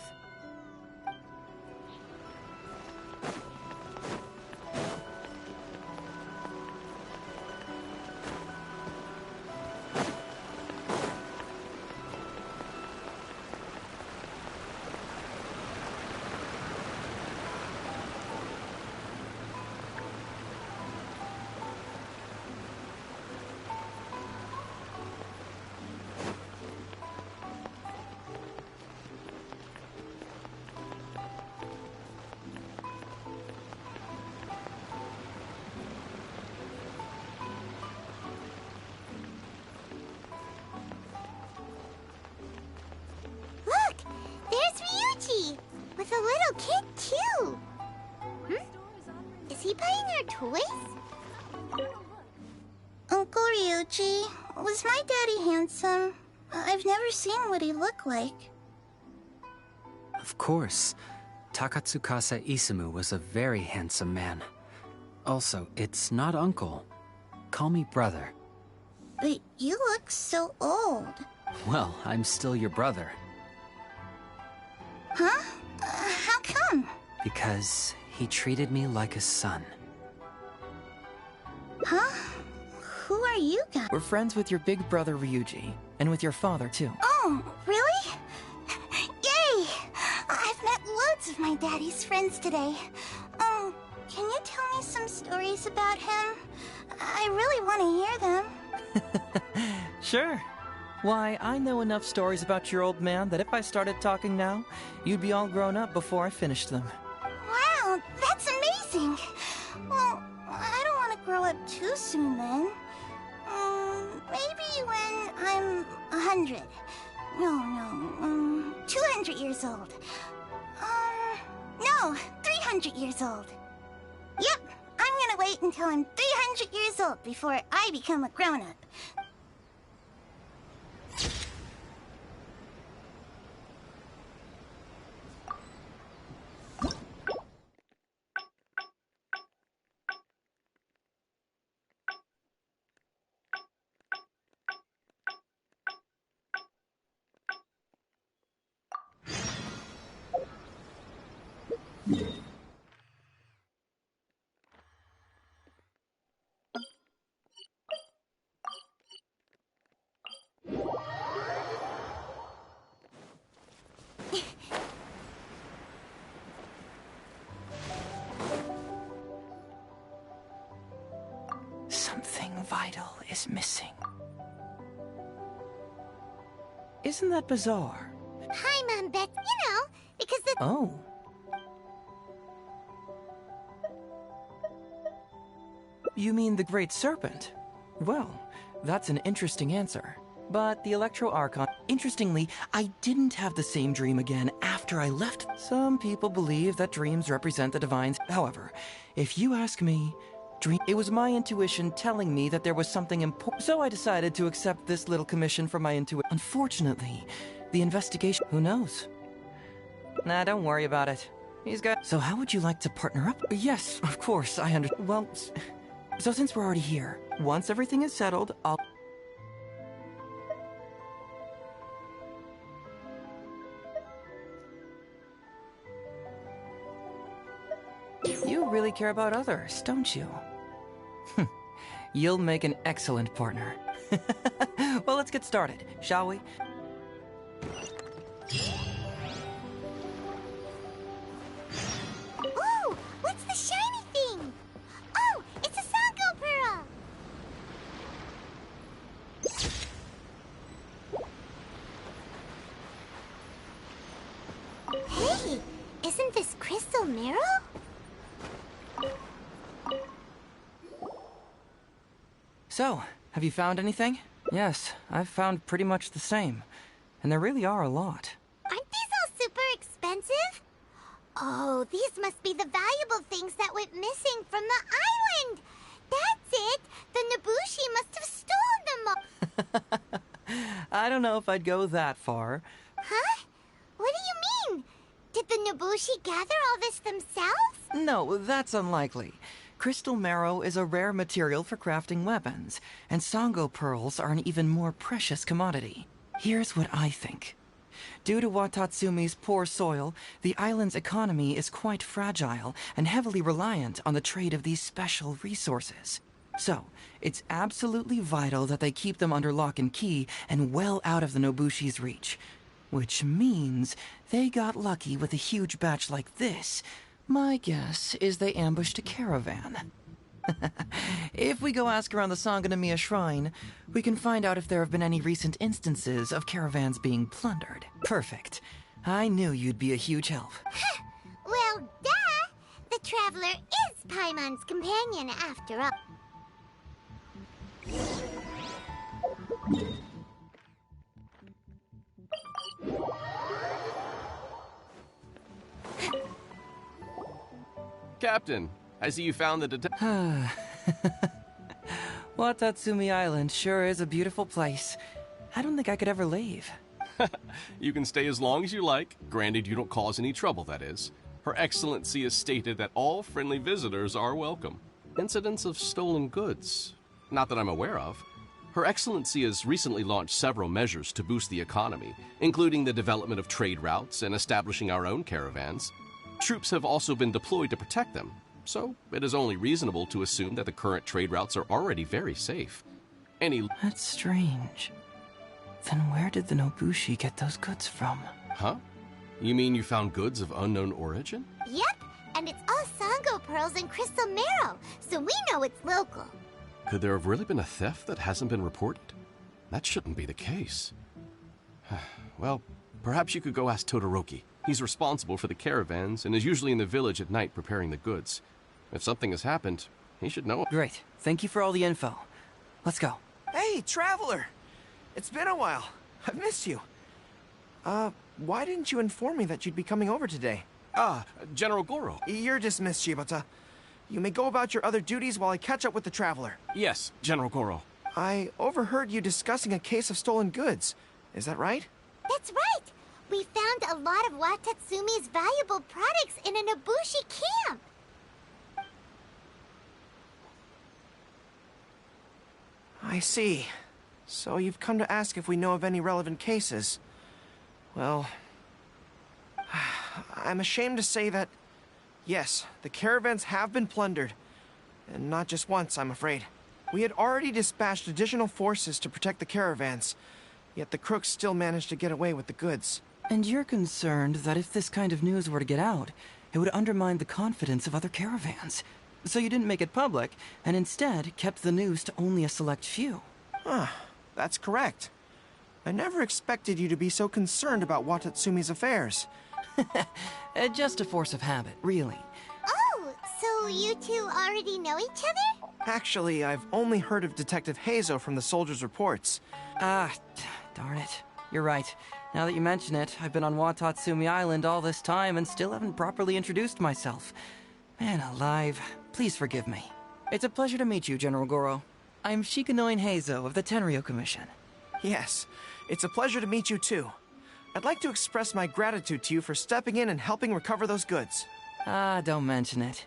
Look! There's Ryuji! With a little kid, too! Is he buying our toys? Uncle Ryuji, was my daddy handsome? I've never seen what he looked like. Of course. Takatsukasa Isumu was a very handsome man. Also, it's not uncle. Call me brother. But you look so old. Well, I'm still your brother. Huh? How come? Because he treated me like a son. Huh? Who are you guys? We're friends with your big brother Ryuji, and with your father, too. Oh, really? Yay! I've met loads of my daddy's friends today. Can you tell me some stories about him? I really want to hear them. Sure. Why, I know enough stories about your old man that if I started talking now, you'd be all grown up before I finished them. Wow, that's amazing! Well, I don't want to grow up too soon then. Maybe when I'm 100. No, 200 years old. No, 300 years old. Yep, I'm gonna wait until I'm 300 years old before I become a grown-up. Something vital is missing. Isn't that bizarre? Paimon bet, because the... Oh. You mean the Great Serpent? Well, that's an interesting answer. But the Electro Archon... Interestingly, I didn't have the same dream again after I left. Some people believe that dreams represent the divines. However, if you ask me, it was my intuition telling me that there was something important. So I decided to accept this little commission from my intuition. Unfortunately, the investigation... Who knows? Nah, don't worry about it. He's got... So how would you like to partner up? Yes, of course, I understand. Well, so since we're already here, once everything is settled, I'll... You really care about others, don't you? You'll make an excellent partner. Well, let's get started, shall we? Ooh, what's the shiny thing? Oh, it's a Sango Pearl! Hey, isn't this Crystal Marrow? So, have you found anything? Yes, I've found pretty much the same. And there really are a lot. Aren't these all super expensive? Oh, these must be the valuable things that went missing from the island! That's it! The Nobushi must have stolen them all! I don't know if I'd go that far. Huh? What do you mean? Did the Nobushi gather all this themselves? No, that's unlikely. Crystal marrow is a rare material for crafting weapons, and Sango pearls are an even more precious commodity. Here's what I think. Due to Watatsumi's poor soil, the island's economy is quite fragile and heavily reliant on the trade of these special resources. So, it's absolutely vital that they keep them under lock and key and well out of the Nobushi's reach. Which means they got lucky with a huge batch like this. My guess is they ambushed a caravan. If we go ask around the Sangonomiya Shrine, we can find out if there have been any recent instances of caravans being plundered. Perfect. I knew you'd be a huge help. Well, duh! The Traveler is Paimon's companion after all. Captain, I see you found the Watatsumi Island sure is a beautiful place. I don't think I could ever leave. You can stay as long as you like, granted you don't cause any trouble, that is. Her Excellency has stated that all friendly visitors are welcome. Incidents of stolen goods? Not that I'm aware of. Her Excellency has recently launched several measures to boost the economy, including the development of trade routes and establishing our own caravans. Troops have also been deployed to protect them, so it is only reasonable to assume that the current trade routes are already very safe. That's strange. Then where did the Nobushi get those goods from? Huh? You mean you found goods of unknown origin? Yep, and it's all Sango pearls and crystal marrow, so we know it's local. Could there have really been a theft that hasn't been reported? That shouldn't be the case. Well, perhaps you could go ask Todoroki. He's responsible for the caravans and is usually in the village at night preparing the goods. If something has happened, he should know. Great. Thank you for all the info. Let's go. Hey, Traveler! It's been a while. I've missed you. Why didn't you inform me that you'd be coming over today? General Goro. You're dismissed, Shibata. You may go about your other duties while I catch up with the Traveler. Yes, General Goro. I overheard you discussing a case of stolen goods. Is that right? That's right! We found a lot of Watatsumi's valuable products in a Nobushi camp! I see. So you've come to ask if we know of any relevant cases. Well, I'm ashamed to say that, yes, the caravans have been plundered. And not just once, I'm afraid. We had already dispatched additional forces to protect the caravans, yet the crooks still managed to get away with the goods. And you're concerned that if this kind of news were to get out, it would undermine the confidence of other caravans. So you didn't make it public, and instead kept the news to only a select few. That's correct. I never expected you to be so concerned about Watatsumi's affairs. Just a force of habit, really. Oh, so you two already know each other? Actually, I've only heard of Detective Heizo from the soldiers' reports. Darn it. You're right. Now that you mention it, I've been on Watatsumi Island all this time and still haven't properly introduced myself. Man alive, please forgive me. It's a pleasure to meet you, General Goro. I'm Shikanoin Heizo of the Tenryo Commission. Yes, it's a pleasure to meet you too. I'd like to express my gratitude to you for stepping in and helping recover those goods. Don't mention it.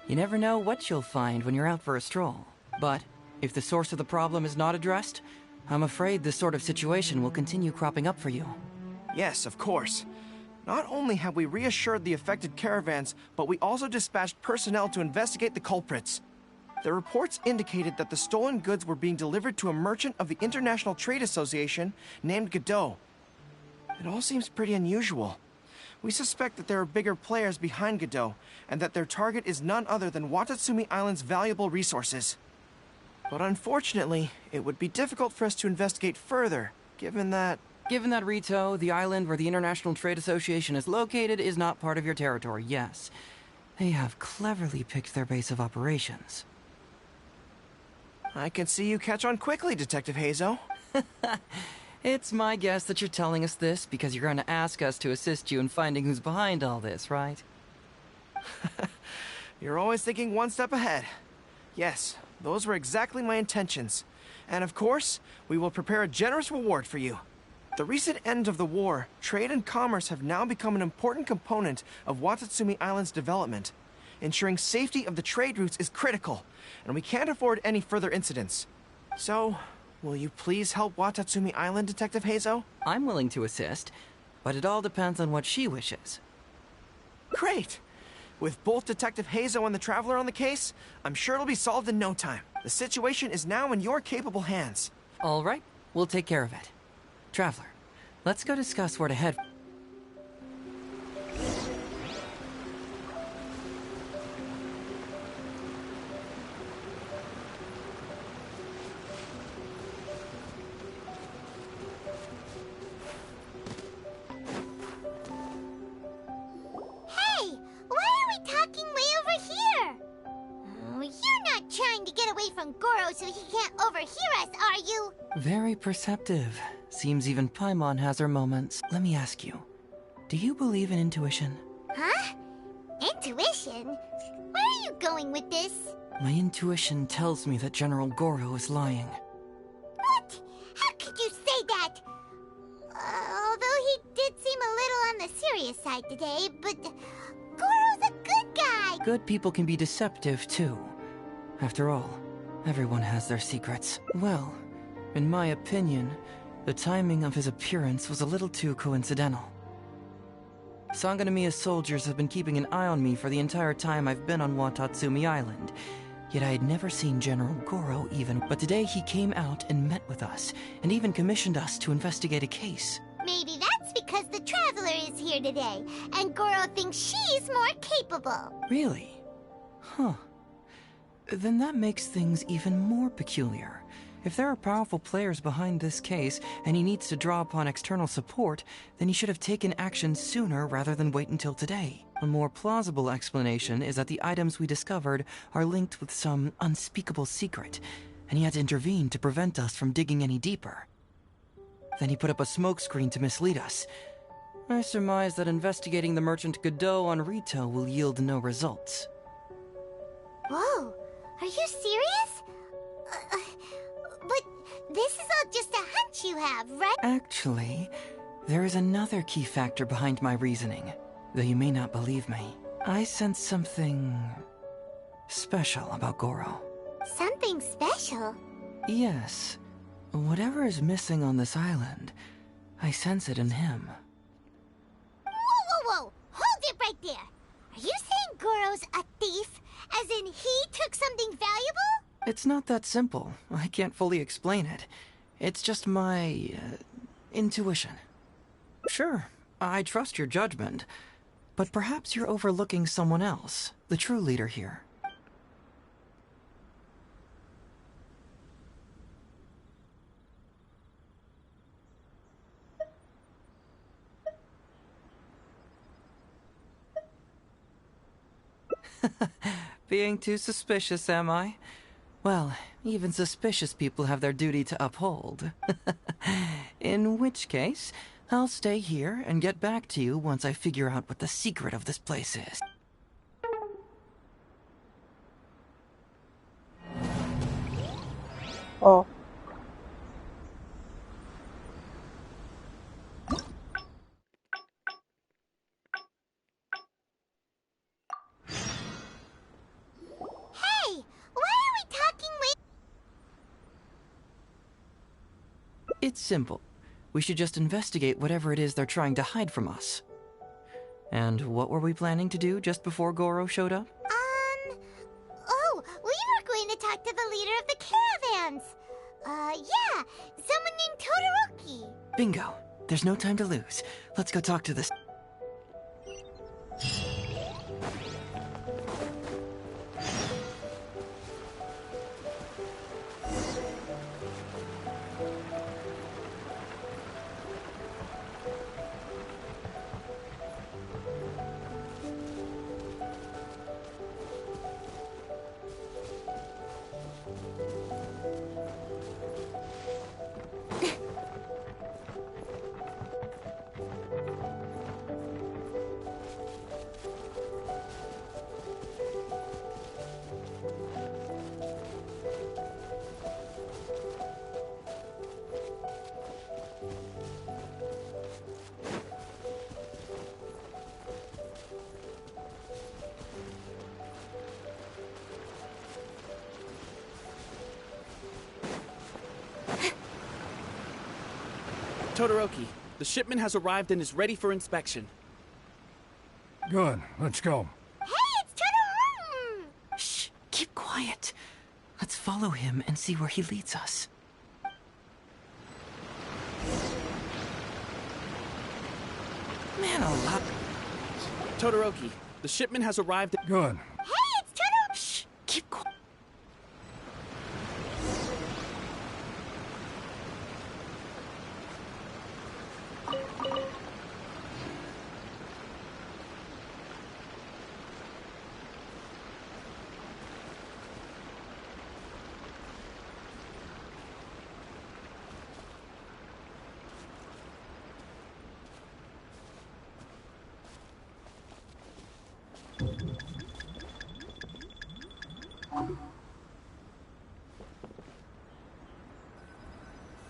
You never know what you'll find when you're out for a stroll. But if the source of the problem is not addressed, I'm afraid this sort of situation will continue cropping up for you. Yes, of course. Not only have we reassured the affected caravans, but we also dispatched personnel to investigate the culprits. The reports indicated that the stolen goods were being delivered to a merchant of the International Trade Association named Godot. It all seems pretty unusual. We suspect that there are bigger players behind Godot, and that their target is none other than Watatsumi Island's valuable resources. But unfortunately, it would be difficult for us to investigate further, given that... Given that, Rito, the island where the International Trade Association is located is not part of your territory, yes. They have cleverly picked their base of operations. I can see you catch on quickly, Detective Heizo. It's my guess that you're telling us this because you're going to ask us to assist you in finding who's behind all this, right? You're always thinking one step ahead. Yes, those were exactly my intentions. And of course, we will prepare a generous reward for you. The recent end of the war, trade and commerce have now become an important component of Watatsumi Island's development. Ensuring safety of the trade routes is critical, and we can't afford any further incidents. So, will you please help Watatsumi Island, Detective Heizo? I'm willing to assist, but it all depends on what she wishes. Great! With both Detective Heizo and the Traveler on the case, I'm sure it'll be solved in no time. The situation is now in your capable hands. All right, we'll take care of it. Traveler, let's go discuss where to head. Hey, why are we talking way over here? Oh, you're not trying to get away from Goro so he can't overhear us, are you? Very perceptive. Seems even Paimon has her moments. Let me ask you, do you believe in intuition? Huh? Intuition? Where are you going with this? My intuition tells me that General Goro is lying. What? How could you say that? Although he did seem a little on the serious side today, but Goro's a good guy. Good people can be deceptive, too. After all, everyone has their secrets. Well, in my opinion, the timing of his appearance was a little too coincidental. Sanganamiya's soldiers have been keeping an eye on me for the entire time I've been on Watatsumi Island, yet I had never seen General Goro even. But today he came out and met with us, and even commissioned us to investigate a case. Maybe that's because the Traveler is here today, and Goro thinks she's more capable. Really? Huh. Then that makes things even more peculiar. If there are powerful players behind this case, and he needs to draw upon external support, then he should have taken action sooner rather than wait until today. A more plausible explanation is that the items we discovered are linked with some unspeakable secret, and he had to intervene to prevent us from digging any deeper. Then he put up a smokescreen to mislead us. I surmise that investigating the merchant Godot on Rito will yield no results. Whoa, are you serious? But this is all just a hunch you have, right? Actually, there is another key factor behind my reasoning, though you may not believe me. I sense something special about Goro. Something special? Yes. Whatever is missing on this island, I sense it in him. Whoa! Hold it right there! Are you saying Goro's a thief? As in he took something valuable? It's not that simple. I can't fully explain it. It's just my intuition. Sure, I trust your judgment, but perhaps you're overlooking someone else, the true leader here. Being too suspicious, am I? Well, even suspicious people have their duty to uphold. In which case, I'll stay here and get back to you once I figure out what the secret of this place is. Oh. Hey, why are we talking It's simple. We should just investigate whatever it is they're trying to hide from us. And what were we planning to do just before Goro showed up? Oh, we were going to talk to the leader of the caravans. Yeah, someone named Todoroki. Bingo. There's no time to lose. Let's go talk to this. Todoroki, the shipment has arrived and is ready for inspection. Good, let's go. Hey, it's Todoroki! Shh, keep quiet. Let's follow him and see where he leads us. Man alive. Todoroki, the shipment has arrived. Good. Hey, it's Todoroki! Shh, keep quiet.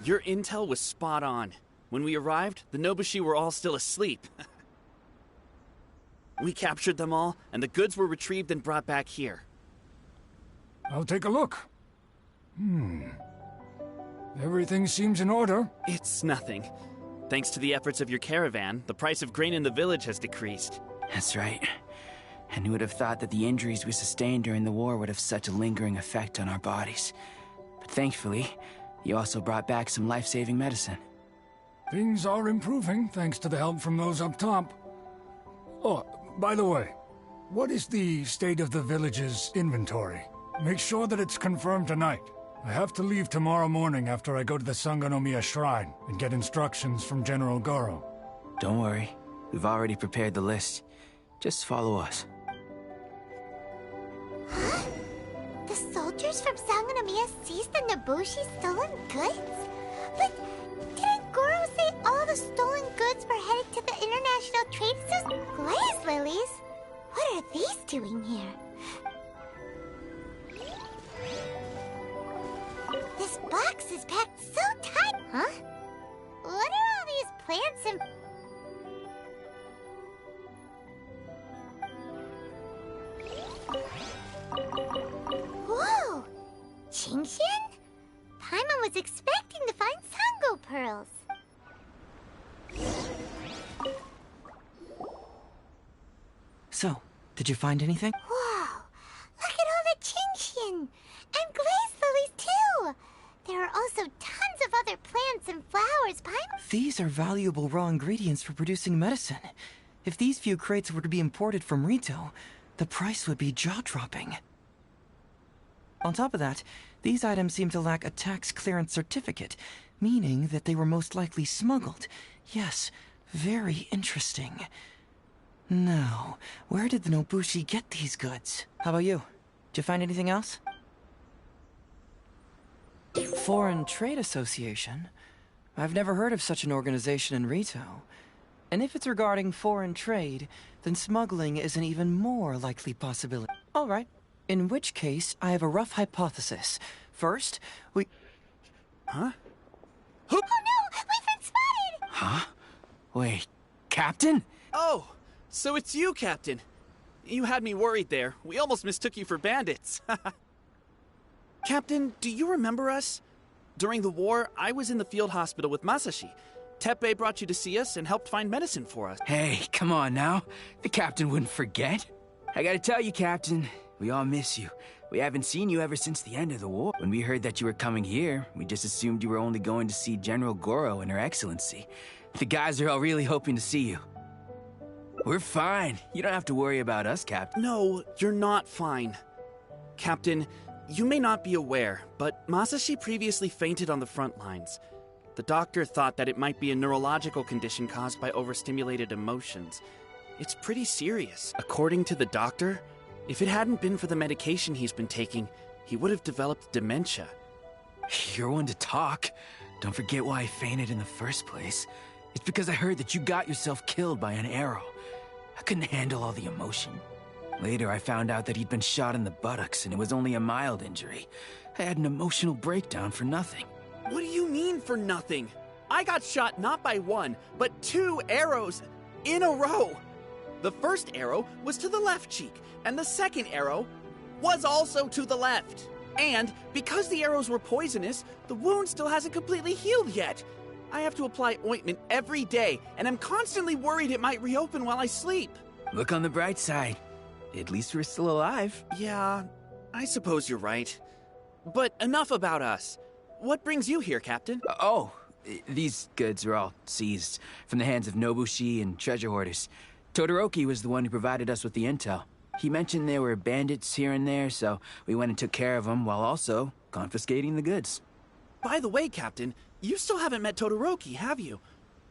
Your intel was spot on. When we arrived, the Nobushi were all still asleep. We captured them all, and the goods were retrieved and brought back here. I'll take a look. Everything seems in order. It's nothing. Thanks to the efforts of your caravan, the price of grain in the village has decreased. That's right. And who would have thought that the injuries we sustained during the war would have such a lingering effect on our bodies? But thankfully, you also brought back some life-saving medicine. Things are improving, thanks to the help from those up top. Oh, by the way, what is the state of the village's inventory? Make sure that it's confirmed tonight. I have to leave tomorrow morning after I go to the Sangonomiya Shrine and get instructions from General Goro. Don't worry, we've already prepared the list. Just follow us. Huh? The soldiers from Sangonomiya seized the Nobushi's stolen goods? But didn't Goro say all the stolen goods were headed to the International Trade System? Glaze lilies? What are these doing here? This box is packed so tight, huh? What are all these plants and... Whoa! Genshin? Paimon was expecting to find Sango pearls. So, did you find anything? Whoa! Look at all the Genshin! And glaze lilies, too! There are also tons of other plants and flowers, Paimon. These are valuable raw ingredients for producing medicine. If these few crates were to be imported from Rito, the price would be jaw-dropping. On top of that, these items seem to lack a tax clearance certificate, meaning that they were most likely smuggled. Yes, very interesting. Now, where did the Nobushi get these goods? How about you? Did you find anything else? Foreign Trade Association? I've never heard of such an organization in Rito. And if it's regarding foreign trade, then smuggling is an even more likely possibility. All right. In which case, I have a rough hypothesis. First, we... Huh? Oh no! We've been spotted! Huh? Wait, Captain? Oh, so it's you, Captain. You had me worried there. We almost mistook you for bandits. Captain, do you remember us? During the war, I was in the field hospital with Masashi. Teppei brought you to see us and helped find medicine for us. Hey, come on now. The Captain wouldn't forget. I gotta tell you, Captain, we all miss you. We haven't seen you ever since the end of the war. When we heard that you were coming here, we just assumed you were only going to see General Goro and Her Excellency. The guys are all really hoping to see you. We're fine. You don't have to worry about us, Captain. No, you're not fine. Captain, you may not be aware, but Masashi previously fainted on the front lines. The doctor thought that it might be a neurological condition caused by overstimulated emotions. It's pretty serious. According to the doctor, if it hadn't been for the medication he's been taking, he would have developed dementia. You're one to talk. Don't forget why I fainted in the first place. It's because I heard that you got yourself killed by an arrow. I couldn't handle all the emotion. Later, I found out that he'd been shot in the buttocks, and it was only a mild injury. I had an emotional breakdown for nothing. What do you mean for nothing? I got shot not by one, but 2 arrows in a row. The first arrow was to the left cheek, and the second arrow was also to the left. And because the arrows were poisonous, the wound still hasn't completely healed yet. I have to apply ointment every day, and I'm constantly worried it might reopen while I sleep. Look on the bright side. At least we're still alive. Yeah, I suppose you're right. But enough about us. What brings you here, Captain? These goods are all seized from the hands of Nobushi and treasure hoarders. Todoroki was the one who provided us with the intel. He mentioned there were bandits here and there, so we went and took care of them while also confiscating the goods. By the way, Captain, you still haven't met Todoroki, have you?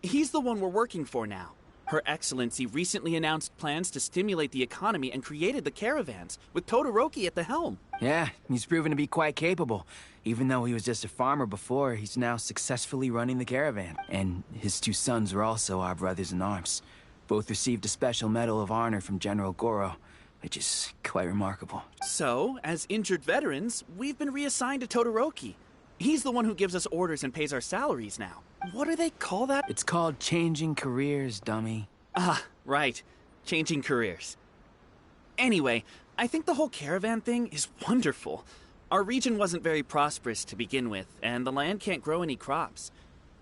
He's the one we're working for now. Her Excellency recently announced plans to stimulate the economy and created the caravans, with Todoroki at the helm. Yeah, he's proven to be quite capable. Even though he was just a farmer before, he's now successfully running the caravan. And his 2 sons are also our brothers in arms. Both received a special medal of honor from General Goro, which is quite remarkable. So, as injured veterans, we've been reassigned to Todoroki. He's the one who gives us orders and pays our salaries now. What do they call that? It's called changing careers, dummy. Ah, right. Changing careers. Anyway, I think the whole caravan thing is wonderful. Our region wasn't very prosperous to begin with, and the land can't grow any crops.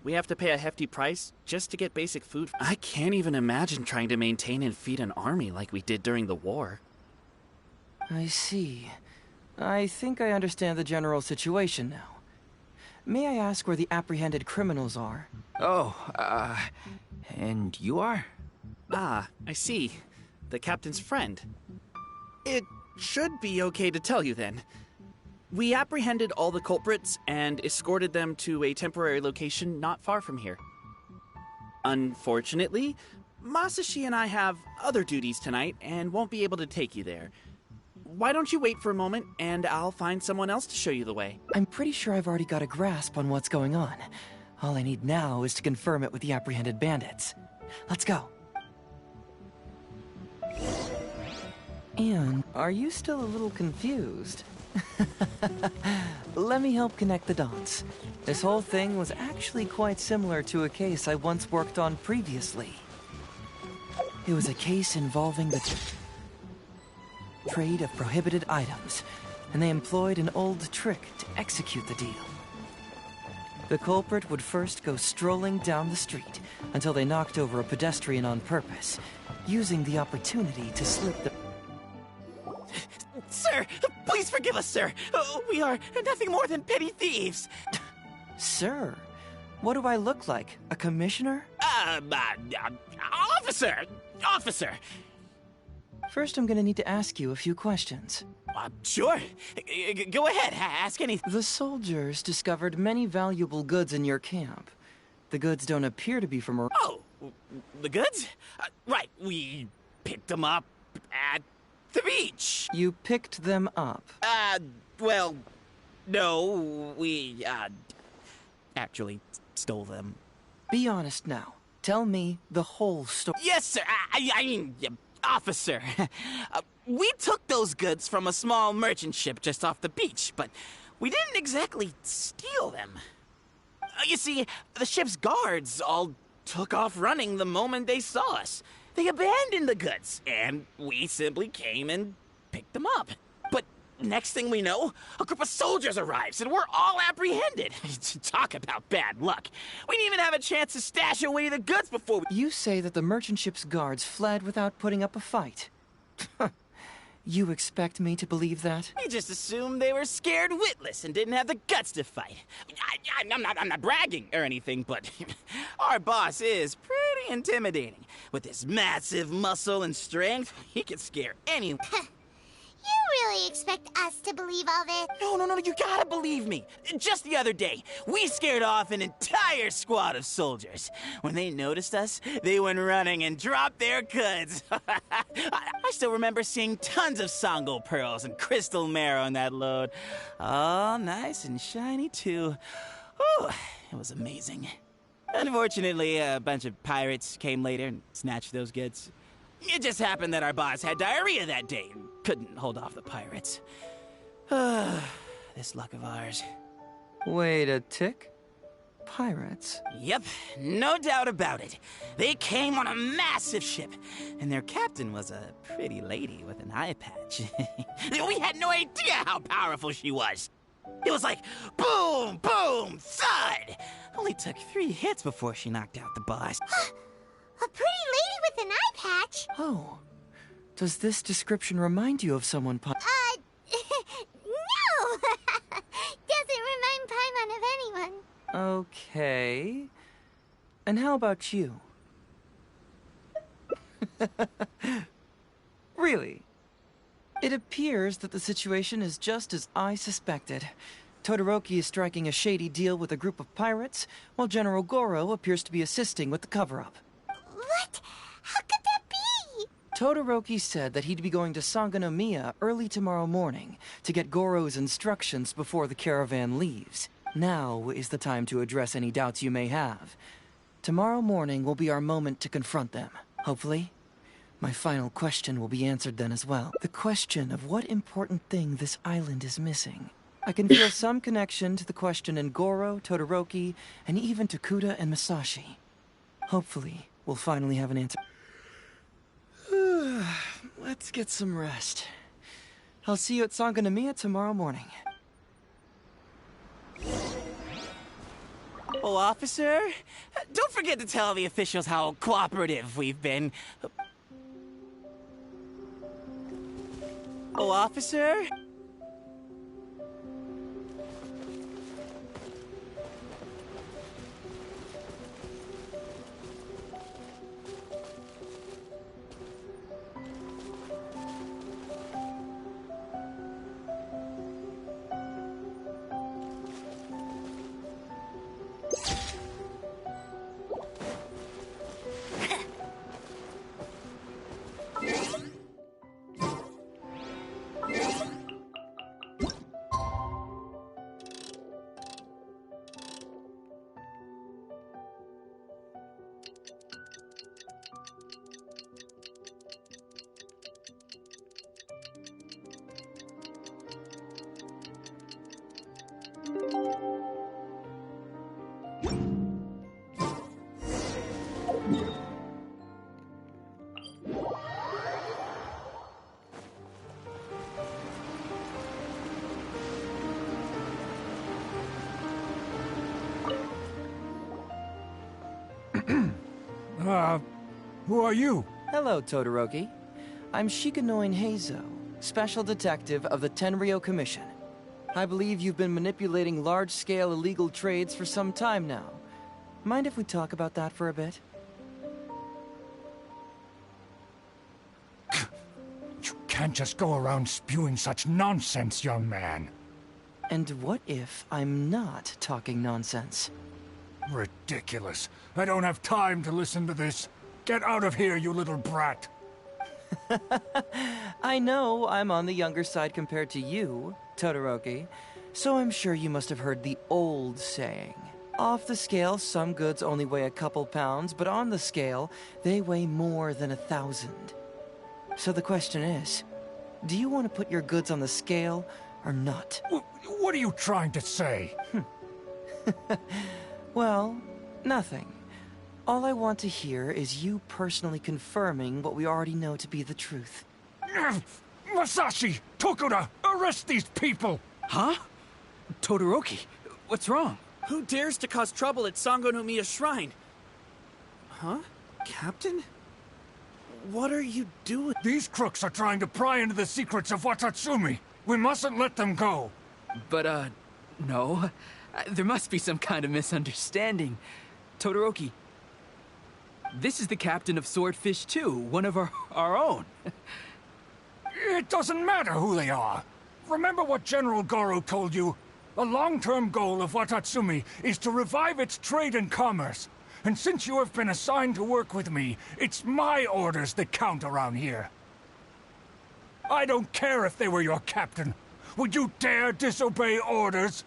We have to pay a hefty price just to get basic food. I can't even imagine trying to maintain and feed an army like we did during the war. I see. I think I understand the general situation now. May I ask where the apprehended criminals are? And you are? Ah, I see. The captain's friend. It should be okay to tell you then. We apprehended all the culprits and escorted them to a temporary location not far from here. Unfortunately, Masashi and I have other duties tonight and won't be able to take you there. Why don't you wait for a moment and I'll find someone else to show you the way. I'm pretty sure I've already got a grasp on what's going on. All I need now is to confirm it with the apprehended bandits. Let's go. And are you still a little confused? Let me help connect the dots. This whole thing was actually quite similar to a case I once worked on previously. It was a case involving the trade of prohibited items, and they employed an old trick to execute the deal. The culprit would first go strolling down the street until they knocked over a pedestrian on purpose, using the opportunity to slip the... Sir, please forgive us, sir. We are nothing more than petty thieves. Sir, what do I look like? A commissioner? Officer! First, I'm gonna need to ask you a few questions. Sure. Go ahead, ask anything. The soldiers discovered many valuable goods in your camp. The goods don't appear to be from... Oh, the goods? Right, we picked them up at the beach. You picked them up? Well, no, we, actually stole them. Be honest now. Tell me the whole story. Yes, sir. I mean, officer. We took those goods from a small merchant ship just off the beach, but we didn't exactly steal them. You see, the ship's guards all took off running the moment they saw us. They abandoned the goods, and we simply came and picked them up. But next thing we know, a group of soldiers arrives, and we're all apprehended. Talk about bad luck. We didn't even have a chance to stash away the goods before we... You say that the merchant ship's guards fled without putting up a fight. You expect me to believe that? We just assumed they were scared witless and didn't have the guts to fight. I'm not bragging or anything, but our boss is pretty intimidating. With his massive muscle and strength, he could scare anyone. You really expect us to believe all this? No, you gotta believe me. Just the other day, we scared off an entire squad of soldiers. When they noticed us, they went running and dropped their goods. I still remember seeing tons of Songo pearls and crystal marrow in that load. All nice and shiny, too. Ooh, it was amazing. Unfortunately, a bunch of pirates came later and snatched those goods. It just happened that our boss had diarrhea that day and couldn't hold off the pirates. This luck of ours. Wait a tick. Pirates? Yep, no doubt about it. They came on a massive ship, and their captain was a pretty lady with an eye patch. We had no idea how powerful she was. It was like boom, boom, thud. Only took 3 hits before she knocked out the boss. A pretty lady with an eye patch? Oh. Does this description remind you of someone, no! Doesn't remind Paimon of anyone. Okay. And how about you? Really? It appears that the situation is just as I suspected. Todoroki is striking a shady deal with a group of pirates, while General Goro appears to be assisting with the cover-up. What? How could that be? Todoroki said that he'd be going to Sangonomiya early tomorrow morning to get Goro's instructions before the caravan leaves. Now is the time to address any doubts you may have. Tomorrow morning will be our moment to confront them. Hopefully, my final question will be answered then as well. The question of what important thing this island is missing. I can feel some connection to the question in Goro, Todoroki, and even to Kuda and Masashi. Hopefully, we'll finally have an answer. Let's get some rest. I'll see you at Sangonomiya tomorrow morning. Oh, officer, don't forget to tell the officials how cooperative we've been. Oh, officer? Who are you? Hello, Todoroki. I'm Shikanoin Heizo, Special Detective of the Tenryou Commission. I believe you've been manipulating large-scale illegal trades for some time now. Mind if we talk about that for a bit? You can't just go around spewing such nonsense, young man. And what if I'm not talking nonsense? Ridiculous. I don't have time to listen to this. Get out of here, you little brat. I know I'm on the younger side compared to you, Todoroki, so I'm sure you must have heard the old saying. Off the scale, some goods only weigh a couple pounds, but on the scale, they weigh more than 1,000. So the question is, do you want to put your goods on the scale or not? What are you trying to say? Well, nothing. All I want to hear is you personally confirming what we already know to be the truth. Masashi! Tokuda! Arrest these people! Huh? Todoroki, what's wrong? Who dares to cause trouble at Sangonomiya Shrine? Huh? Captain? What are you doing? These crooks are trying to pry into the secrets of Watatsumi. We mustn't let them go. But, no. There must be some kind of misunderstanding. Todoroki, this is the captain of Swordfish 2, one of our own. It doesn't matter who they are. Remember what General Goro told you? A long-term goal of Watatsumi is to revive its trade and commerce. And since you have been assigned to work with me, it's my orders that count around here. I don't care if they were your captain. Would you dare disobey orders?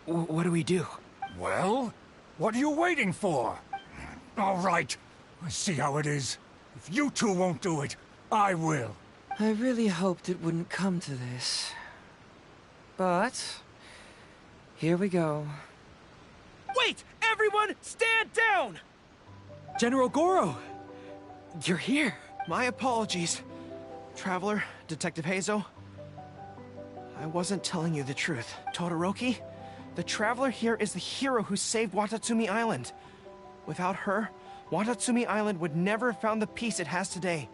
What do we do? Well, what are you waiting for? All right, I see how it is. If you two won't do it, I will. I really hoped it wouldn't come to this. But here we go. Wait! Everyone, stand down! General Goro! You're here. My apologies. Traveler, Detective Heizo. I wasn't telling you the truth. Todoroki, the Traveler here is the hero who saved Watatsumi Island. Without her, Watatsumi Island would never have found the peace it has today.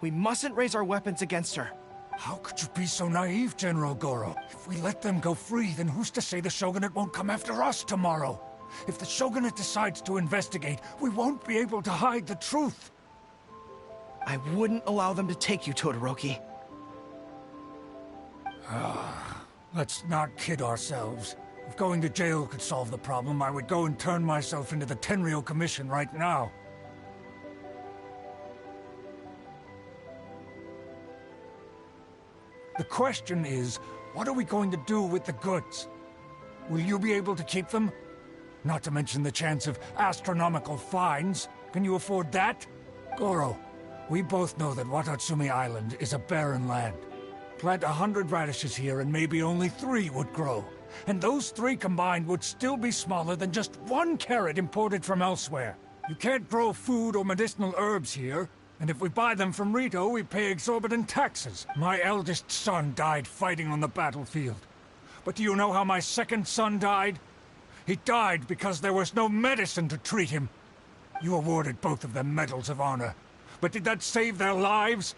We mustn't raise our weapons against her. How could you be so naive, General Goro? If we let them go free, then who's to say the Shogunate won't come after us tomorrow? If the Shogunate decides to investigate, we won't be able to hide the truth. I wouldn't allow them to take you, Todoroki. Let's not kid ourselves. If going to jail could solve the problem, I would go and turn myself into the Tenryou Commission right now. The question is, what are we going to do with the goods? Will you be able to keep them? Not to mention the chance of astronomical fines. Can you afford that? Goro, we both know that Watatsumi Island is a barren land. Plant 100 radishes here and maybe only 3 would grow. And those 3 combined would still be smaller than just 1 carrot imported from elsewhere. You can't grow food or medicinal herbs here. And if we buy them from Rito, we pay exorbitant taxes. My eldest son died fighting on the battlefield. But do you know how my second son died? He died because there was no medicine to treat him. You awarded both of them medals of honor. But did that save their lives?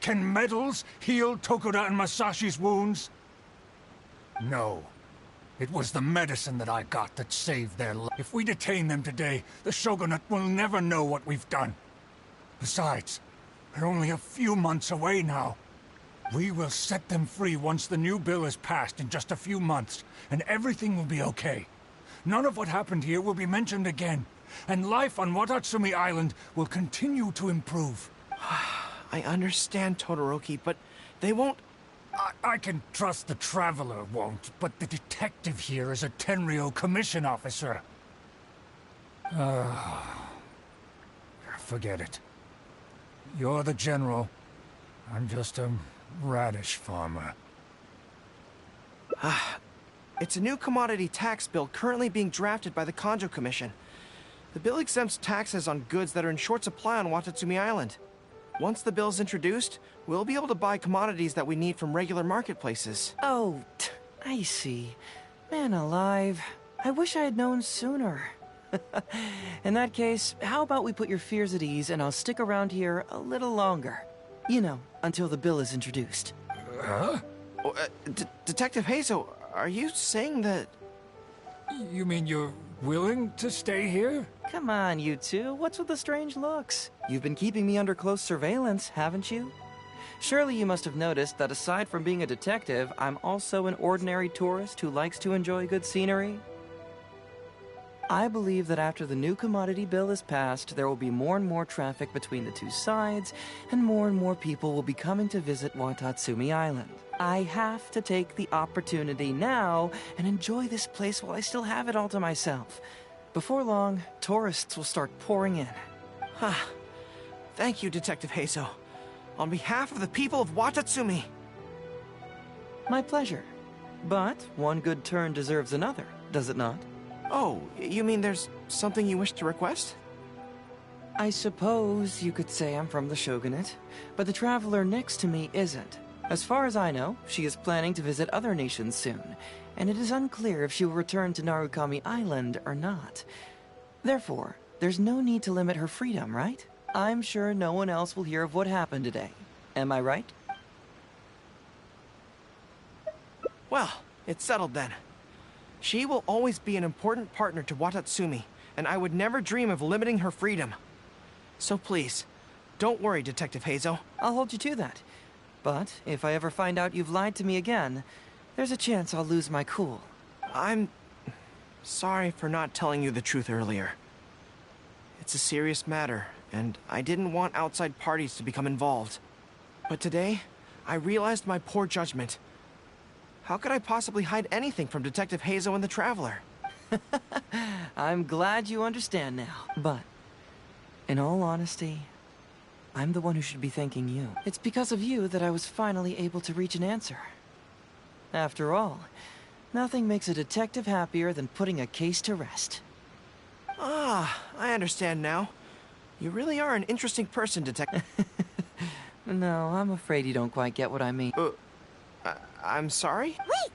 Can medals heal Tokuda and Masashi's wounds? No. It was the medicine that I got that saved their lives. If we detain them today, the Shogunate will never know what we've done. Besides, they're only a few months away now. We will set them free once the new bill is passed in just a few months, and everything will be okay. None of what happened here will be mentioned again, and life on Watatsumi Island will continue to improve. I understand, Todoroki, but they won't... I can trust the Traveler won't, but the detective here is a Tenryou Commission officer. Forget it. You're the general. I'm just a radish farmer. It's a new commodity tax bill currently being drafted by the Kanjo Commission. The bill exempts taxes on goods that are in short supply on Watatsumi Island. Once the bill's introduced, we'll be able to buy commodities that we need from regular marketplaces. Oh, I see. Man alive. I wish I had known sooner. In that case, how about we put your fears at ease and I'll stick around here a little longer. You know, until the bill is introduced. Huh? Detective Heizo, are you saying that... You mean you're willing to stay here? Come on, you two. What's with the strange looks? You've been keeping me under close surveillance, haven't you? Surely you must have noticed that aside from being a detective, I'm also an ordinary tourist who likes to enjoy good scenery. I believe that after the new commodity bill is passed, there will be more and more traffic between the two sides, and more people will be coming to visit Watatsumi Island. I have to take the opportunity now and enjoy this place while I still have it all to myself. Before long, tourists will start pouring in. Thank you, Detective Heizo. On behalf of the people of Watatsumi. My pleasure. But one good turn deserves another, does it not? Oh, you mean there's something you wish to request? I suppose you could say I'm from the Shogunate, but the traveler next to me isn't. As far as I know, she is planning to visit other nations soon, and it is unclear if she will return to Narukami Island or not. Therefore, there's no need to limit her freedom, right? I'm sure no one else will hear of what happened today. Am I right? Well, it's settled then. She will always be an important partner to Watatsumi, and I would never dream of limiting her freedom. So please, don't worry, Detective Heizo. I'll hold you to that. But if I ever find out you've lied to me again, there's a chance I'll lose my cool. I'm sorry for not telling you the truth earlier. It's a serious matter, and I didn't want outside parties to become involved. But today, I realized my poor judgment. How could I possibly hide anything from Detective Heizo and the Traveler? I'm glad you understand now. But, in all honesty, I'm the one who should be thanking you. It's because of you that I was finally able to reach an answer. After all, nothing makes a detective happier than putting a case to rest. I understand now. You really are an interesting person, Detective. No, I'm afraid you don't quite get what I mean. I'm sorry? Wait!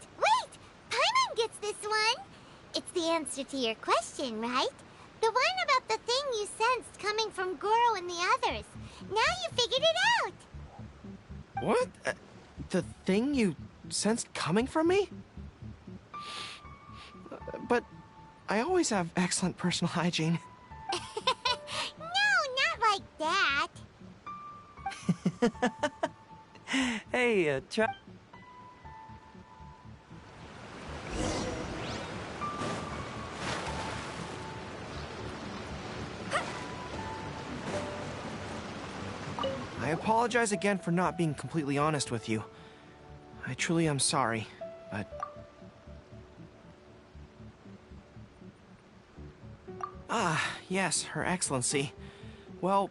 Paimon gets this one! It's the answer to your question, right? The one about the thing you sensed coming from Goro and the others. Now you figured it out! What? The thing you sensed coming from me? But I always have excellent personal hygiene. No, not like that. Hey, I apologize again for not being completely honest with you. I truly am sorry, but... Yes, Her Excellency. Well,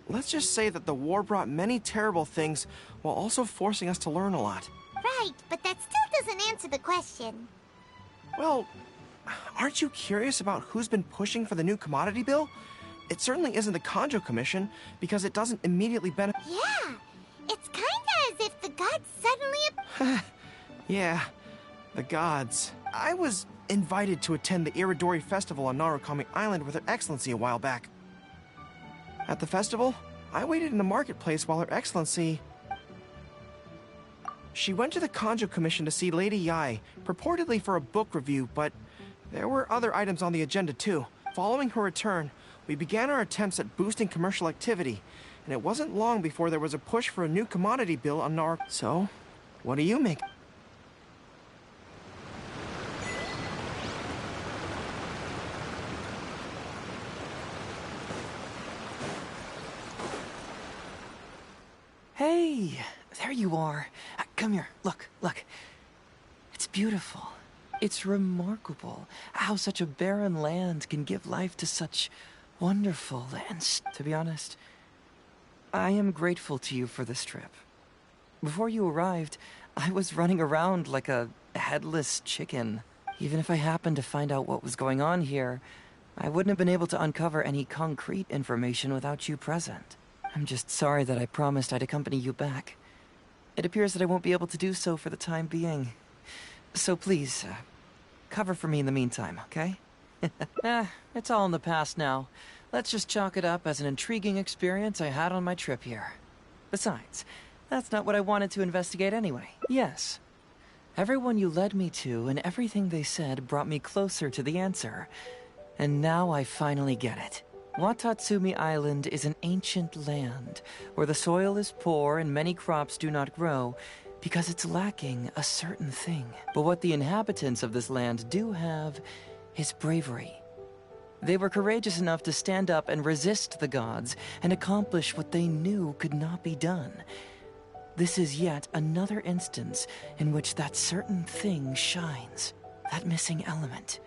let's just say that the war brought many terrible things while also forcing us to learn a lot. Right, but that still doesn't answer the question. Well, aren't you curious about who's been pushing for the new commodity bill? It certainly isn't the Kanjo Commission, because it doesn't immediately benefit... Yeah, it's kinda as if the gods suddenly... Yeah, the gods. I was invited to attend the Iridori Festival on Narukami Island with Her Excellency a while back. At the festival, I waited in the marketplace while Her Excellency... She went to the Kanjo Commission to see Lady Yae, purportedly for a book review, but there were other items on the agenda too. Following her return, we began our attempts at boosting commercial activity, and it wasn't long before there was a push for a new commodity bill on Naruk. So, what do you make? Hey, there you are. Come here, look. It's beautiful. It's remarkable how such a barren land can give life to such wonderful lands. To be honest, I am grateful to you for this trip. Before you arrived, I was running around like a headless chicken. Even if I happened to find out what was going on here, I wouldn't have been able to uncover any concrete information without you present. I'm just sorry that I promised I'd accompany you back. It appears that I won't be able to do so for the time being. So please, cover for me in the meantime, okay? It's all in the past now. Let's just chalk it up as an intriguing experience I had on my trip here. Besides, that's not what I wanted to investigate anyway. Yes, everyone you led me to and everything they said brought me closer to the answer. And now I finally get it. Watatsumi Island is an ancient land where the soil is poor and many crops do not grow because it's lacking a certain thing. But what the inhabitants of this land do have is bravery. They were courageous enough to stand up and resist the gods and accomplish what they knew could not be done. This is yet another instance in which that certain thing shines, that missing element.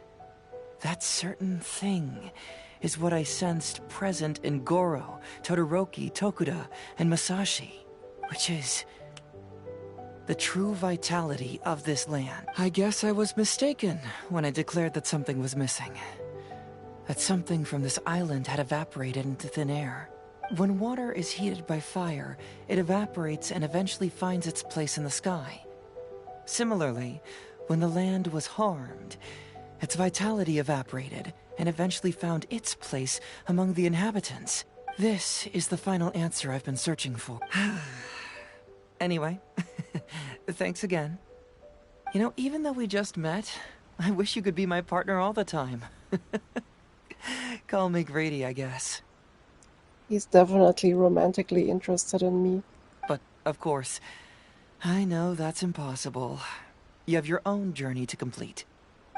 That certain thing is what I sensed present in Goro, Todoroki, Tokuda, and Masashi, which is the true vitality of this land. I guess I was mistaken when I declared that something was missing. That something from this island had evaporated into thin air. When water is heated by fire, it evaporates and eventually finds its place in the sky. Similarly, when the land was harmed, its vitality evaporated and eventually found its place among the inhabitants. This is the final answer I've been searching for. Anyway, thanks again. You know, even though we just met, I wish you could be my partner all the time. Call me Grady, I guess. He's definitely romantically interested in me. But, of course, I know that's impossible. You have your own journey to complete.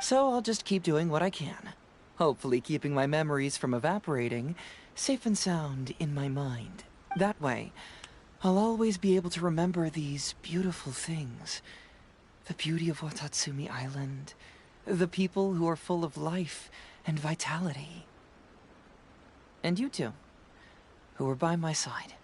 So I'll just keep doing what I can. Hopefully keeping my memories from evaporating safe and sound in my mind. That way, I'll always be able to remember these beautiful things. The beauty of Watatsumi Island. The people who are full of life and vitality. And you two, who were by my side.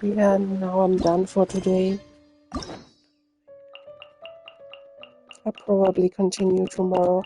Yeah, now I'm done for today. I'll probably continue tomorrow.